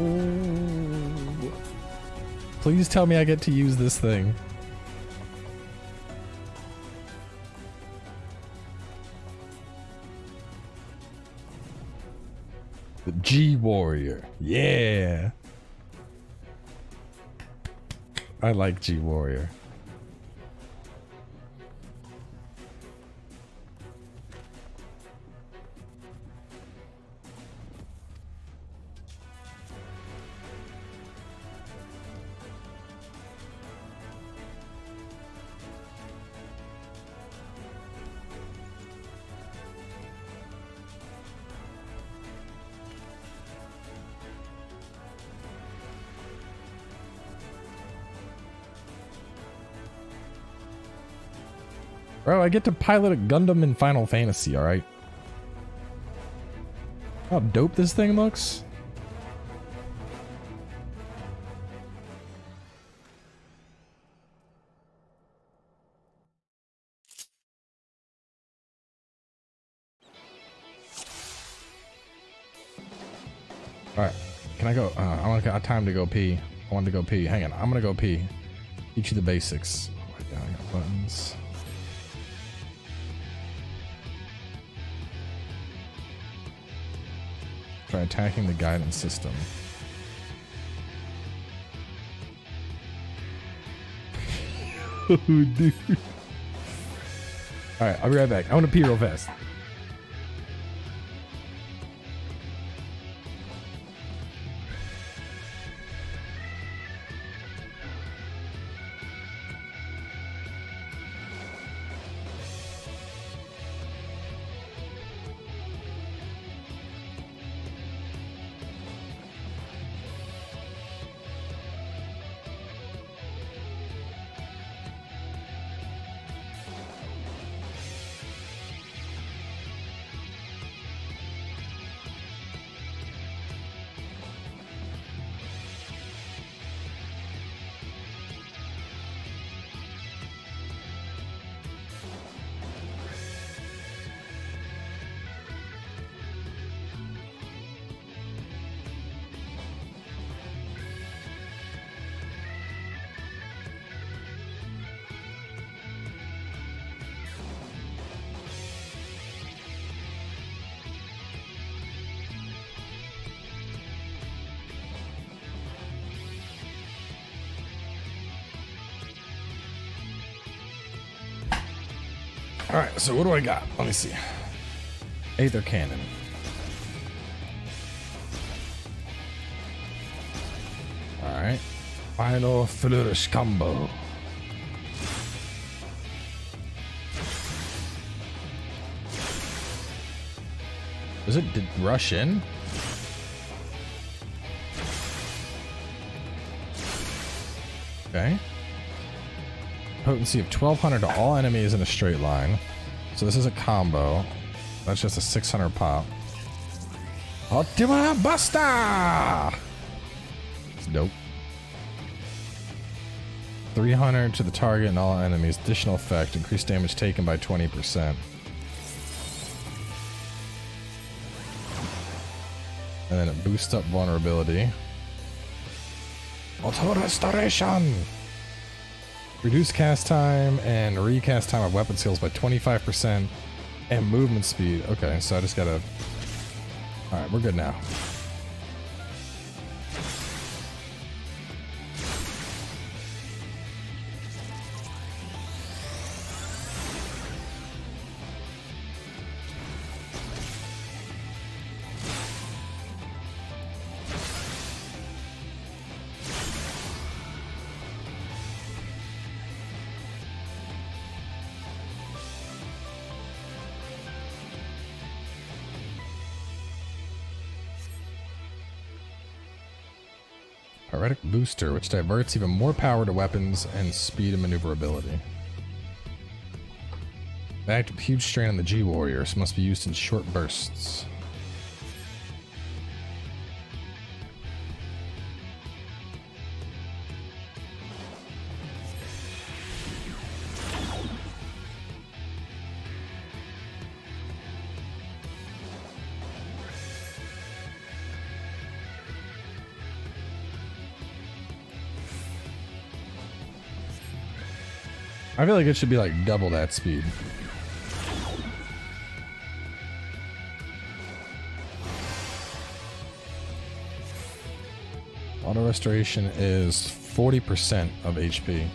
Please tell me I get to use this thing. The G Warrior. Yeah. I like G Warrior. Bro, I get to pilot a Gundam in Final Fantasy, alright? How dope this thing looks. Alright, can I go? I want to got time to go pee. I want to go pee. Hang on, I'm gonna go pee. Teach you the basics. Oh my god, I got buttons. Try attacking the guidance system. Oh, dude. Alright, I'll be right back. I want to pee real fast. Alright, so what do I got? Let me see. Aether Cannon. Alright. Final Flourish combo. Does it rush in? Okay. Potency of 1200 to all enemies in a straight line. So this is a combo. That's just a 600 pop. Ultima Busta! It's dope. 300 to the target and all enemies. Additional effect. Increased damage taken by 20%. And then it boosts up vulnerability. Auto Restoration! Reduce cast time and recast time of weapon skills by 25%. And movement speed. Okay, so I just gotta... Alright, we're good now. Heretic Booster, which diverts even more power to weapons and speed and maneuverability. They act with huge strain on the G-Warriors, must be used in short bursts. I feel like it should be like double that speed. Auto restoration is 40% of HP.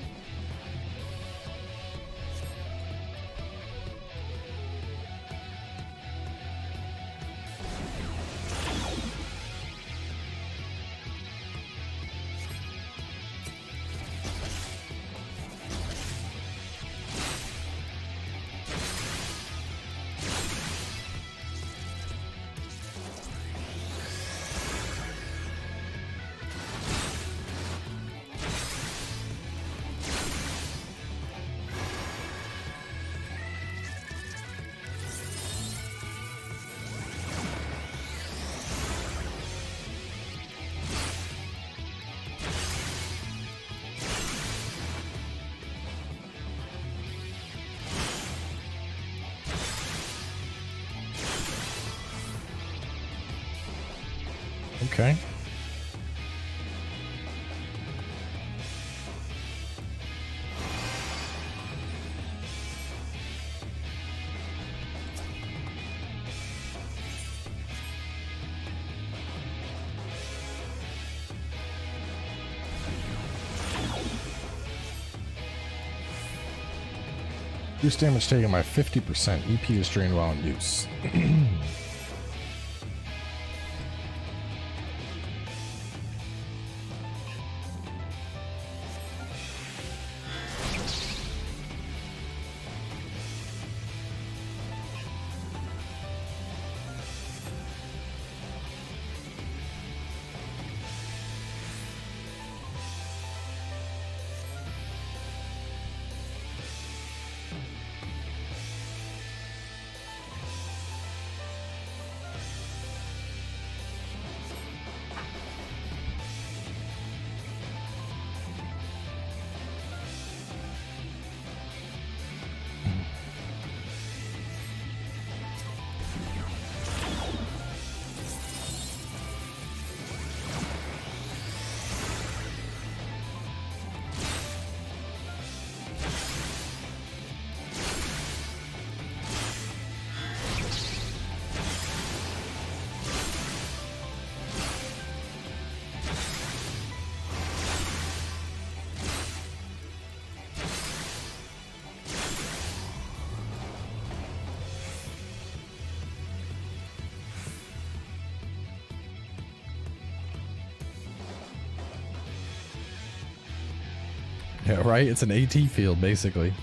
Okay. Reduce damage taken by 50%. EP is drained while in use. Yeah, right? It's an AT field, basically.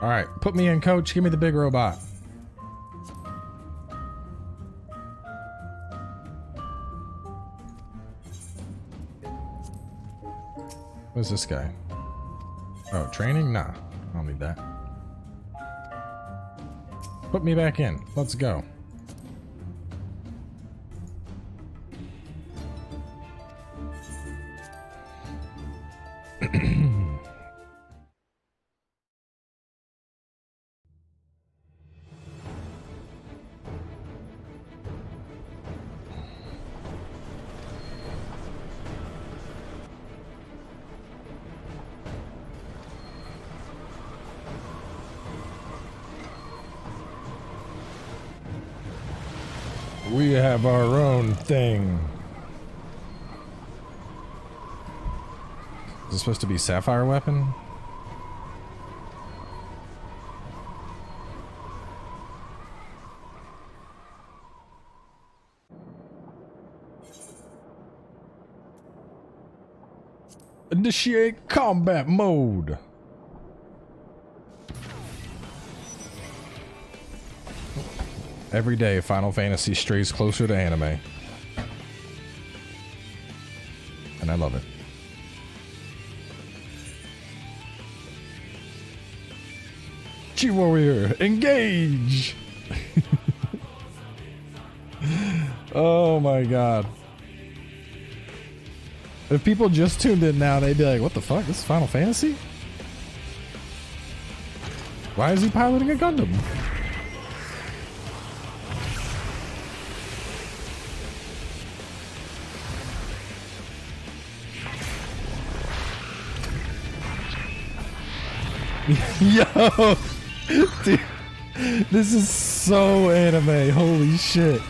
Alright, put me in, coach. Give me the big robot. What's this guy? Oh, training? Nah, I don't need that. Put me back in. Let's go. We have our own thing. Is this supposed to be Sapphire Weapon? Initiate combat mode. Every day, Final Fantasy strays closer to anime. And I love it. G-Warrior, engage! Oh my god. If people just tuned in now, they'd be like, what the fuck? This is Final Fantasy? Why is he piloting a Gundam? Yo! Dude, this is so anime. Holy shit.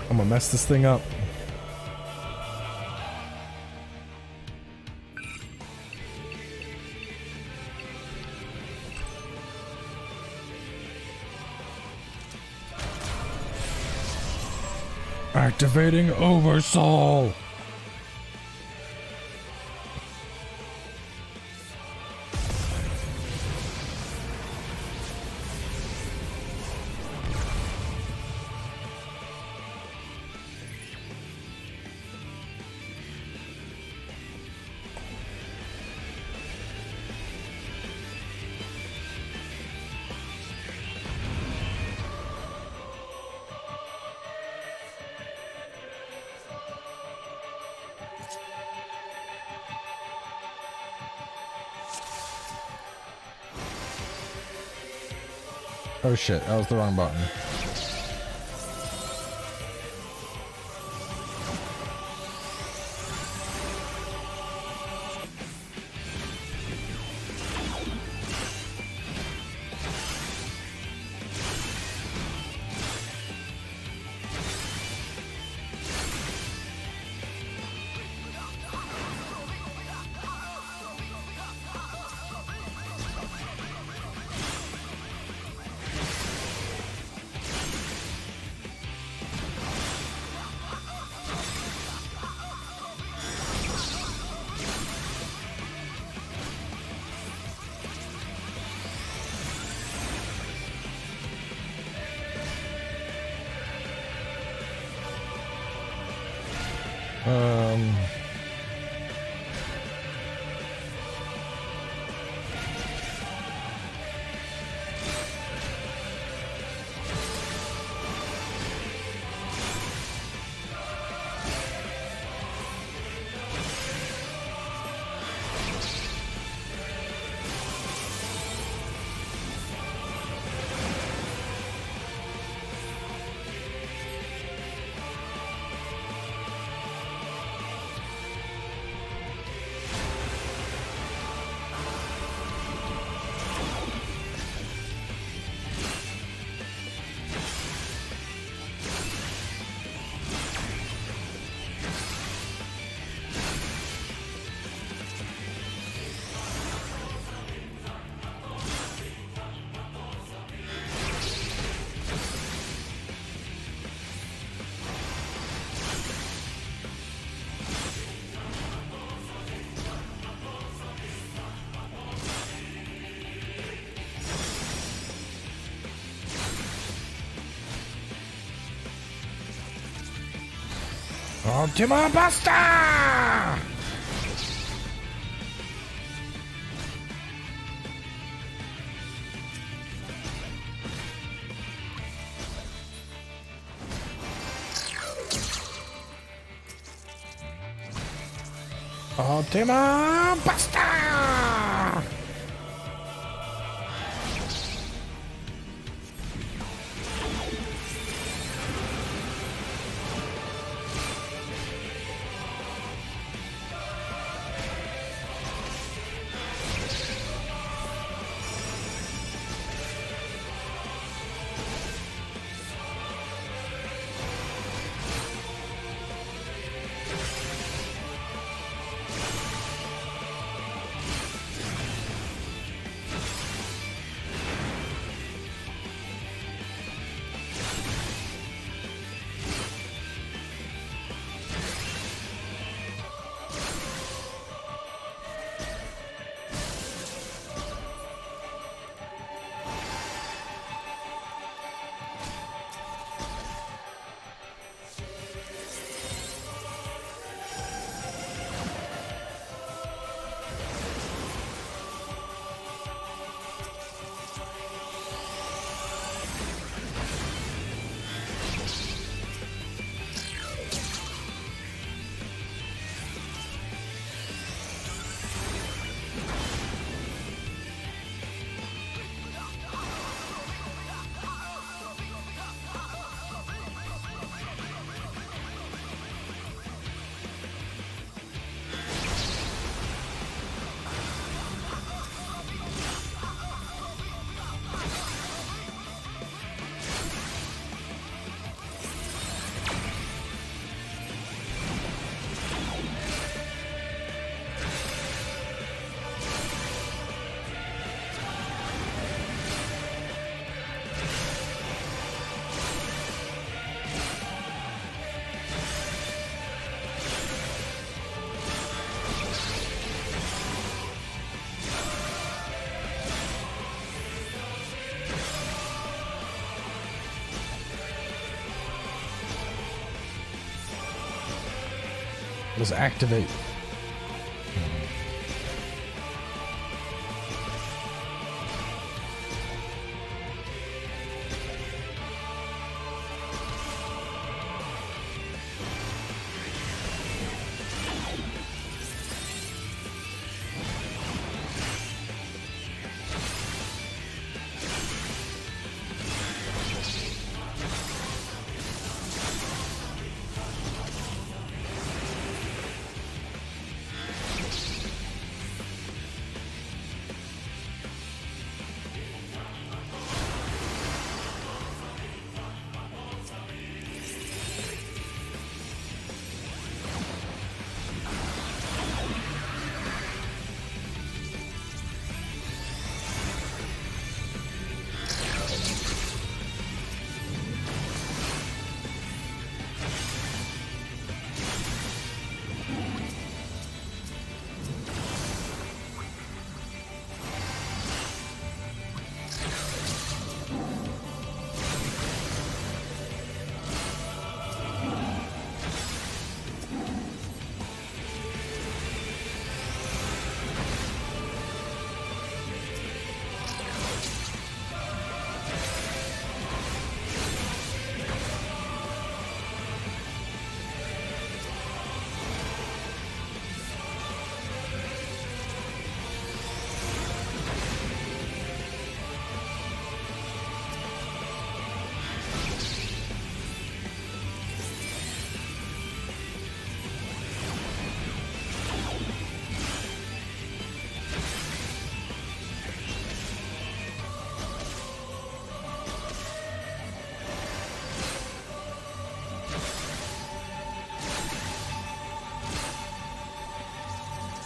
I'm gonna mess this thing up. Activating Oversoul. Oh shit, that was the wrong button. Ultima Basta! Ultima Basta! Let's activate.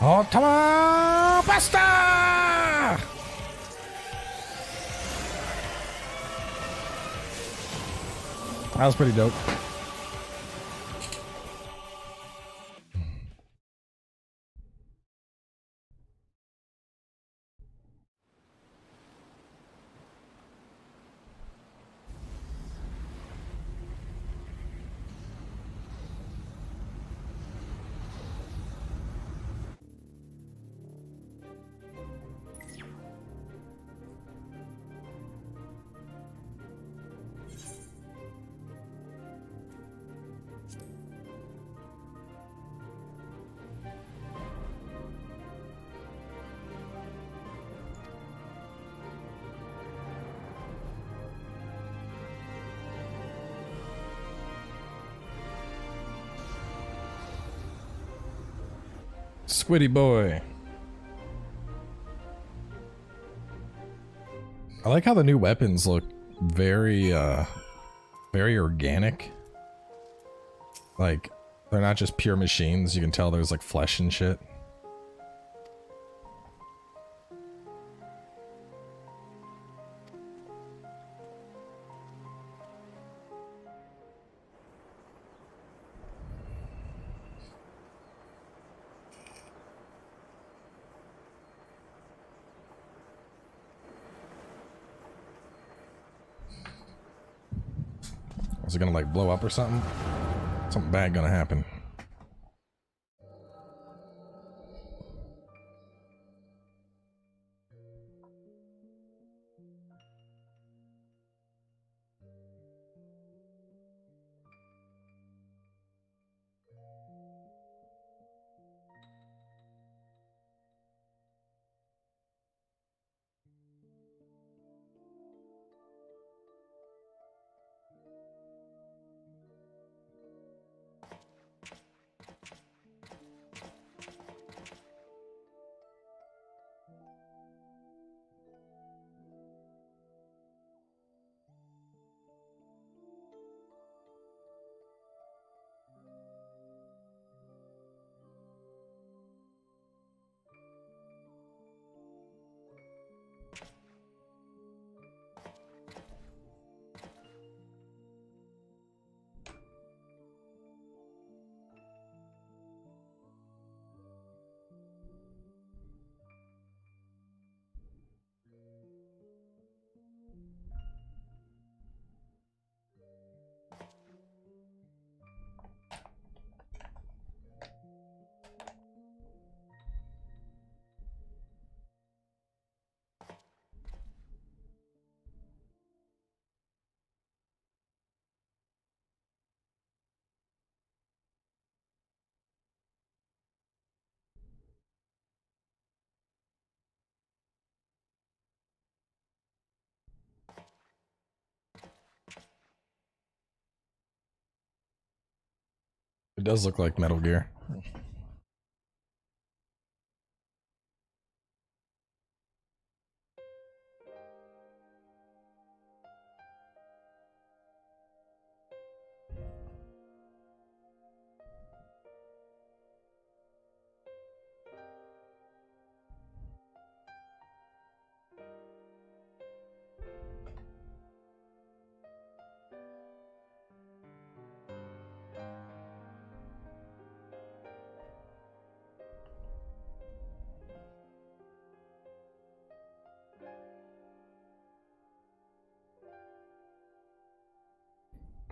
Ultima Basta! That was pretty dope. Squiddy boy. I like how the new weapons look very very organic. Like they're not just pure machines, you can tell there's like flesh and shit. Is it gonna like blow up or something? Something bad gonna happen. It does look like Metal Gear.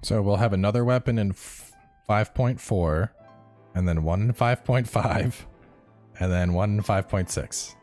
So we'll have another weapon in 5.4, and then one in 5.5, and then one in 5.6.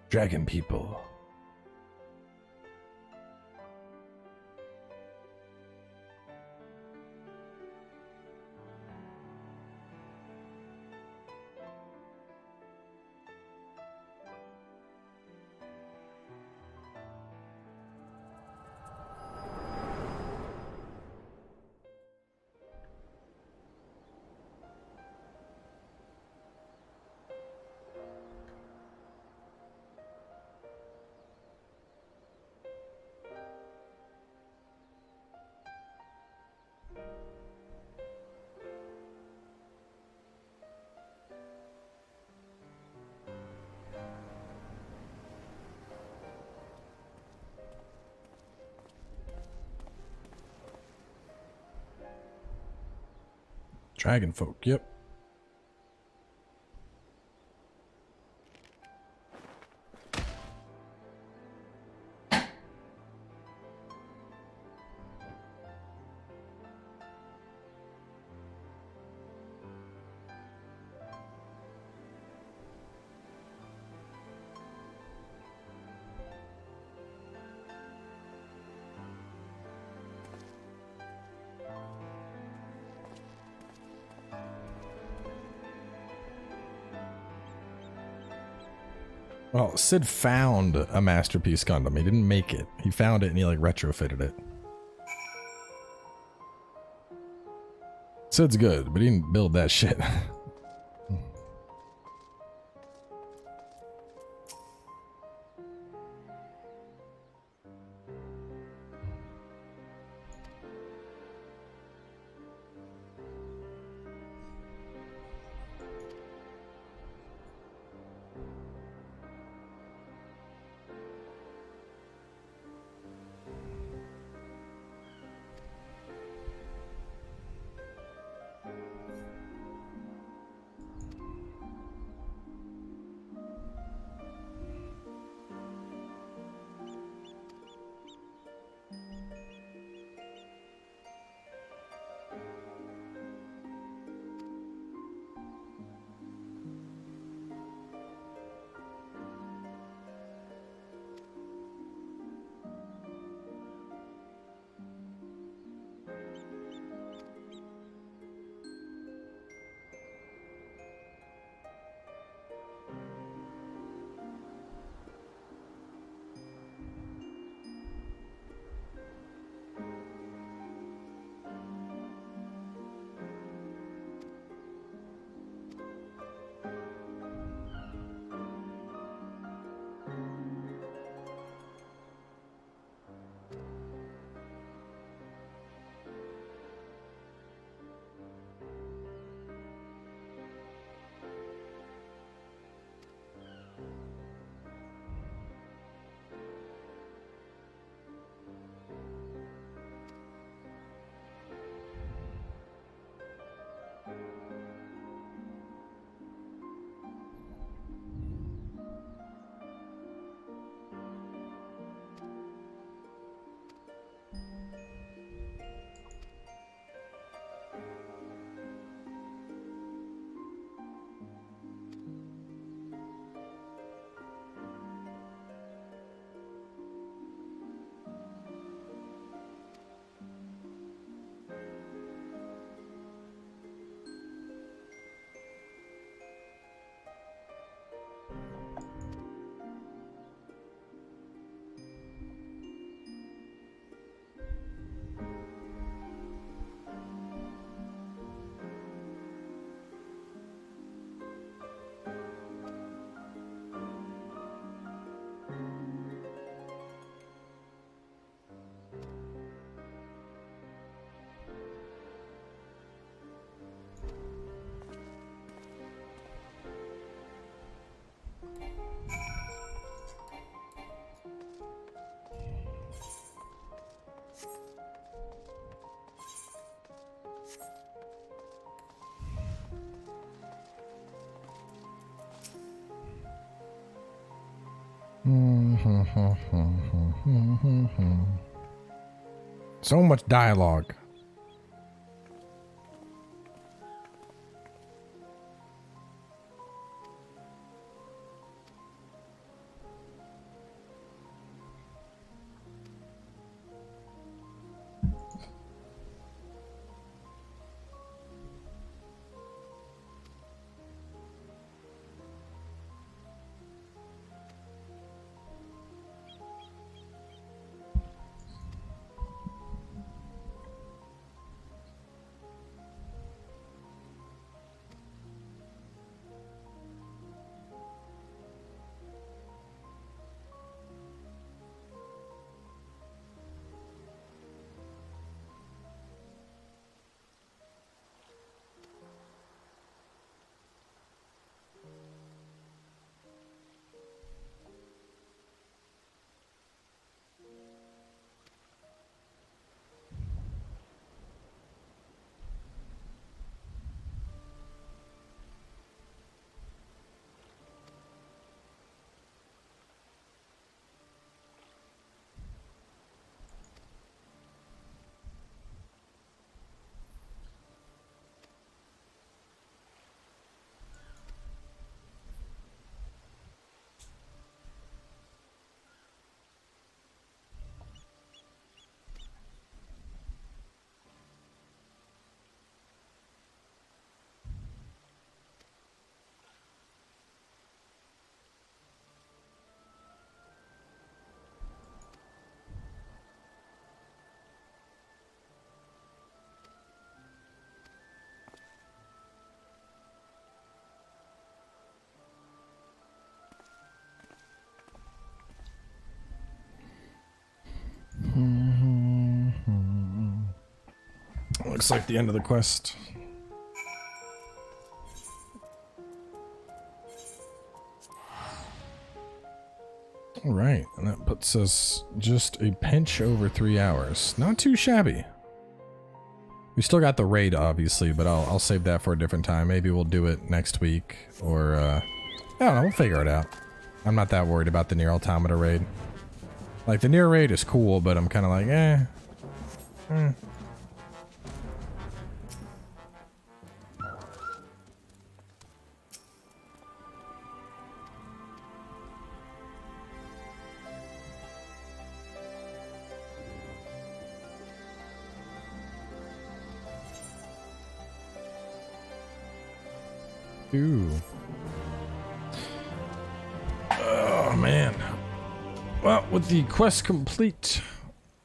Dragon people. Dragon folk, yep. Well, Sid found a Masterpiece Gundam. He didn't make it. He found it and he like retrofitted it. Sid's good, but he didn't build that shit. So much dialogue. Looks like the end of the quest. Alright, and that puts us just a pinch over 3 hours. Not too shabby. We still got the raid, obviously, but I'll save that for a different time. Maybe we'll do it next week, or, I don't know, we'll figure it out. I'm not that worried about the Nier Automata raid. Like, the Nier raid is cool, but I'm kind of like, Ooh. Oh, man. Well, with the quest complete,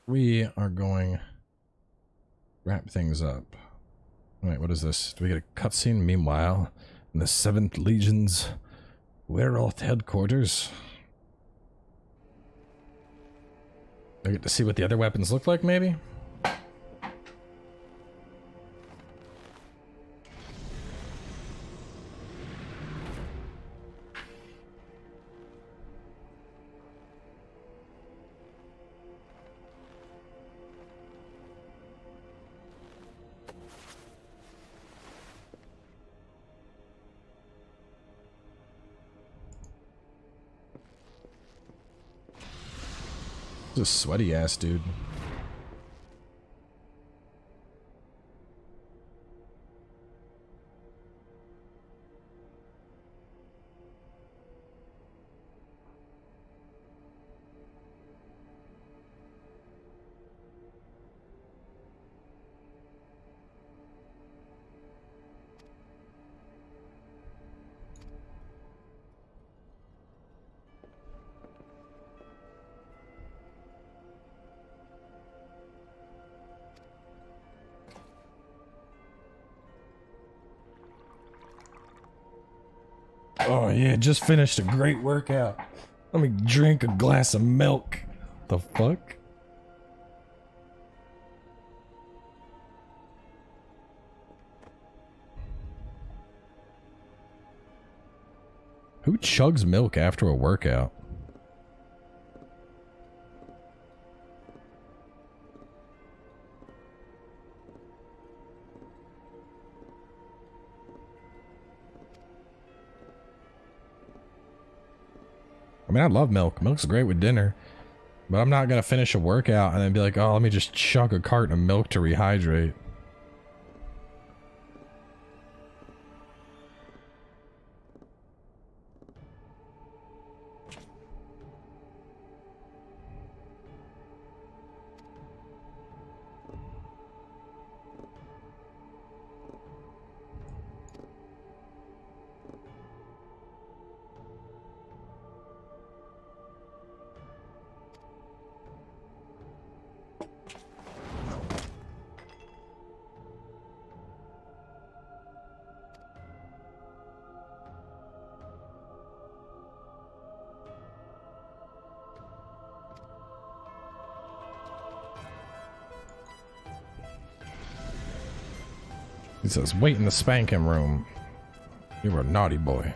we are going to wrap things up. Wait, what is this? Do we get a cutscene? Meanwhile, in the 7th Legion's Werewolf headquarters. I get to see what the other weapons look like, maybe? A sweaty ass dude. Oh yeah, just finished a great workout. Let me drink a glass of milk. The fuck? Who chugs milk after a workout? I mean, I love milk. Milk's great with dinner. But I'm not going to finish a workout and then be like, oh, let me just chug a carton of milk to rehydrate. He says, wait in the spanking room. You're a naughty boy.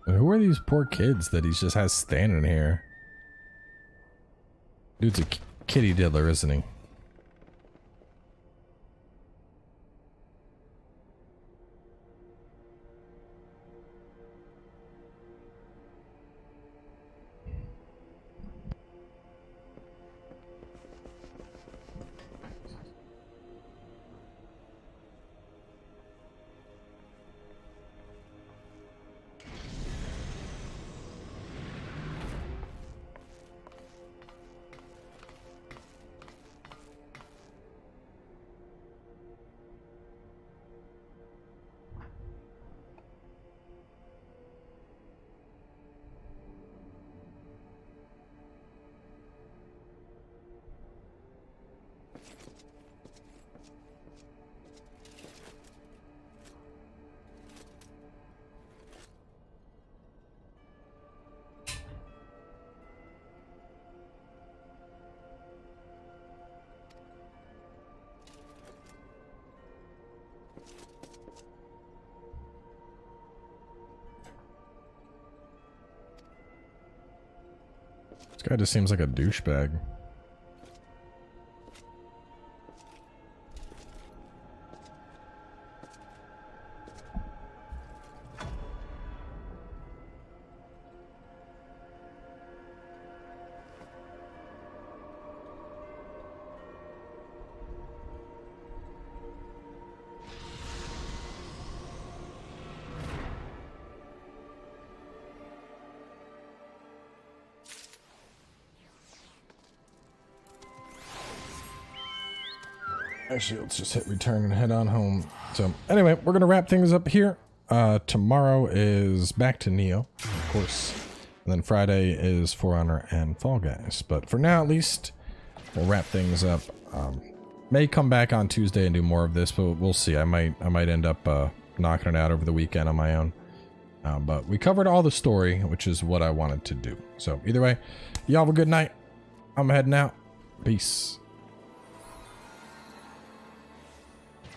Who are these poor kids that he just has standing here? Dude's a kitty diddler, isn't he? This guy just seems like a douchebag. Actually, let's just hit return and head on home. So anyway, we're going to wrap things up here. Tomorrow is back to Neo, of course. And then Friday is For Honor and Fall Guys. But for now, at least, we'll wrap things up. May come back on Tuesday and do more of this, but we'll see. I might end up knocking it out over the weekend on my own. But we covered all the story, which is what I wanted to do. So either way, y'all have a good night. I'm heading out. Peace.